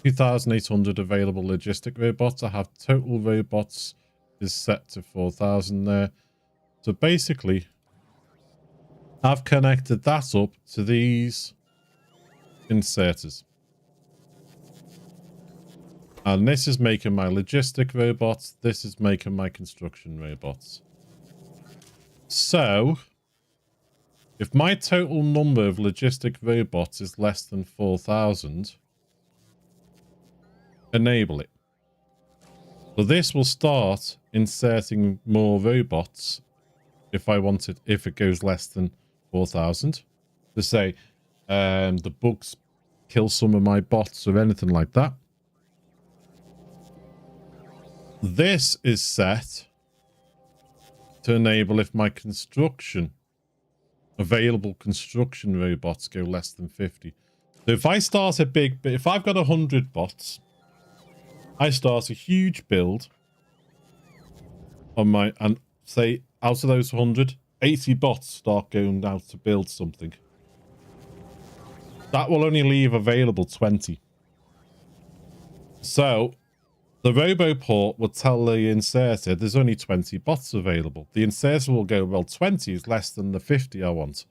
2,800 available logistic robots. I have total robots is set to 4,000 there. So basically, I've connected that up to these inserters. And this is making my logistic robots. This is making my construction robots. So, if my total number of logistic robots is less than 4,000, enable it. So this will start inserting more robots if I want it, if it goes less than 4,000, to say the bugs kill some of my bots or anything like that. This is set to enable if my available construction robots go less than 50. So if I start a big, if I've got 100 bots, I start a huge build on my, and say out of those 100, 80 bots start going out to build something. That will only leave available 20. So the RoboPort will tell the inserter there's only 20 bots available. The inserter will go, well, 20 is less than the 50 I want.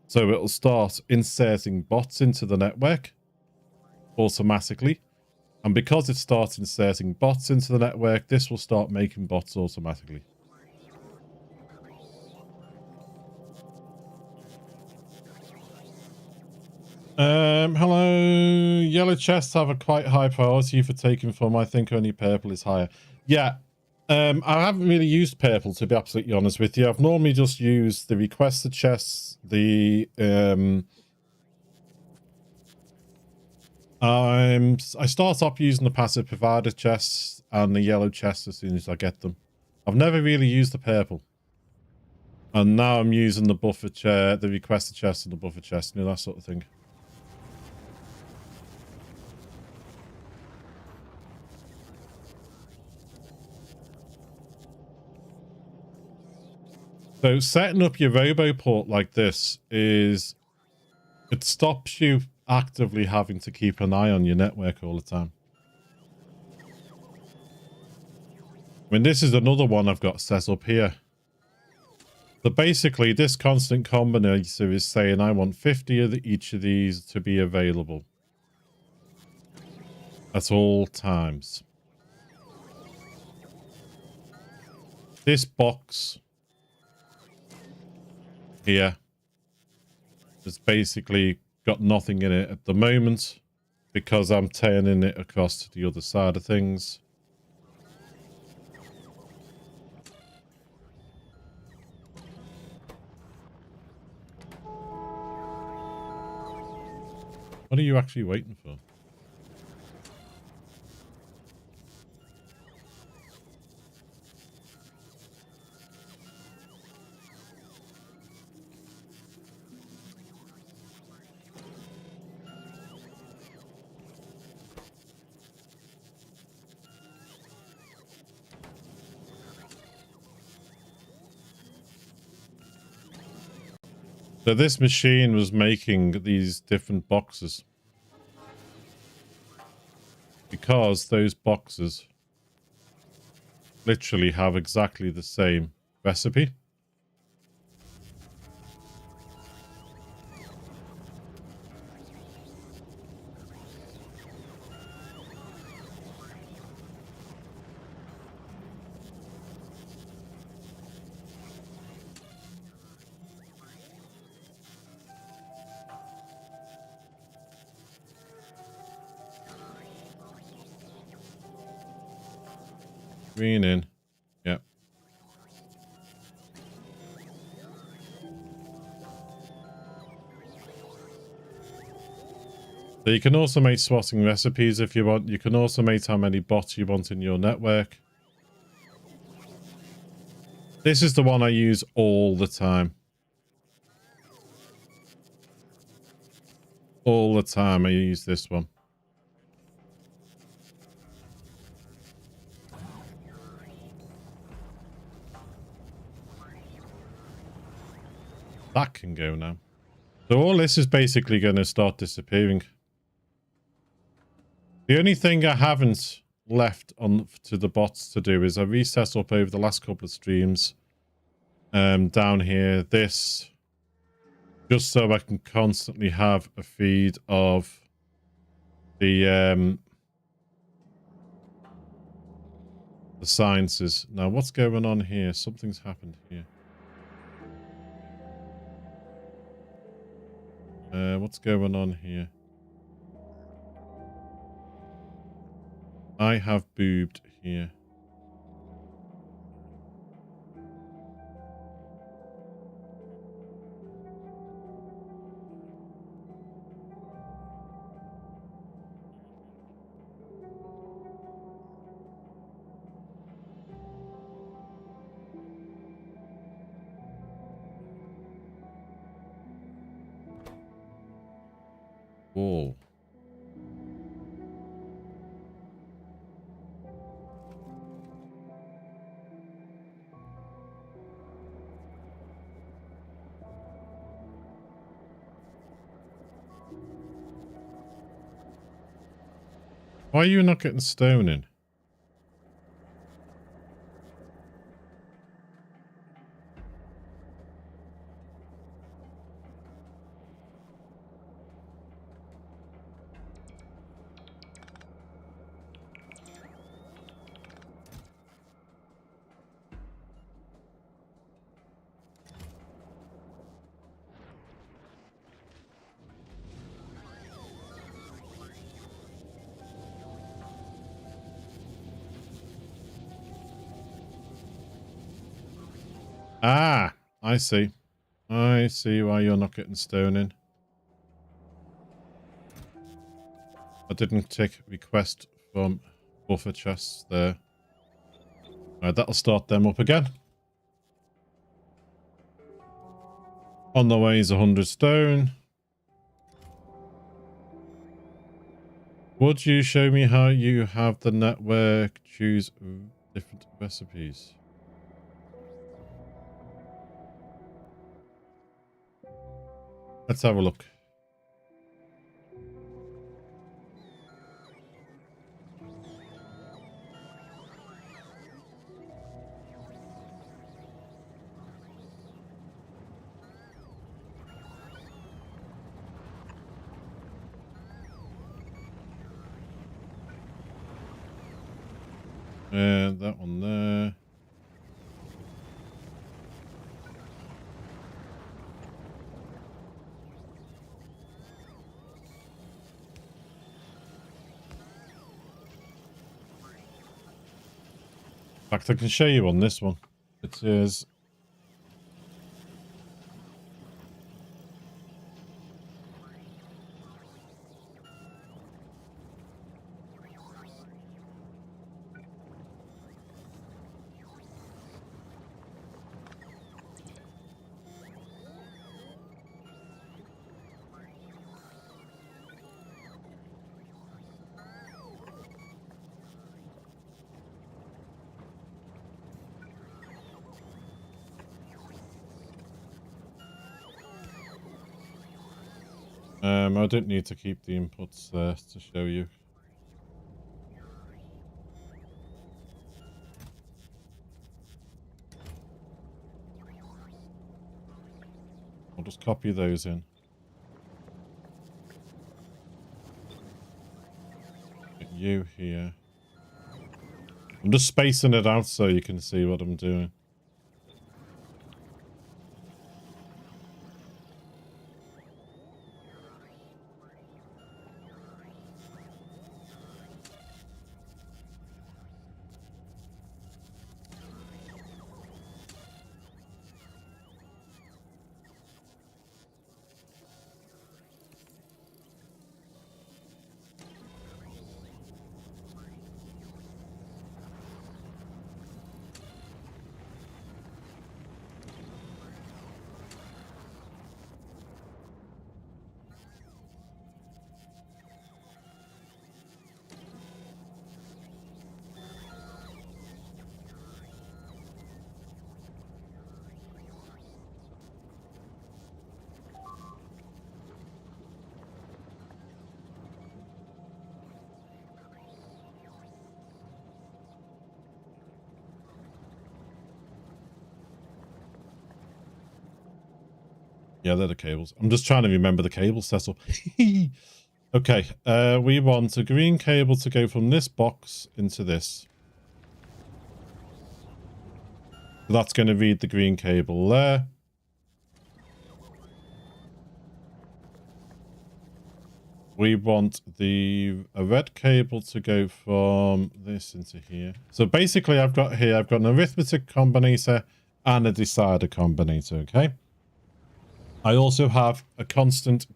So it'll start inserting bots into the network automatically. And because it starts inserting bots into the network, this will start making bots automatically. Hello. Yellow chests have a quite high priority for taking from. I think only purple is higher. Yeah. I haven't really used purple, to be absolutely honest with you. I've normally just used the requested chests, I start off using the passive provider chests and the yellow chests as soon as I get them. I've never really used the purple. And now I'm using the buffer chair, the requested chest and the buffer chest, you know, that sort of thing. So setting up your RoboPort like this is, it stops you actively having to keep an eye on your network all the time. I mean, this is another one I've got set up here. So basically, this constant combinator is saying I want 50 of each of these to be available at all times. This box here has basically got nothing in it at the moment because I'm turning it across to the other side of things. What are you actually waiting for? So this machine was making these different boxes because those boxes literally have exactly the same recipe. Green in. Yep. So you can also make swatting recipes if you want. You can also make how many bots you want in your network. This is the one I use all the time. All the time I use this one. That can go now. So all this is basically going to start disappearing. The only thing I haven't left on to the bots to do is I reset up over the last couple of streams. Down here, this, just so I can constantly have a feed of the sciences. Now, what's going on here? Something's happened here. What's going on here? I have boobed here. wall. Why are you not getting stone in? Ah, I see. I see why you're not getting stone in. I didn't take request from buffer chests there. Alright, that'll start them up again. On the way is 100 stone. Would you show me how you have the network choose different recipes? Let's have a look. That one there. In fact, I can show you on this one. It is I don't need to keep the inputs there to show you. I'll just copy those in. Get you here. I'm just spacing it out so you can see what I'm doing. Yeah, they're the cables. I'm just trying to remember the cable setup. Okay, we want a green cable to go from this box into this. So that's going to read the green cable there. We want a red cable to go from this into here. So basically I've got an arithmetic combinator and a decider combinator, okay? I also have a constant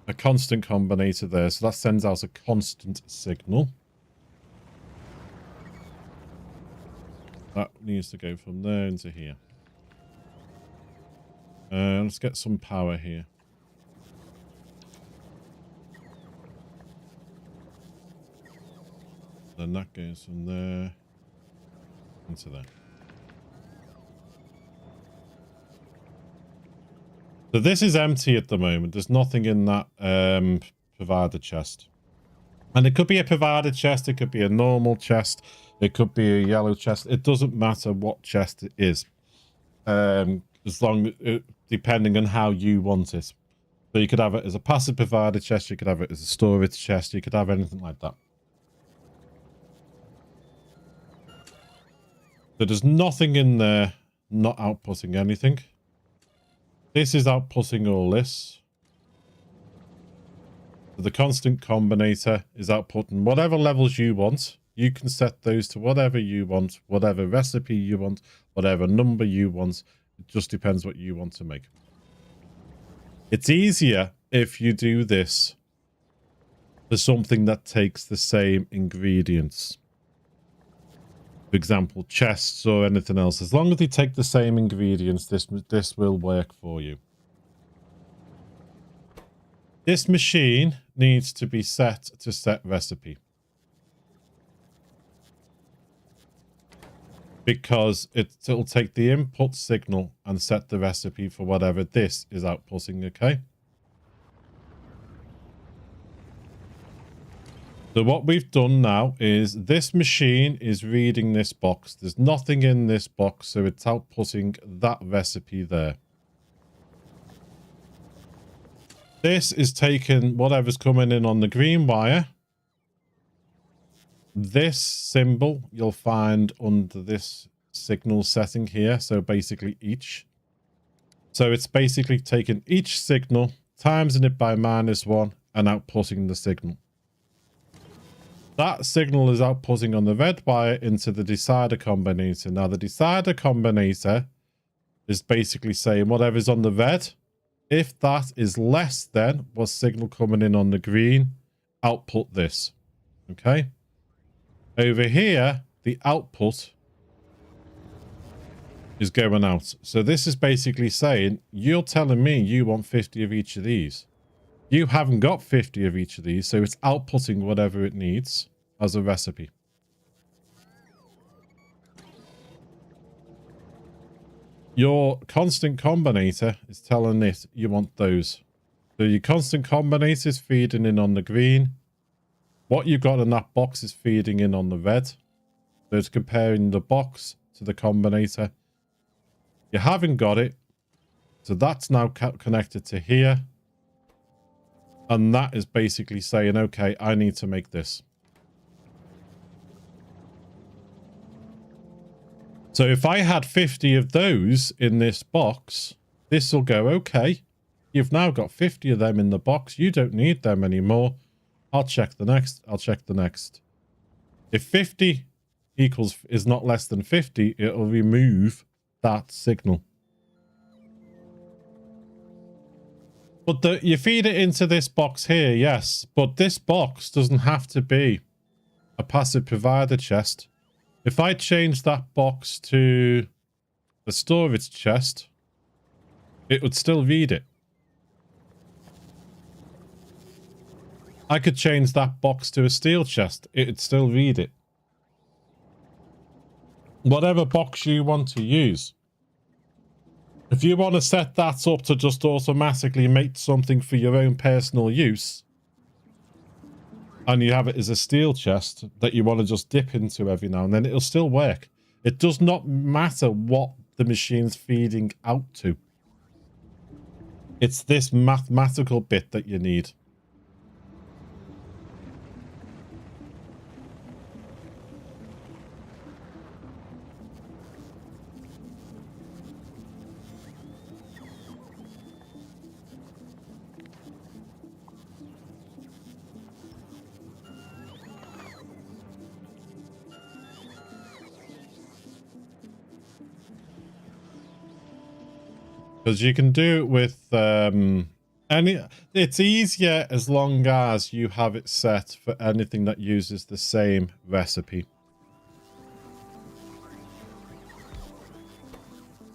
combinator there, so that sends out a constant signal. That needs to go from there into here. Let's get some power here. Then that goes from there into there. So this is empty at the moment. There's nothing in that provider chest. And it could be a provider chest. It could be a normal chest. It could be a yellow chest. It doesn't matter what chest it is. As long depending on how you want it. So you could have it as a passive provider chest. You could have it as a storage chest. You could have anything like that. So there's nothing in there not outputting anything. This is outputting all this. So the constant combinator is outputting whatever levels you want. You can set those to whatever you want, whatever recipe you want, whatever number you want. It just depends what you want to make. It's easier if you do this for something that takes the same ingredients. For example, chests or anything else. As long as they take the same ingredients, this will work for you. This machine needs to be set to set recipe. Because it'll take the input signal and set the recipe for whatever this is outputting, okay? So what we've done now is this machine is reading this box. There's nothing in this box, so it's outputting that recipe there. This is taking whatever's coming in on the green wire. This symbol you'll find under this signal setting here. So basically each. So it's basically taking each signal, timesing it by -1 and outputting the signal. That signal is outputting on the red wire into the decider combinator. Now the decider combinator is basically saying whatever's on the red, if that is less than what signal coming in on the green, output this. Okay. Over here, the output is going out. So this is basically saying, you're telling me you want 50 of each of these. You haven't got 50 of each of these, so it's outputting whatever it needs as a recipe. Your constant combinator is telling it you want those. So your constant combinator is feeding in on the green. What you've got in that box is feeding in on the red. So it's comparing the box to the combinator. You haven't got it. So that's now connected to here. And that is basically saying, okay, I need to make this. So if I had 50 of those in this box, this will go, okay, you've now got 50 of them in the box. You don't need them anymore. I'll check the next. I'll check the next. If 50 is not less than 50, it'll remove that signal. But you feed it into this box here, yes. But this box doesn't have to be a passive provider chest. If I change that box to the storage chest, it would still read it. I could change that box to a steel chest. It would still read it. Whatever box you want to use. If you want to set that up to just automatically make something for your own personal use, and you have it as a steel chest that you want to just dip into every now and then, it'll still work. It does not matter what the machine's feeding out to. It's this mathematical bit that you need. Because you can do it with it's easier as long as you have it set for anything that uses the same recipe.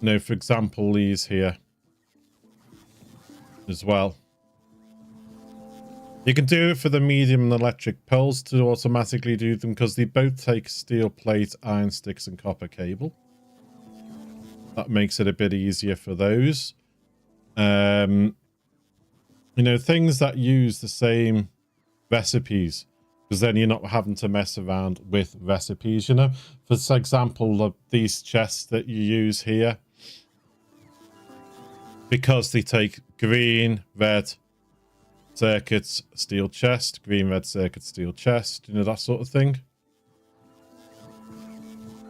You know, for example, these here as well. You can do it for the medium and electric poles to automatically do them because they both take steel plate, iron sticks, and copper cable. That makes it a bit easier for those. You know, things that use the same recipes, because then you're not having to mess around with recipes, you know. For example, these chests that you use here, because they take green, red circuits, steel chest, green, red circuit, steel chest, you know, that sort of thing.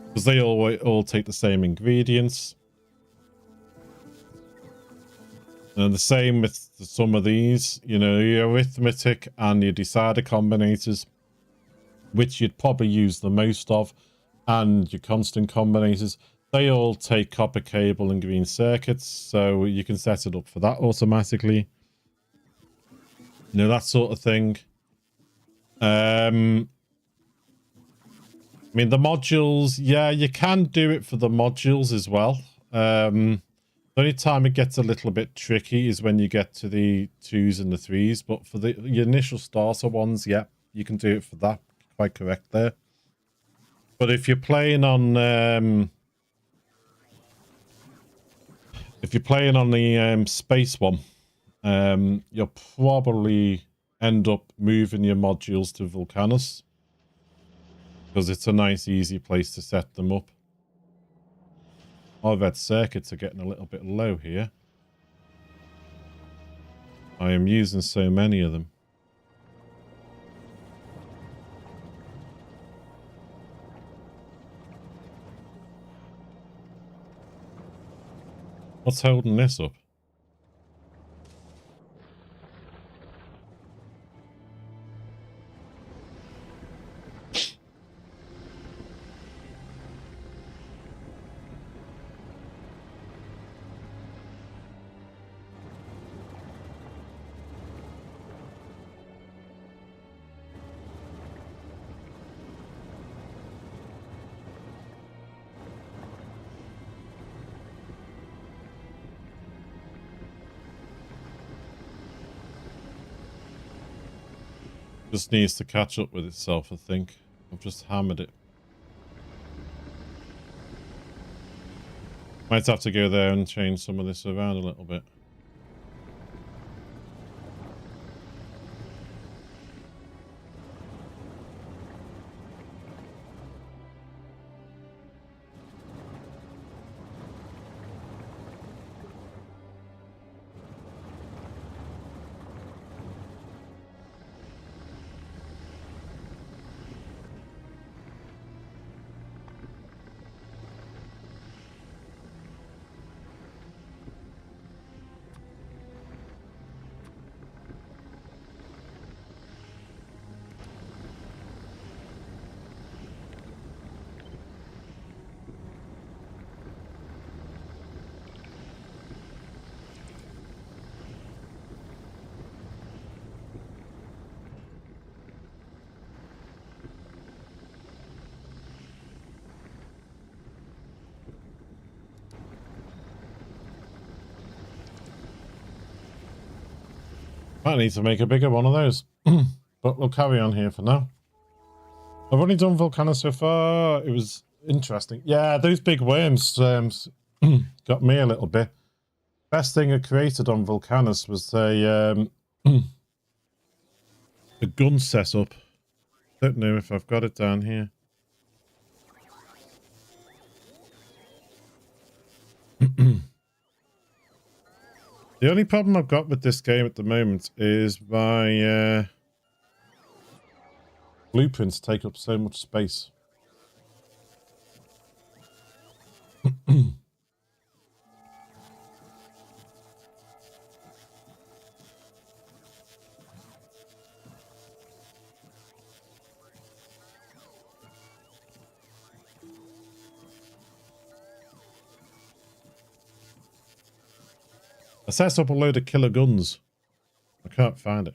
Because they all take the same ingredients. And the same with some of these, you know, your arithmetic and your decider combinators, which you'd probably use the most of, and your constant combinators, they all take copper cable and green circuits, so you can set it up for that automatically. You know, that sort of thing. I mean, the modules, yeah, you can do it for the modules as well. The only time it gets a little bit tricky is when you get to the 2s and the 3s, but for the initial starter ones, yeah, you can do it for that. Quite correct there. But if you're playing on the space one, you'll probably end up moving your modules to Vulcanus, because it's a nice, easy place to set them up. Our red circuits are getting a little bit low here. I am using so many of them. What's holding this up? Just needs to catch up with itself, I think. I've just hammered it. Might have to go there and change some of this around a little bit. Might need to make a bigger one of those. But we'll carry on here for now. I've only done Volcano so far. It was interesting. Yeah, those big worms got me a little bit. Best thing I created on Volcanus was a gun setup. Don't know if I've got it down here. The only problem I've got with this game at the moment is my blueprints take up so much space. I set up a load of killer guns. I can't find it.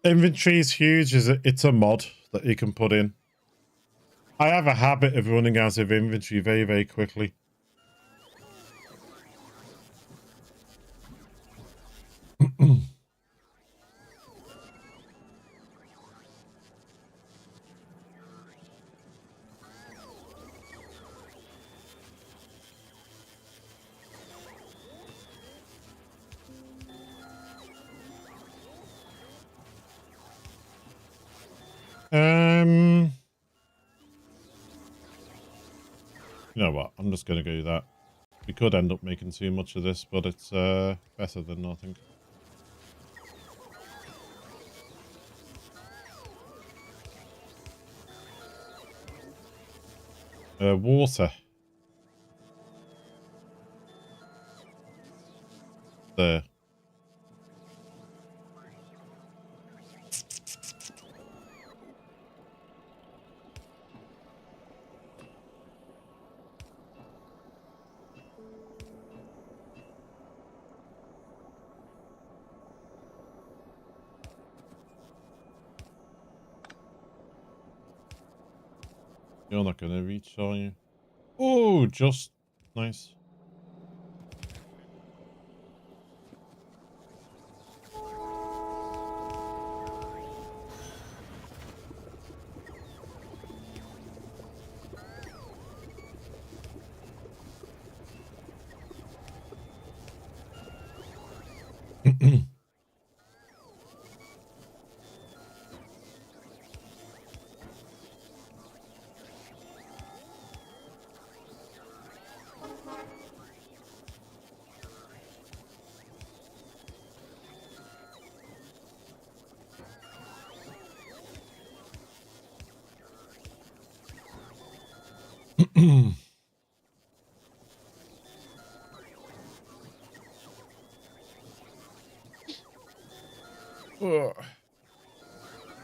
Inventory is huge. It's a mod that you can put in. I have a habit of running out of inventory very, very quickly. You know what? I'm just going to go that. We could end up making too much of this, but it's better than nothing. Water. There. You're not going to reach, are you? Oh, just nice.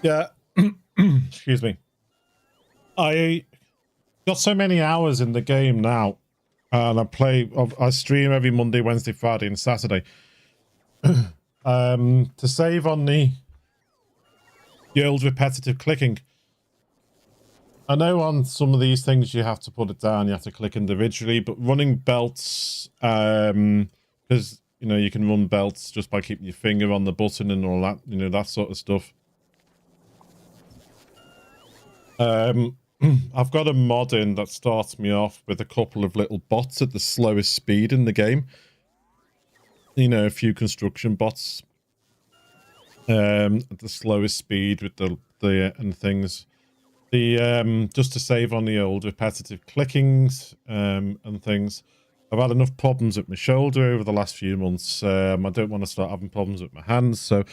Yeah. Excuse me. I got so many hours in the game now, and I stream every Monday, Wednesday, Friday, and Saturday. To save on the old repetitive clicking. I know on some of these things you have to put it down, you have to click individually, but running belts, because you know you can run belts just by keeping your finger on the button and all that, you know, that sort of stuff. I've got a mod in that starts me off with a couple of little bots at the slowest speed in the game. You know, a few construction bots at the slowest speed with the and things. The just to save on the old repetitive clickings and things. I've had enough problems with my shoulder over the last few months. I don't want to start having problems with my hands, so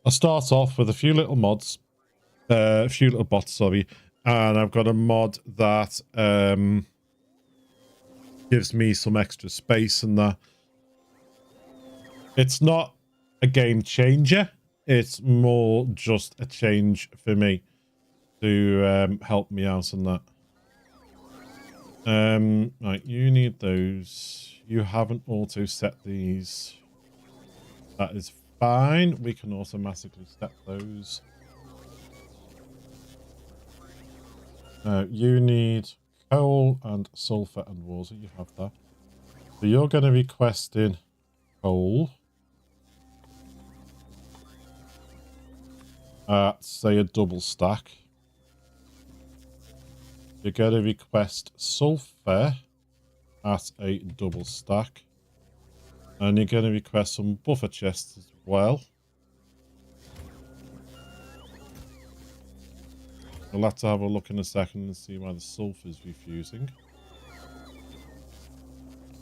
I'll start off with a few little mods, a few little bots, sorry, and I've got a mod that gives me some extra space and that. It's not a game changer. It's more just a change for me to help me out on that. Right, you need those. You haven't auto set these. That is fine. We can automatically set those. You need coal and sulfur and water. You have that. So you're going to be requesting coal. Say a double stack. You're going to request sulfur at a double stack. And you're going to request some buffer chests as well. We'll have to have a look in a second and see why the sulfur is refusing.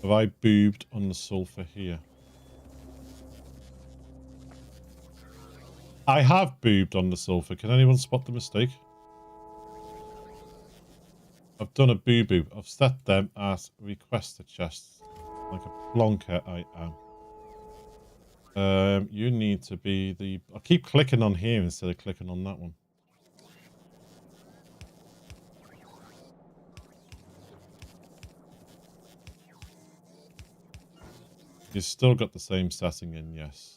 Have I boobed on the sulfur here? I have boobed on the sulfur. Can anyone spot the mistake? I've done a boo-boo. I've set them as requested chests. Like a plonker I am. You need to be the... I keep clicking on here instead of clicking on that one. You've still got the same setting in, yes.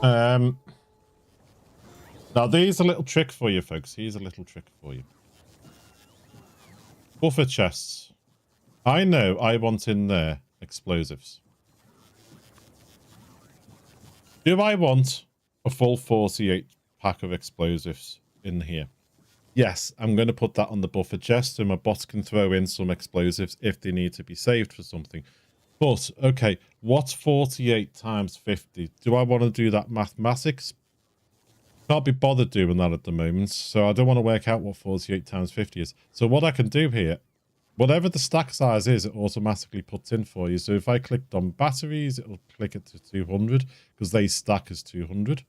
Now, there's a little trick for you, folks. Here's a little trick for you. Buffer chests. I know I want in there explosives. Do I want a full 48 pack of explosives in here? Yes, I'm going to put that on the buffer chest so my bots can throw in some explosives if they need to be saved for something. But, okay, what's 48 times 50? Do I want to do that mathematics? Can't be bothered doing that at the moment, so I don't want to work out what 48 times 50 is. So what I can do here, whatever the stack size is, it automatically puts in for you. So if I clicked on batteries, it'll click it to 200 because they stack as 200.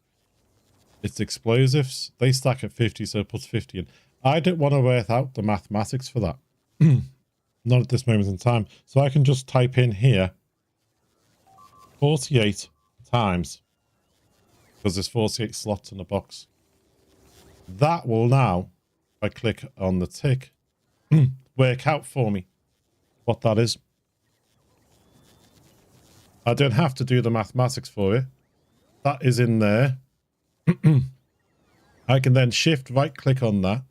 It's explosives. They stack at 50, so it puts 50 in. I don't want to work out the mathematics for that. Not at this moment in time. So I can just type in here 48 times, because there's 48 slots in the box. That will now, if I click on the tick, work out for me what that is. I don't have to do the mathematics for it. That is in there. I can then shift right click on that,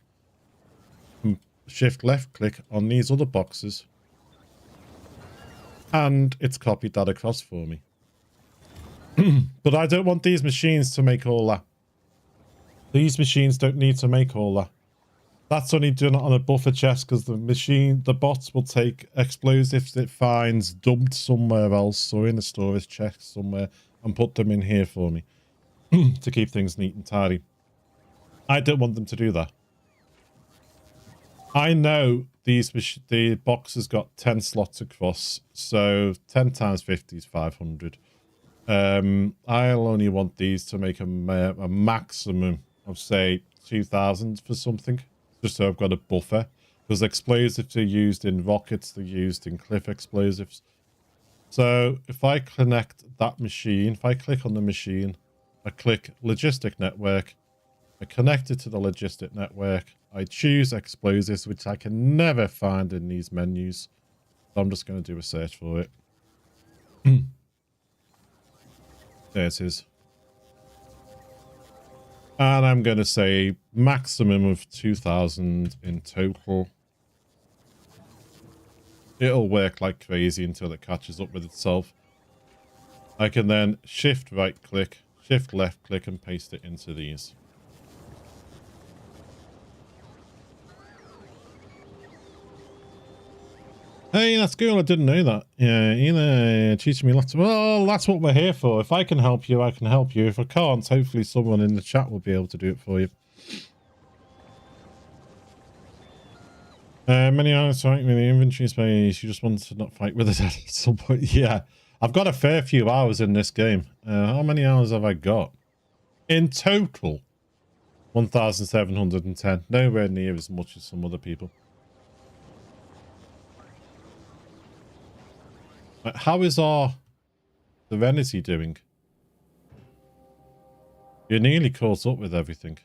and shift left click on these other boxes, and it's copied that across for me. But I don't want these machines to make all that. These machines don't need to make all that. That's only done on a buffer chest because the bots will take explosives it finds dumped somewhere else or in a storage chest somewhere and put them in here for me to keep things neat and tidy. I don't want them to do that. I know the box has got 10 slots across, so 10 times 50 is 500. I'll only want these to make a maximum of, say, 2,000 for something, just so I've got a buffer, because explosives are used in rockets, they're used in cliff explosives. So if I connect that machine, if I click on the machine, I click logistic network, I connect it to the logistic network, I choose explosives, which I can never find in these menus, so I'm just going to do a search for it. There it is. And I'm going to say maximum of 2,000 in total. It'll work like crazy until it catches up with itself. I can then shift right click, shift left click and paste it into these. Hey, that's cool. I didn't know that. Yeah, you know, teaching me lots of... Well, that's what we're here for. If I can help you, I can help you. If I can't, hopefully someone in the chat will be able to do it for you. Many hours fighting with the inventory space. You just want to not fight with it at some point. Yeah, I've got a fair few hours in this game. How many hours have I got? In total, 1,710. Nowhere near as much as some other people. How is our Serenity doing? You're nearly caught up with everything.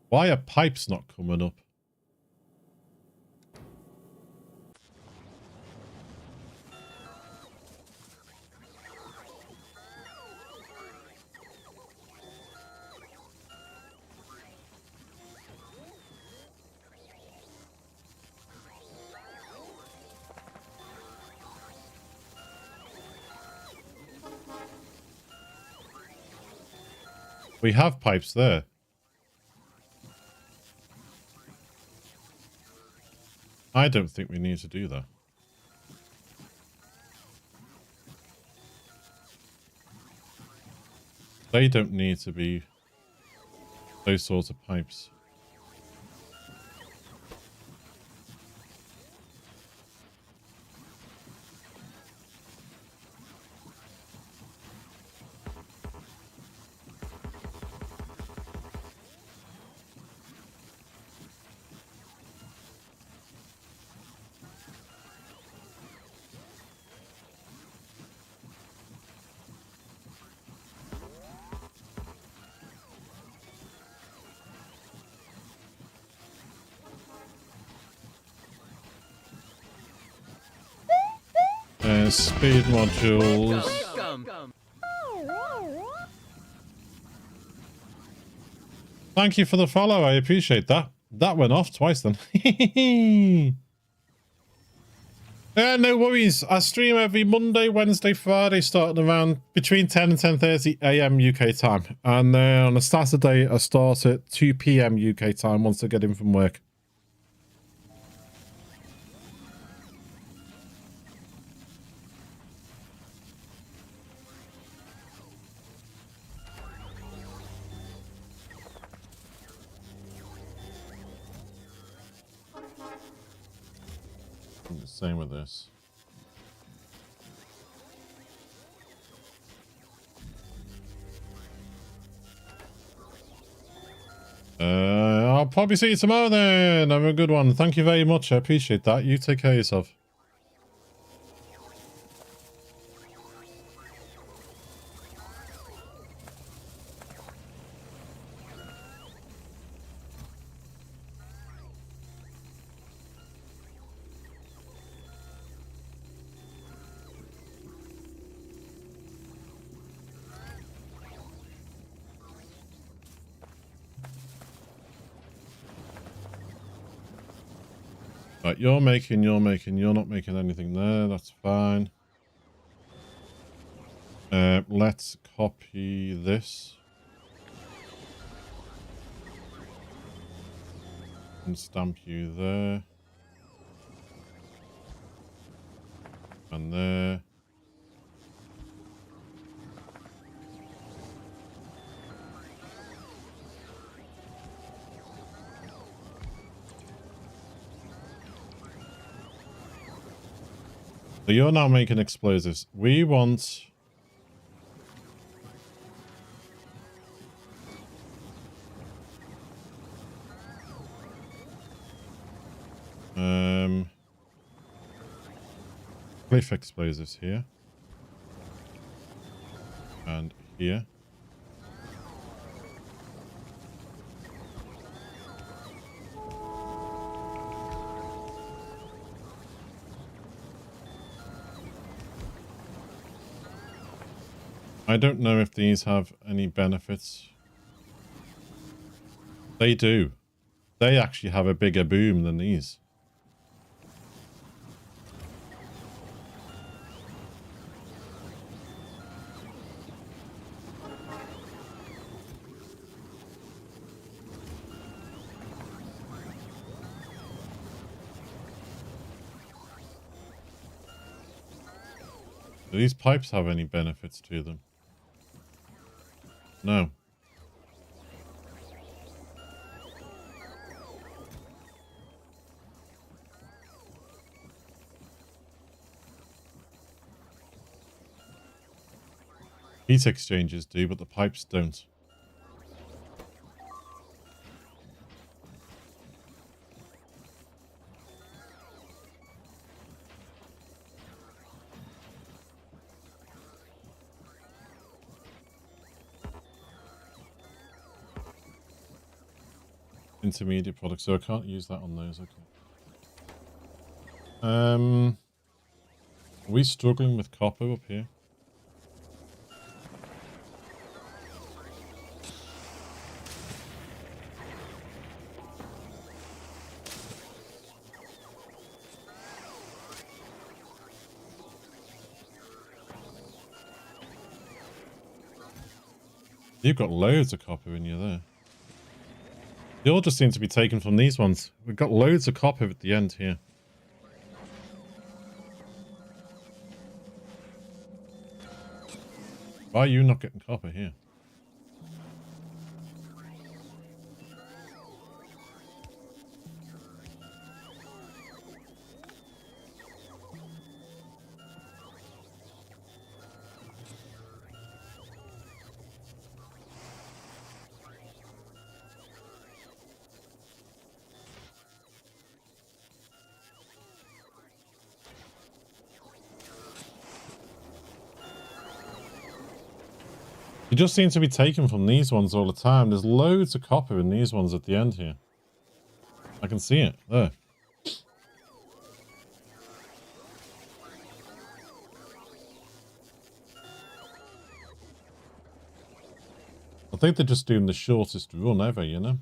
Why are pipes not coming up? We have pipes there. I don't think we need to do that. They don't need to be those sorts of pipes. Speed modules. Thank you for the follow. I appreciate that. That went off twice then. No worries. I stream every Monday, Wednesday, Friday, starting around between 10 and 10:30 a.m. UK time. And then on a Saturday, I start at 2 p.m. UK time once I get in from work. Same with this. I'll probably see you tomorrow then. Have a good one. Thank you very much. I appreciate that. You take care of yourself. Right, you're making, you're not making anything there. That's fine. Let's copy this. And stamp you there. And there. So you're now making explosives. We want... cliff explosives here. And here. I don't know if these have any benefits. They do. They actually have a bigger boom than these. Do these pipes have any benefits to them? No. Heat exchangers do, but the pipes don't. Intermediate products, so I can't use that on those. Okay. Are we struggling with copper up here? You've got loads of copper in you there. They all just seem to be taken from these ones. We've got loads of copper at the end here. Why are you not getting copper here? You just seem to be taken from these ones all the time. There's loads of copper in these ones at the end here. I can see it. There. I think they're just doing the shortest run ever, you know?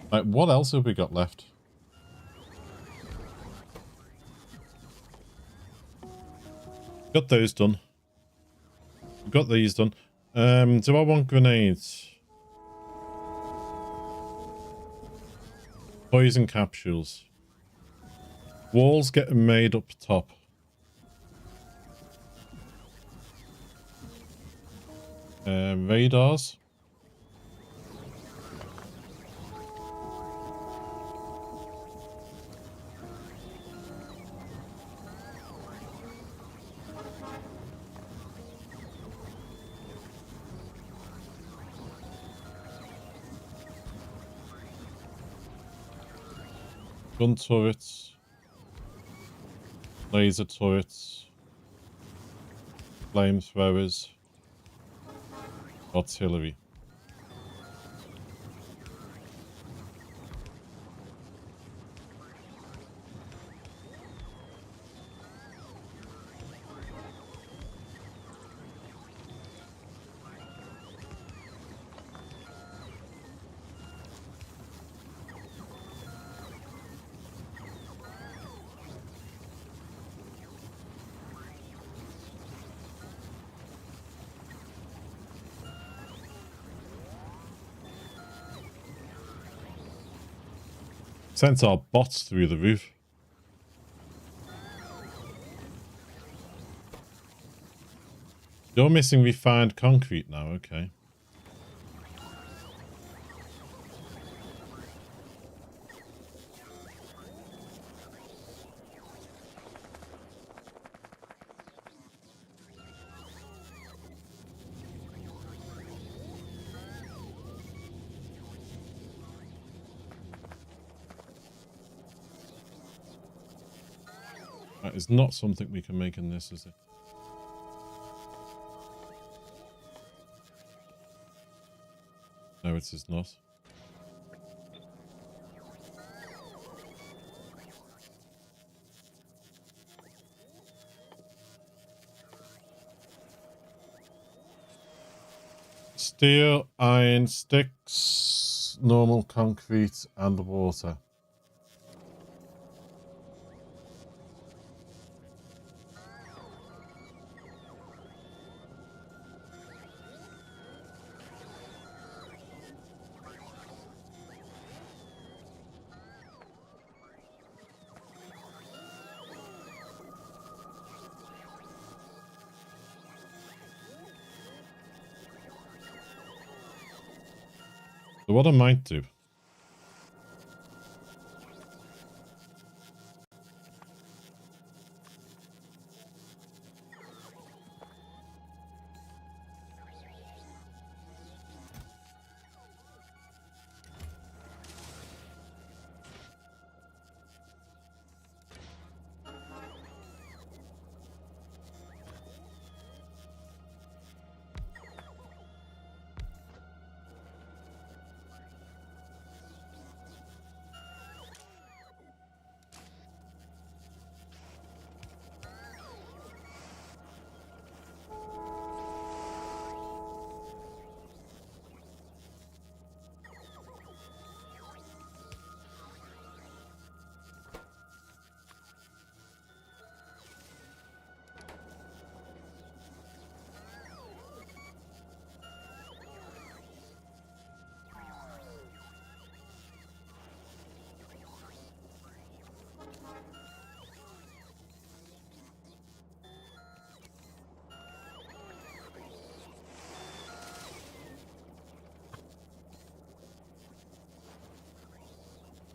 Like, what else have we got left? Got those done. Got these done. Do I want grenades? Poison capsules. Walls getting made up top. Radars. Gun turrets. Laser turrets. Flamethrowers. Artillery. Sent our bots through the roof. You're missing refined concrete now, okay. That is not something we can make in this, is it? No, it is not. Steel, iron, sticks, normal concrete, and water. So what I might do,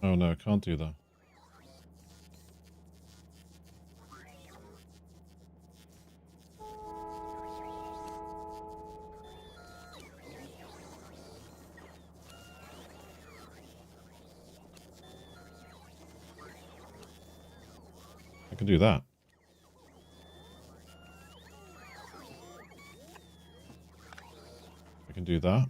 oh no, I can't do that. I can do that. I can do that.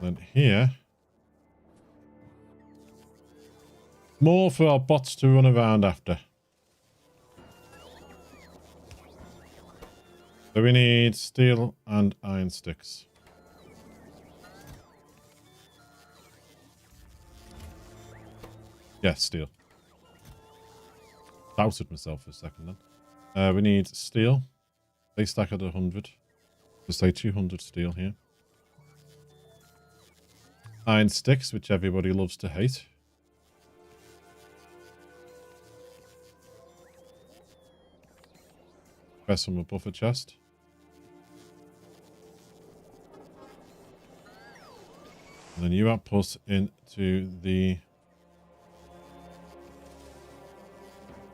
Then here, more for our bots to run around after. So we need steel and iron sticks. Yeah, steel. Doubted myself for a second then. We need steel. They stack at 100. Let's say 200 steel here. Iron sticks, which everybody loves to hate. Press from a buffer chest. And then you output into the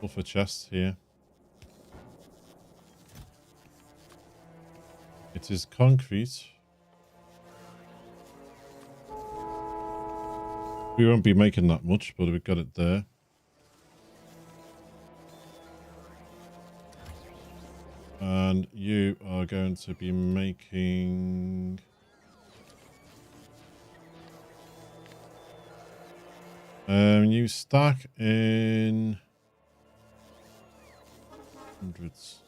buffer chest here. It is concrete. We won't be making that much, but we've got it there. And you are going to be making... you stack in... hundreds.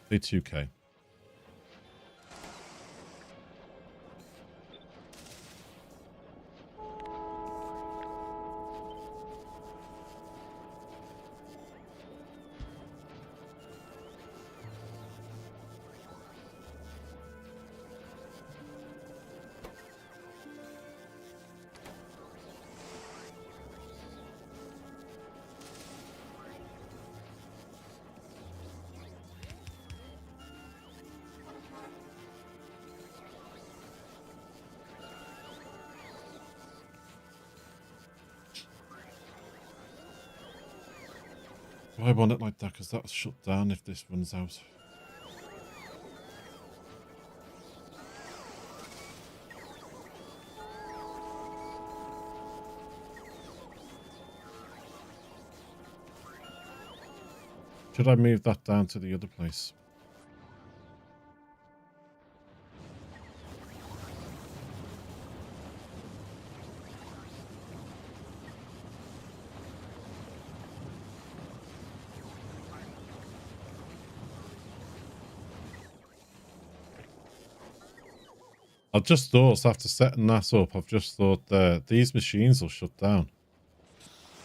Say 2K. I want it like that because that'll shut down if this runs out. Should I move that down to the other place? I've just thought, after setting that up, I've just thought that these machines will shut down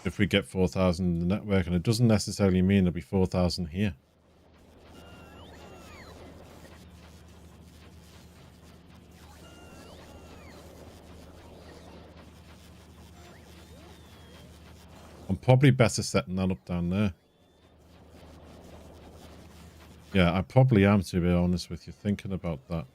if we get 4,000 in the network, and it doesn't necessarily mean there'll be 4,000 here. I'm probably better setting that up down there. Yeah, I probably am, to be honest with you, thinking about that.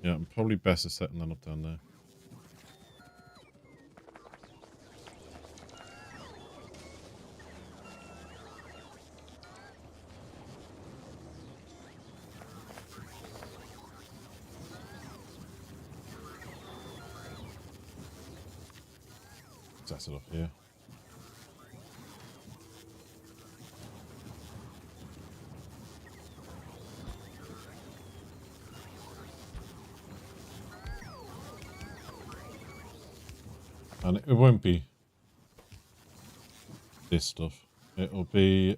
Yeah, I'm probably better setting that up down there. Set it up here. And it won't be this stuff. It'll be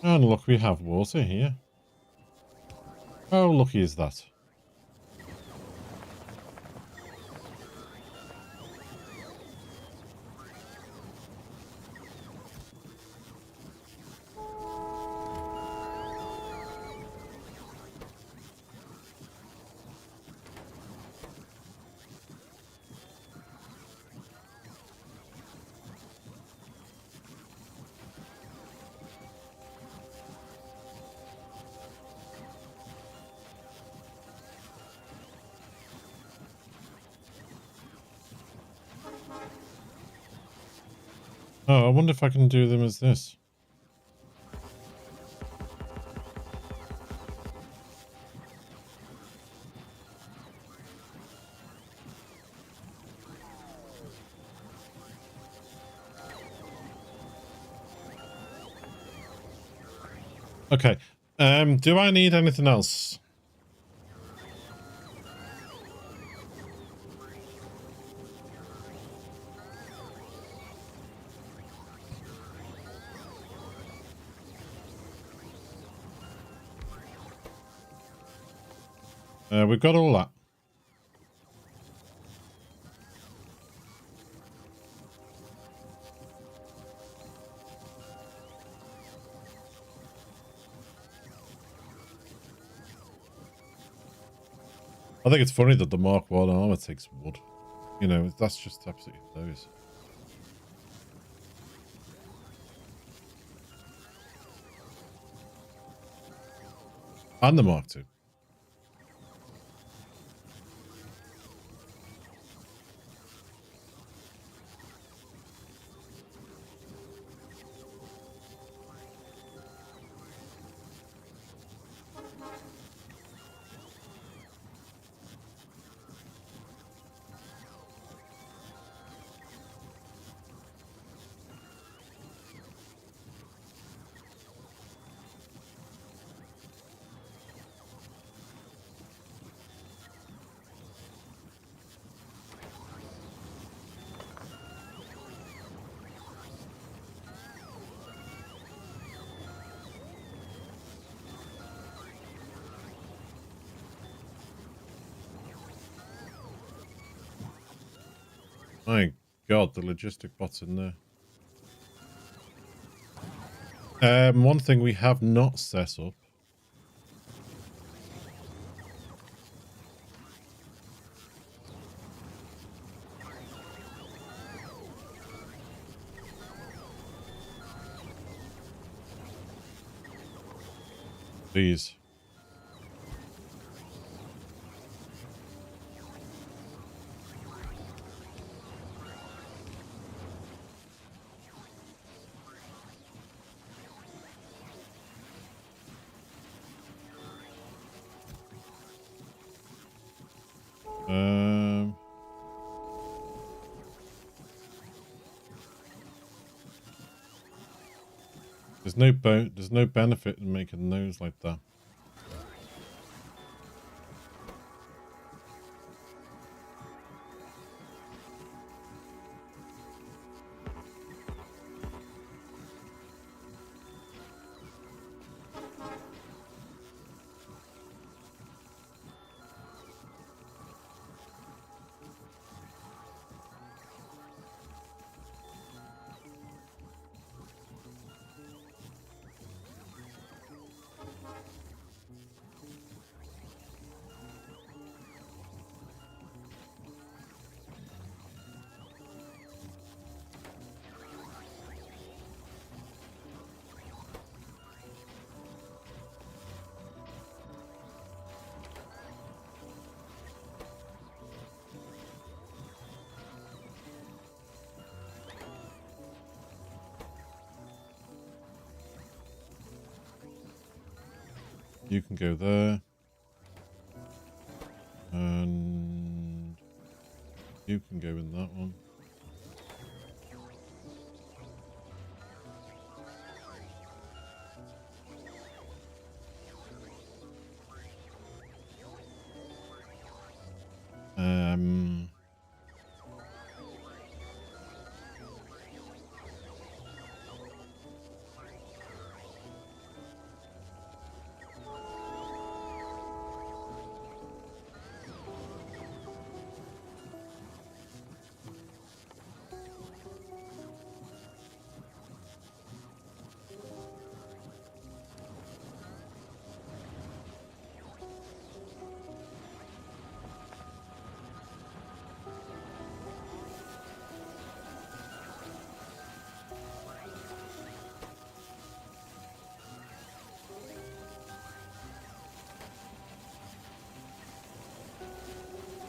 And look, we have water here. How lucky is that? Oh, I wonder if I can do them as this. Okay. Do I need anything else? We've got all that. I think it's funny that the Mark 1 armor takes wood. You know, that's just absolutely hilarious. And the Mark 2. My God, the logistic bot's in there. One thing we have not set up. Please. There's no benefit in making those like that. You can go there. And you can go in that one.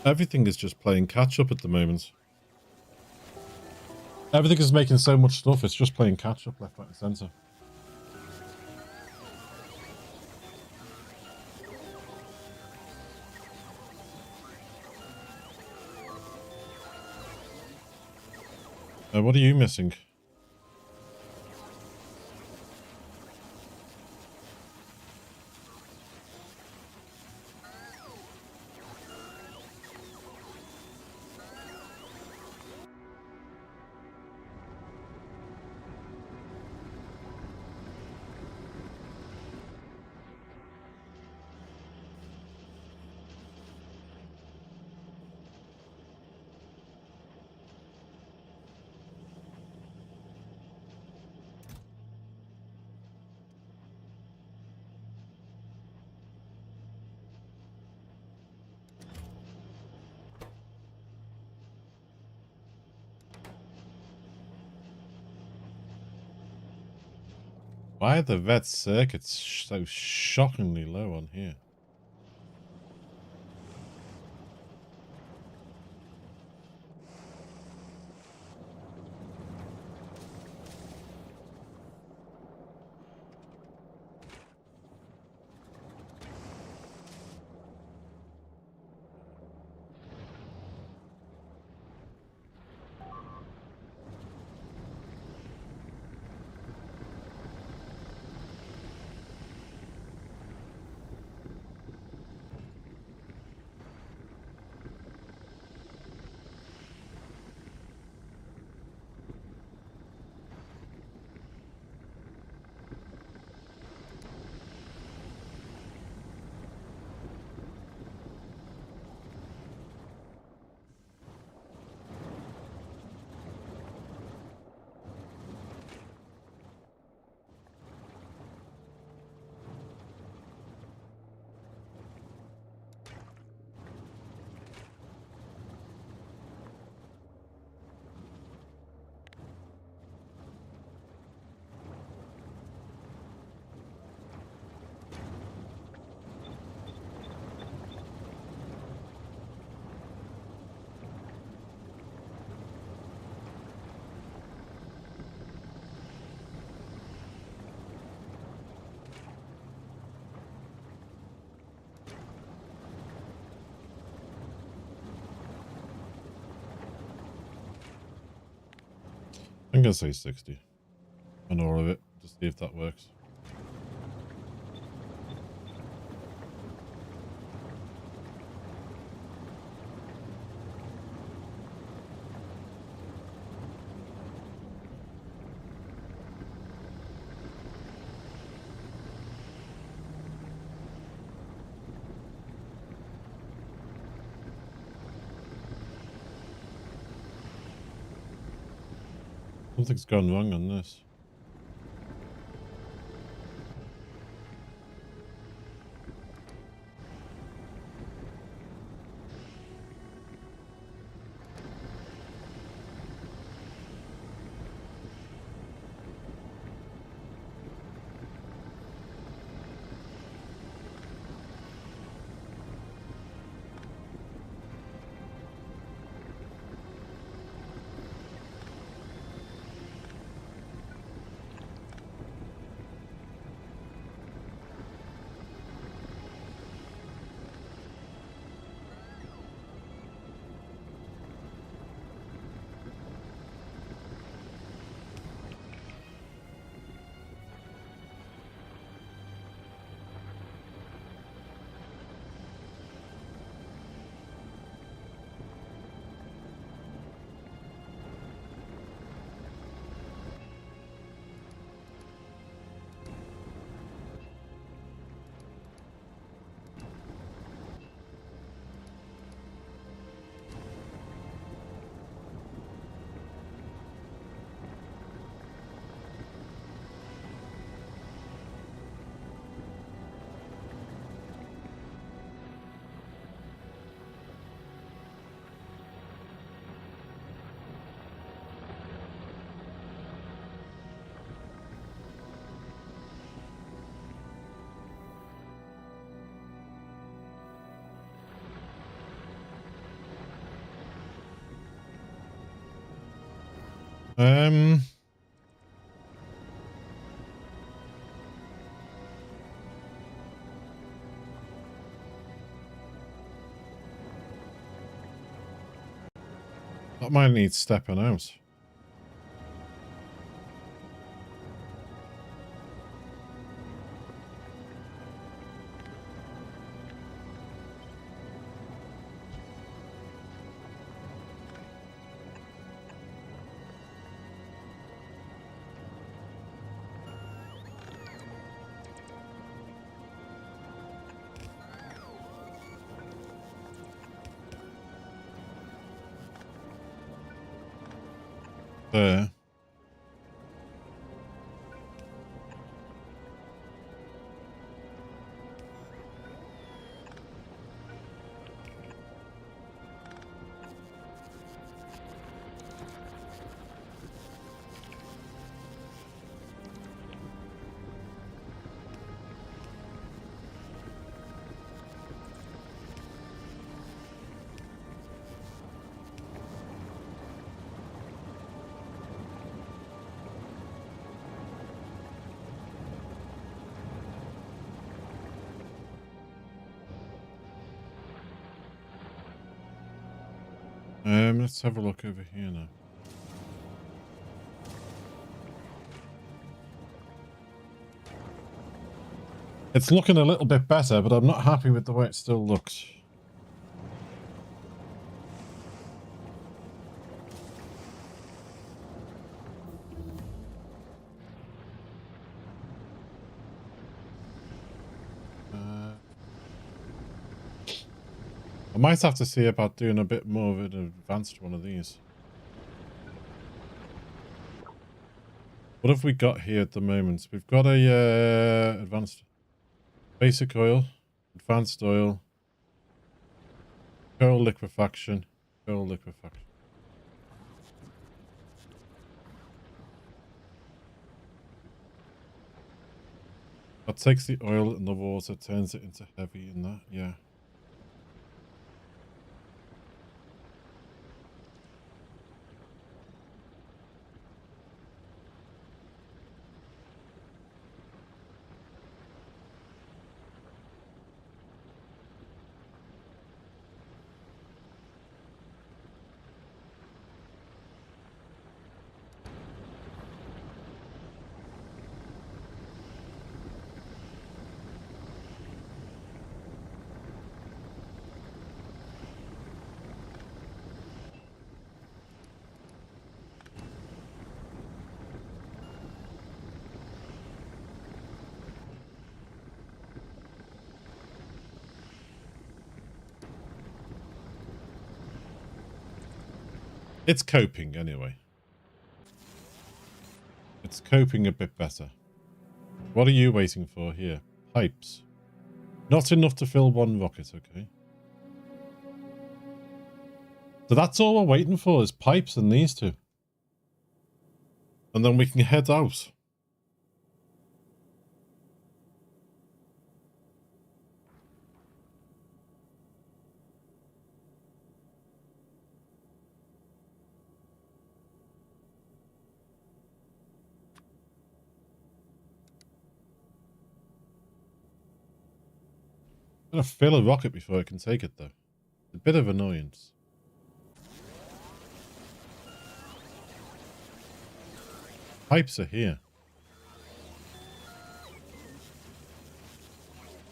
Everything is just playing catch up at the moment. Everything is making so much stuff, it's just playing catch up left, right, and centre. What are you missing? Why are the vet circuits so shockingly low on here? I'm going to say 60 on all of it, to see if that works. Something's gone wrong on this. Um, that might need stepping out. There. Let's have a look over here now. It's looking a little bit better, but I'm not happy with the way it still looks. I might have to see about doing a bit more of an advanced one of these. What have we got here at the moment? We've got a advanced basic oil, advanced oil, coal liquefaction, coal liquefaction. That takes the oil and the water, turns it into heavy in that, yeah. It's coping anyway. It's coping a bit better. What are you waiting for here? Pipes. Not enough to fill one rocket, okay. So that's all we're waiting for is pipes and these two. And then we can head out. I'm gonna fill a rocket before I can take it though. A bit of annoyance. Pipes are here.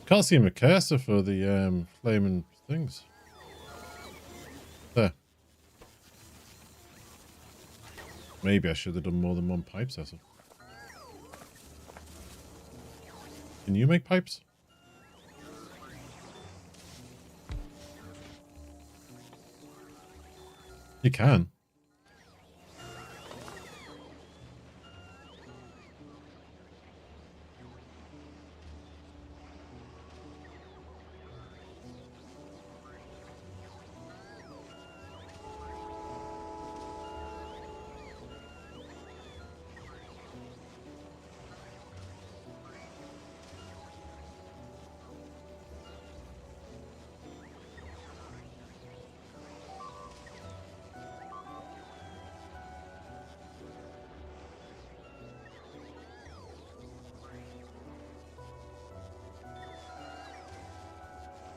Can't see a cursor for the flaming things. There. Maybe I should have done more than one pipe setter. Can you make pipes? You can.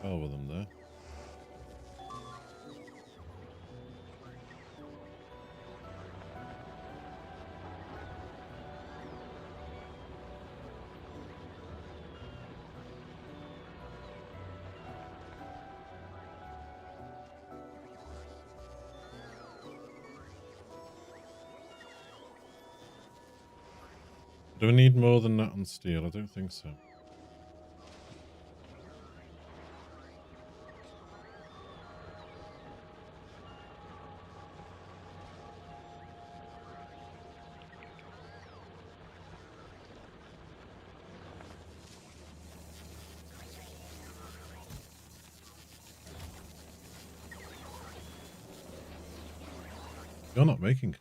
well with them there. Do we need more than that on steel? I don't think so. You're not making.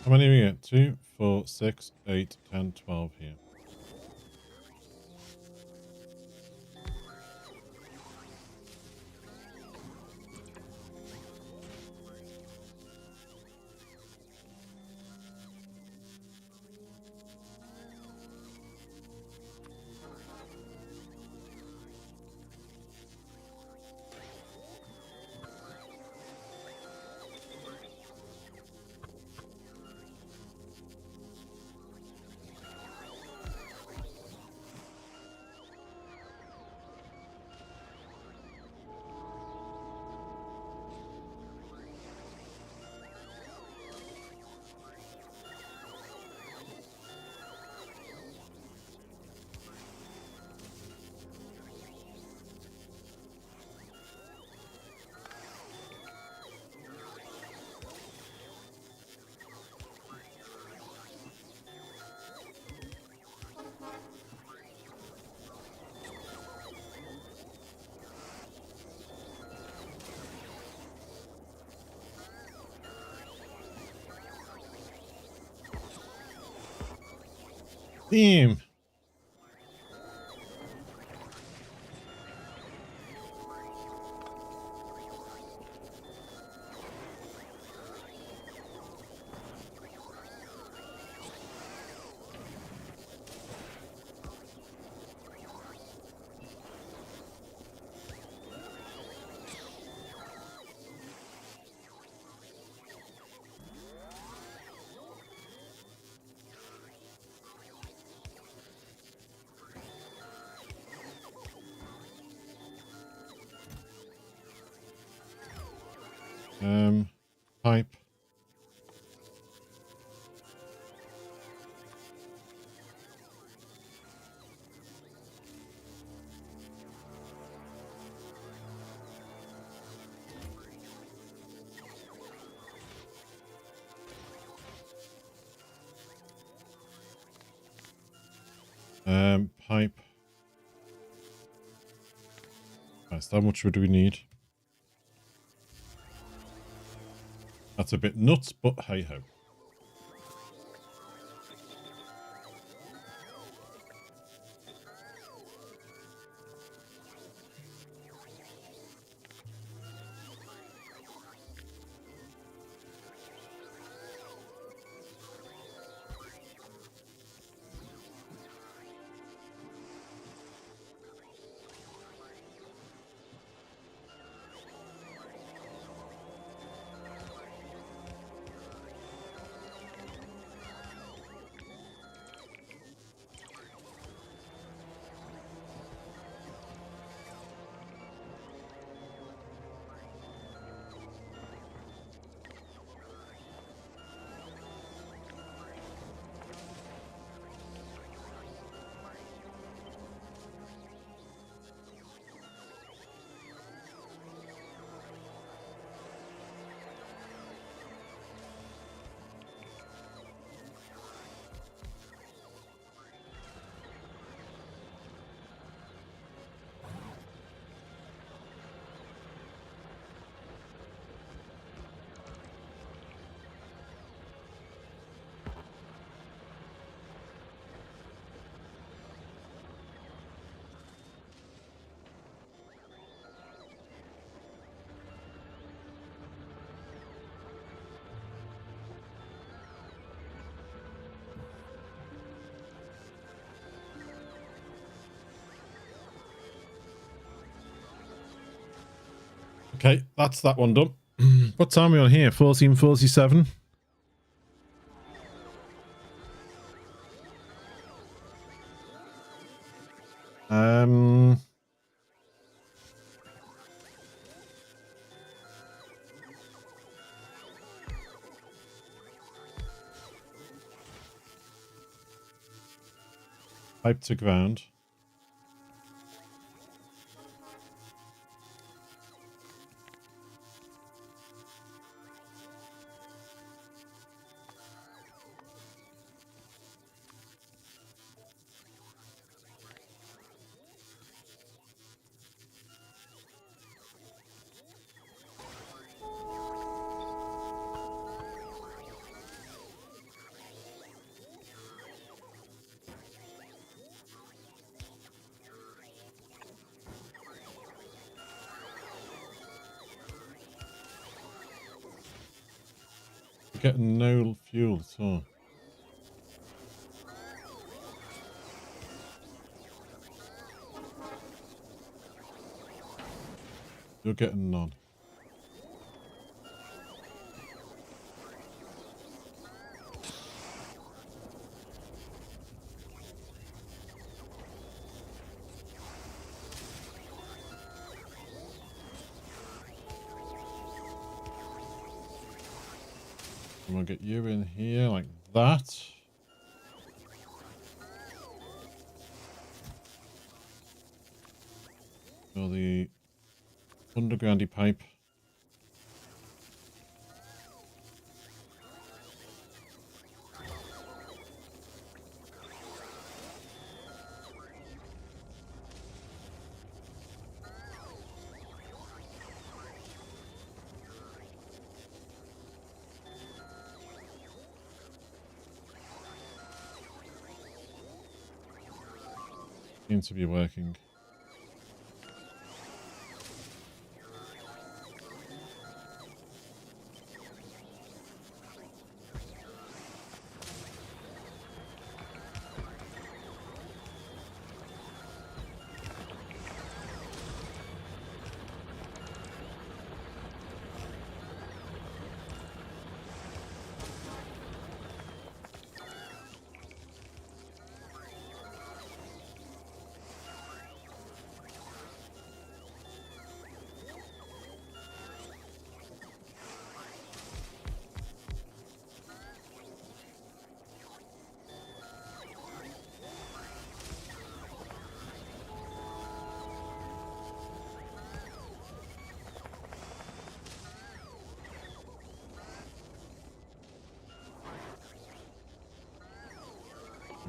How many we get? 2, 4, 6, 8, 10, 12 here. Damn. Pipe. Pipe. That's how much would we need? That's a bit nuts, but hey ho. Okay, that's that one done. What time are we on here? 14:47. Pipe to ground. Getting no fuel at all. You're getting none. I'm gonna get you in here like that. So the undergroundy pipe. Seems to be working.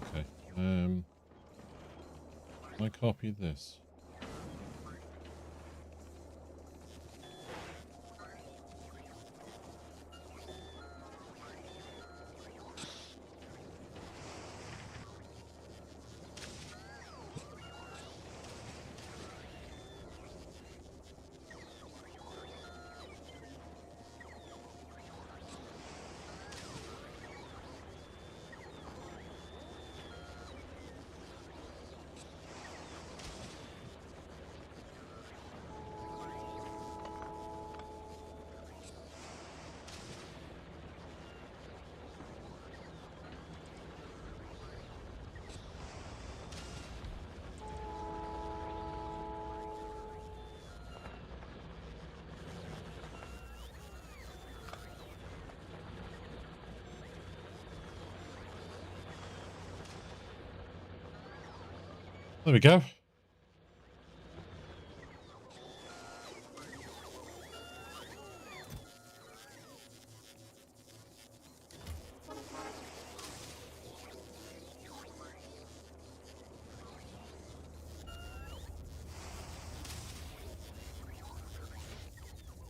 Okay. I copy this. There we go.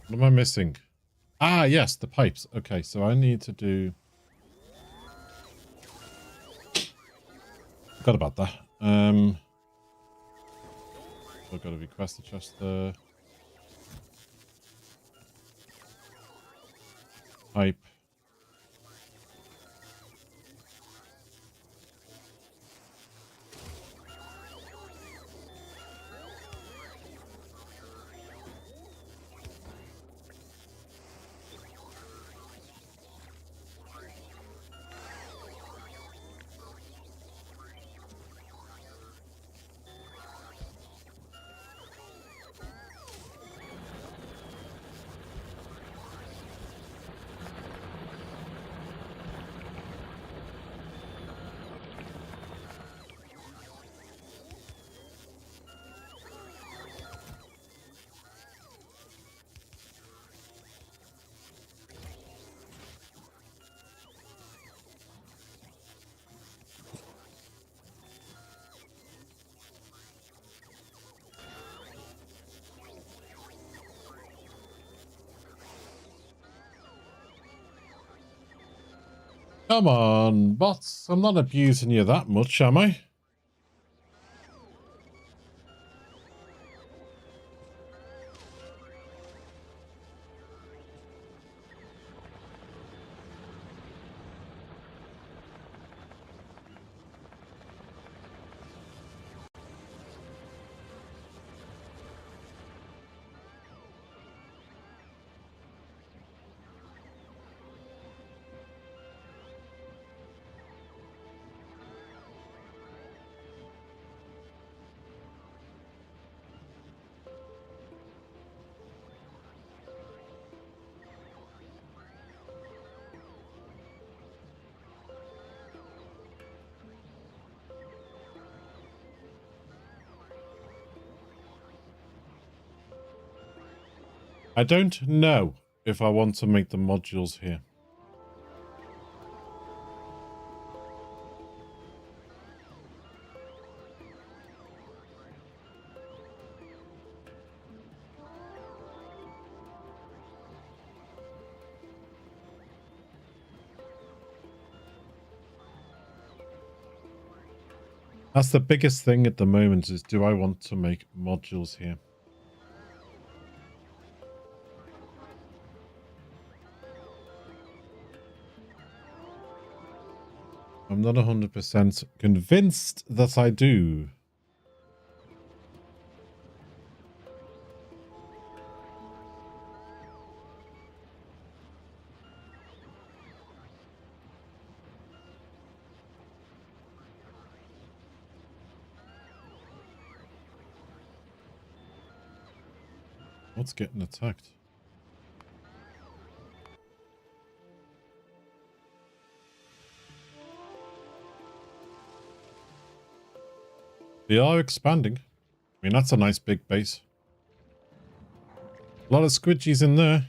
What am I missing? Ah, yes, the pipes. Okay, so I need to do... Forgot about that. I've got to request the chest there. Pipe. Come on, bots. I'm not abusing you that much, am I? I don't know if I want to make the modules here. That's the biggest thing at the moment is, do I want to make modules here? I'm not 100% convinced that I do. What's getting attacked? They are expanding. I mean, that's a nice big base. A lot of squidgies in there.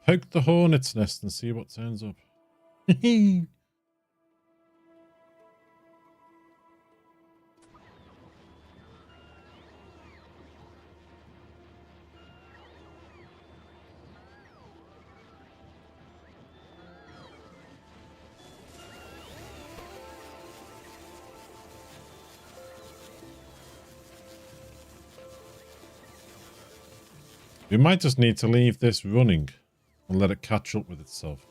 Poke the hornet's nest and see what turns up. We might just need to leave this running and let it catch up with itself.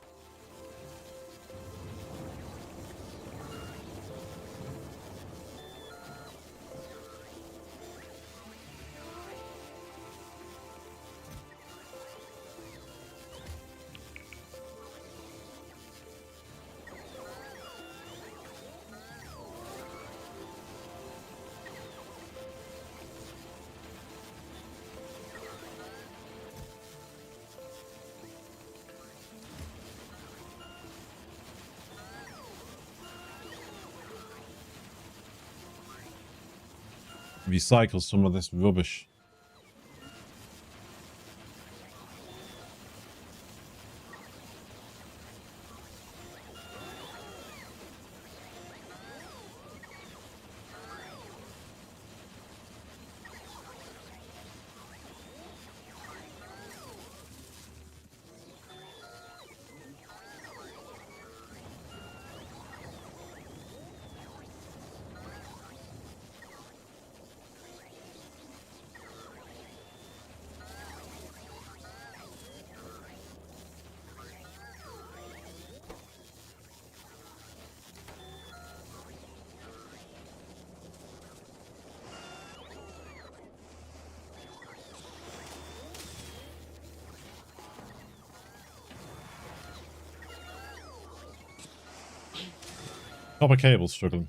Recycle some of this rubbish. Copper cable struggling.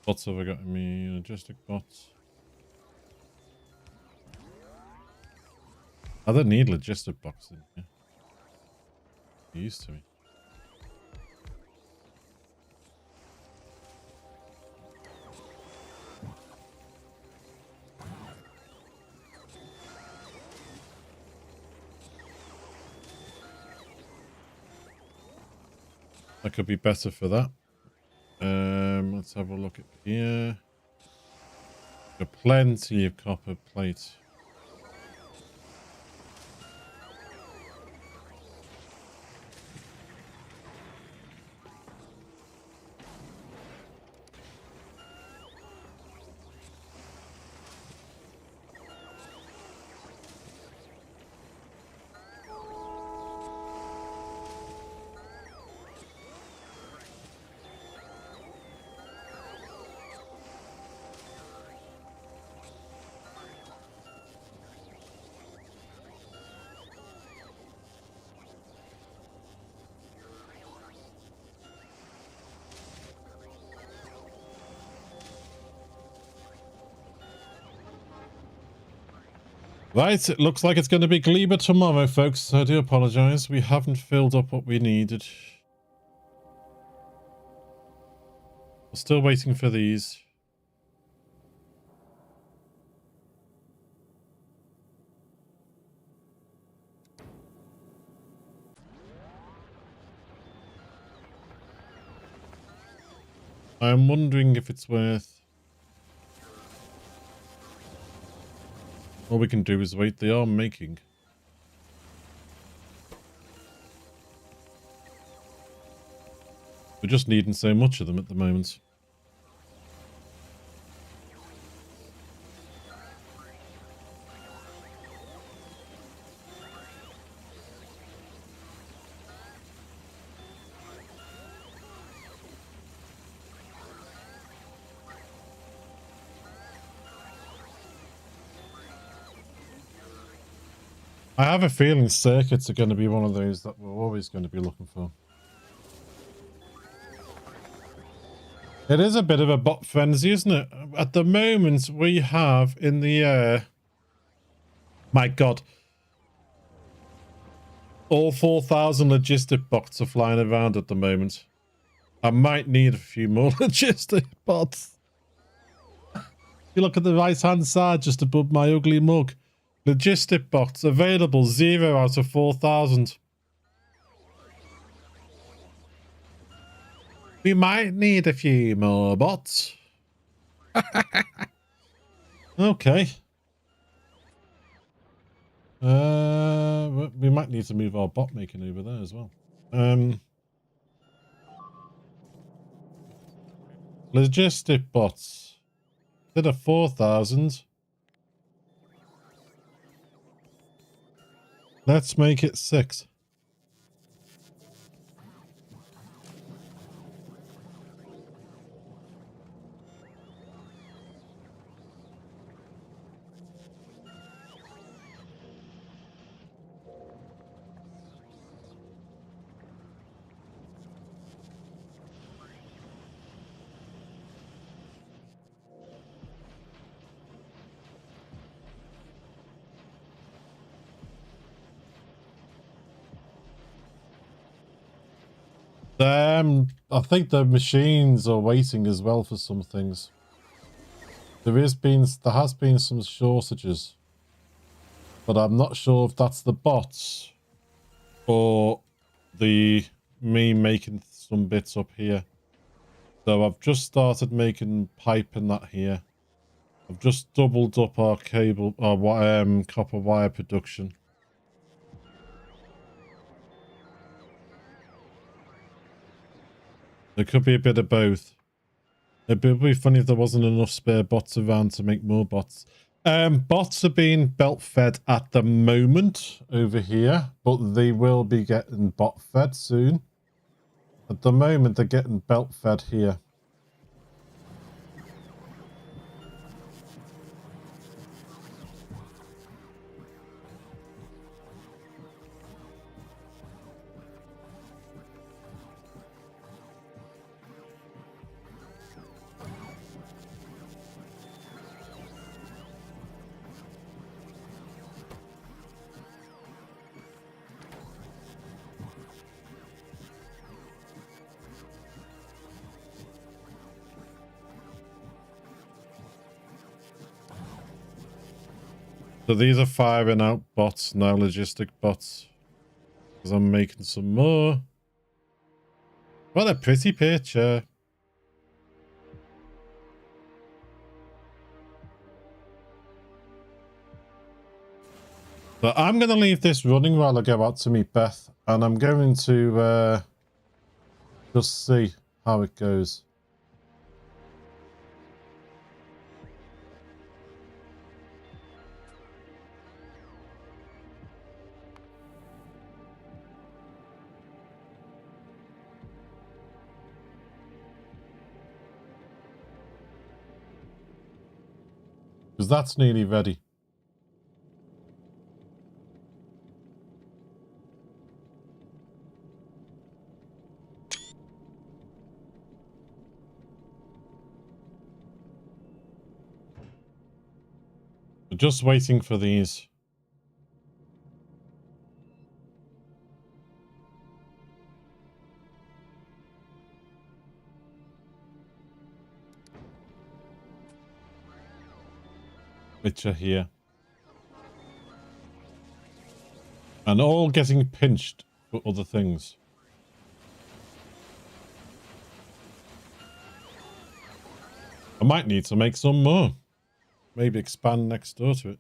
Bots have I got in me? Logistic bots. I don't need logistic bots in here. They used to me. That could be better for that. Let's have a look at here. Got plenty of copper plates. Right, it looks like it's going to be Gleba tomorrow, folks. I do apologise. We haven't filled up what we needed. We're still waiting for these. I'm wondering if it's worth... All we can do is wait. They are making. We're just needing so much of them at the moment. I have a feeling circuits are going to be one of those that we're always going to be looking for. It is a bit of a bot frenzy, isn't it? At the moment, we have in the air... My God. All 4,000 logistic bots are flying around at the moment. I might need a few more logistic bots. If you look at the right-hand side, just above my ugly mug. Logistic bots available 0 out of 4,000. We might need a few more bots. Okay. We might need to move our bot making over there as well. Logistic bots. Instead of 4,000. Let's make it 6. I think the machines are waiting as well for some things. There has been some shortages, but I'm not sure if that's the bots or me making some bits up here. So I've just started making pipe and that here. I've just doubled up our copper wire production. There could be a bit of both. It'd be funny if there wasn't enough spare bots around to make more bots. Bots are being belt fed at the moment over here, but they will be getting bot fed soon. At the moment, they're getting belt fed here. So these are firing out bots now, logistic bots. Because I'm making some more. What a pretty picture. So I'm going to leave this running while I go out to meet Beth. And I'm going to just see how it goes. Because that's nearly ready. We're just waiting for these. Which are here. And all getting pinched for other things. I might need to make some more. Maybe expand next door to it.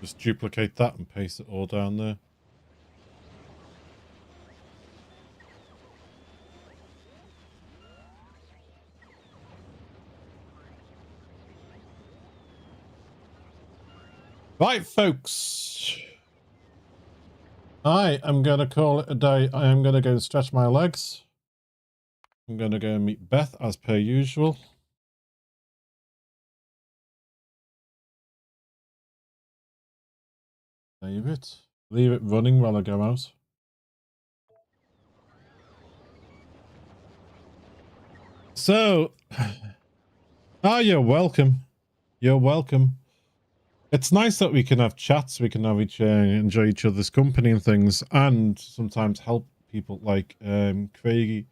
Just duplicate that and paste it all down there. Right, folks. I am going to call it a day. I am going to go and stretch my legs. I'm going to go and meet Beth as per usual. Save it. Leave it running while I go out. So, you're welcome. You're welcome. It's nice that we can have chats, we can have enjoy each other's company and things, and sometimes help people like Craigie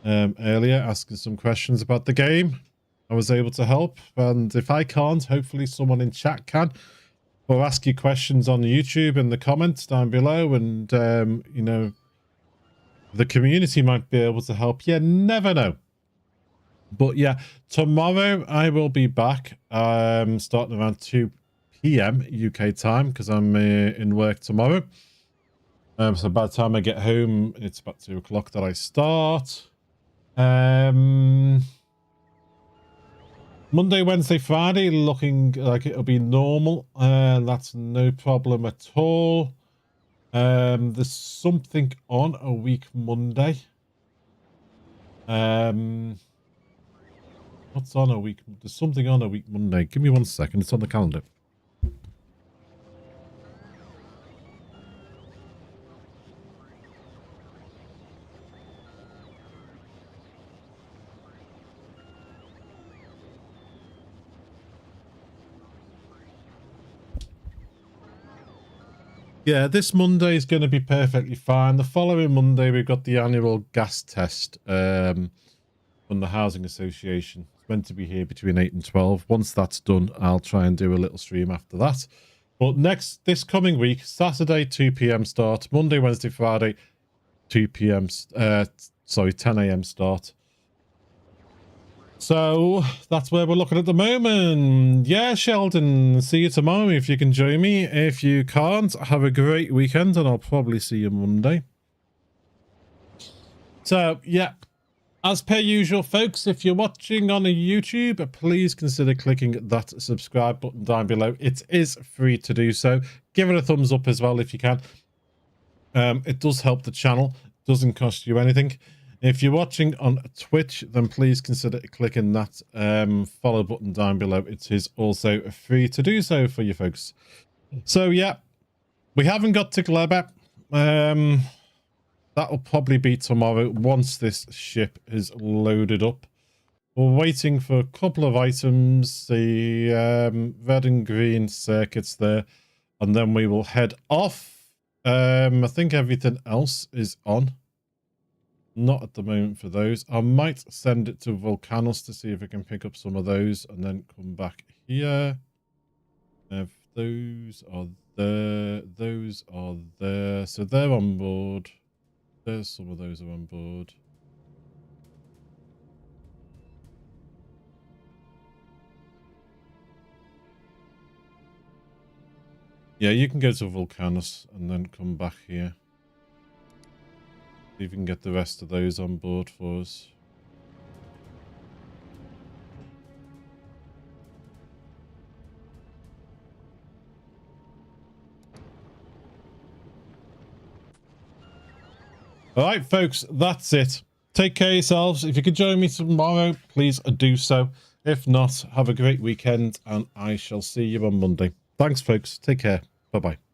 earlier asking some questions about the game. I was able to help, and if I can't, hopefully someone in chat can, or ask you questions on YouTube in the comments down below, and you know, the community might be able to help. You never know. But yeah, tomorrow I will be back starting around 2 p.m. UK time because I'm in work tomorrow. So by the time I get home, it's about 2 o'clock that I start. Monday, Wednesday, Friday looking like it'll be normal. That's no problem at all. There's something on a week Monday. What's on a week? There's something on a week Monday. Give me 1 second. It's on the calendar. Yeah, this Monday is going to be perfectly fine. The following Monday, we've got the annual gas test from the Housing Association. It's meant to be here between 8 and 12. Once that's done, I'll try and do a little stream after that. But this coming week, Saturday, 2 p.m. start. Monday, Wednesday, Friday, 2 p.m. 10 a.m. start. So that's where we're looking at the moment. Yeah, Sheldon, see you tomorrow if you can join me. If you can't, have a great weekend and I'll probably see you Monday. So, yeah, as per usual, folks, if you're watching on a YouTube, please consider clicking that subscribe button down below. It is free to do so. Give it a thumbs up as well if you can. It does help the channel. It doesn't cost you anything. If you're watching on Twitch, then please consider clicking that follow button down below. It is also free to do so for you folks. So, yeah, we haven't got to Gleba. That'll probably be tomorrow once this ship is loaded up. We're waiting for a couple of items, the red and green circuits there, and then we will head off. I think everything else is on. not at the moment for those. I might send it to Volcanos to see if I can pick up some of those and then come back here. If those are there, those are there. So they're on board. There's some of those are on board. Yeah, you can go to Volcanos and then come back here. See if you can get the rest of those on board for us. All right, folks, that's it. Take care of yourselves. If you could join me tomorrow, please do so. If not, have a great weekend, and I shall see you on Monday. Thanks, folks. Take care. Bye-bye.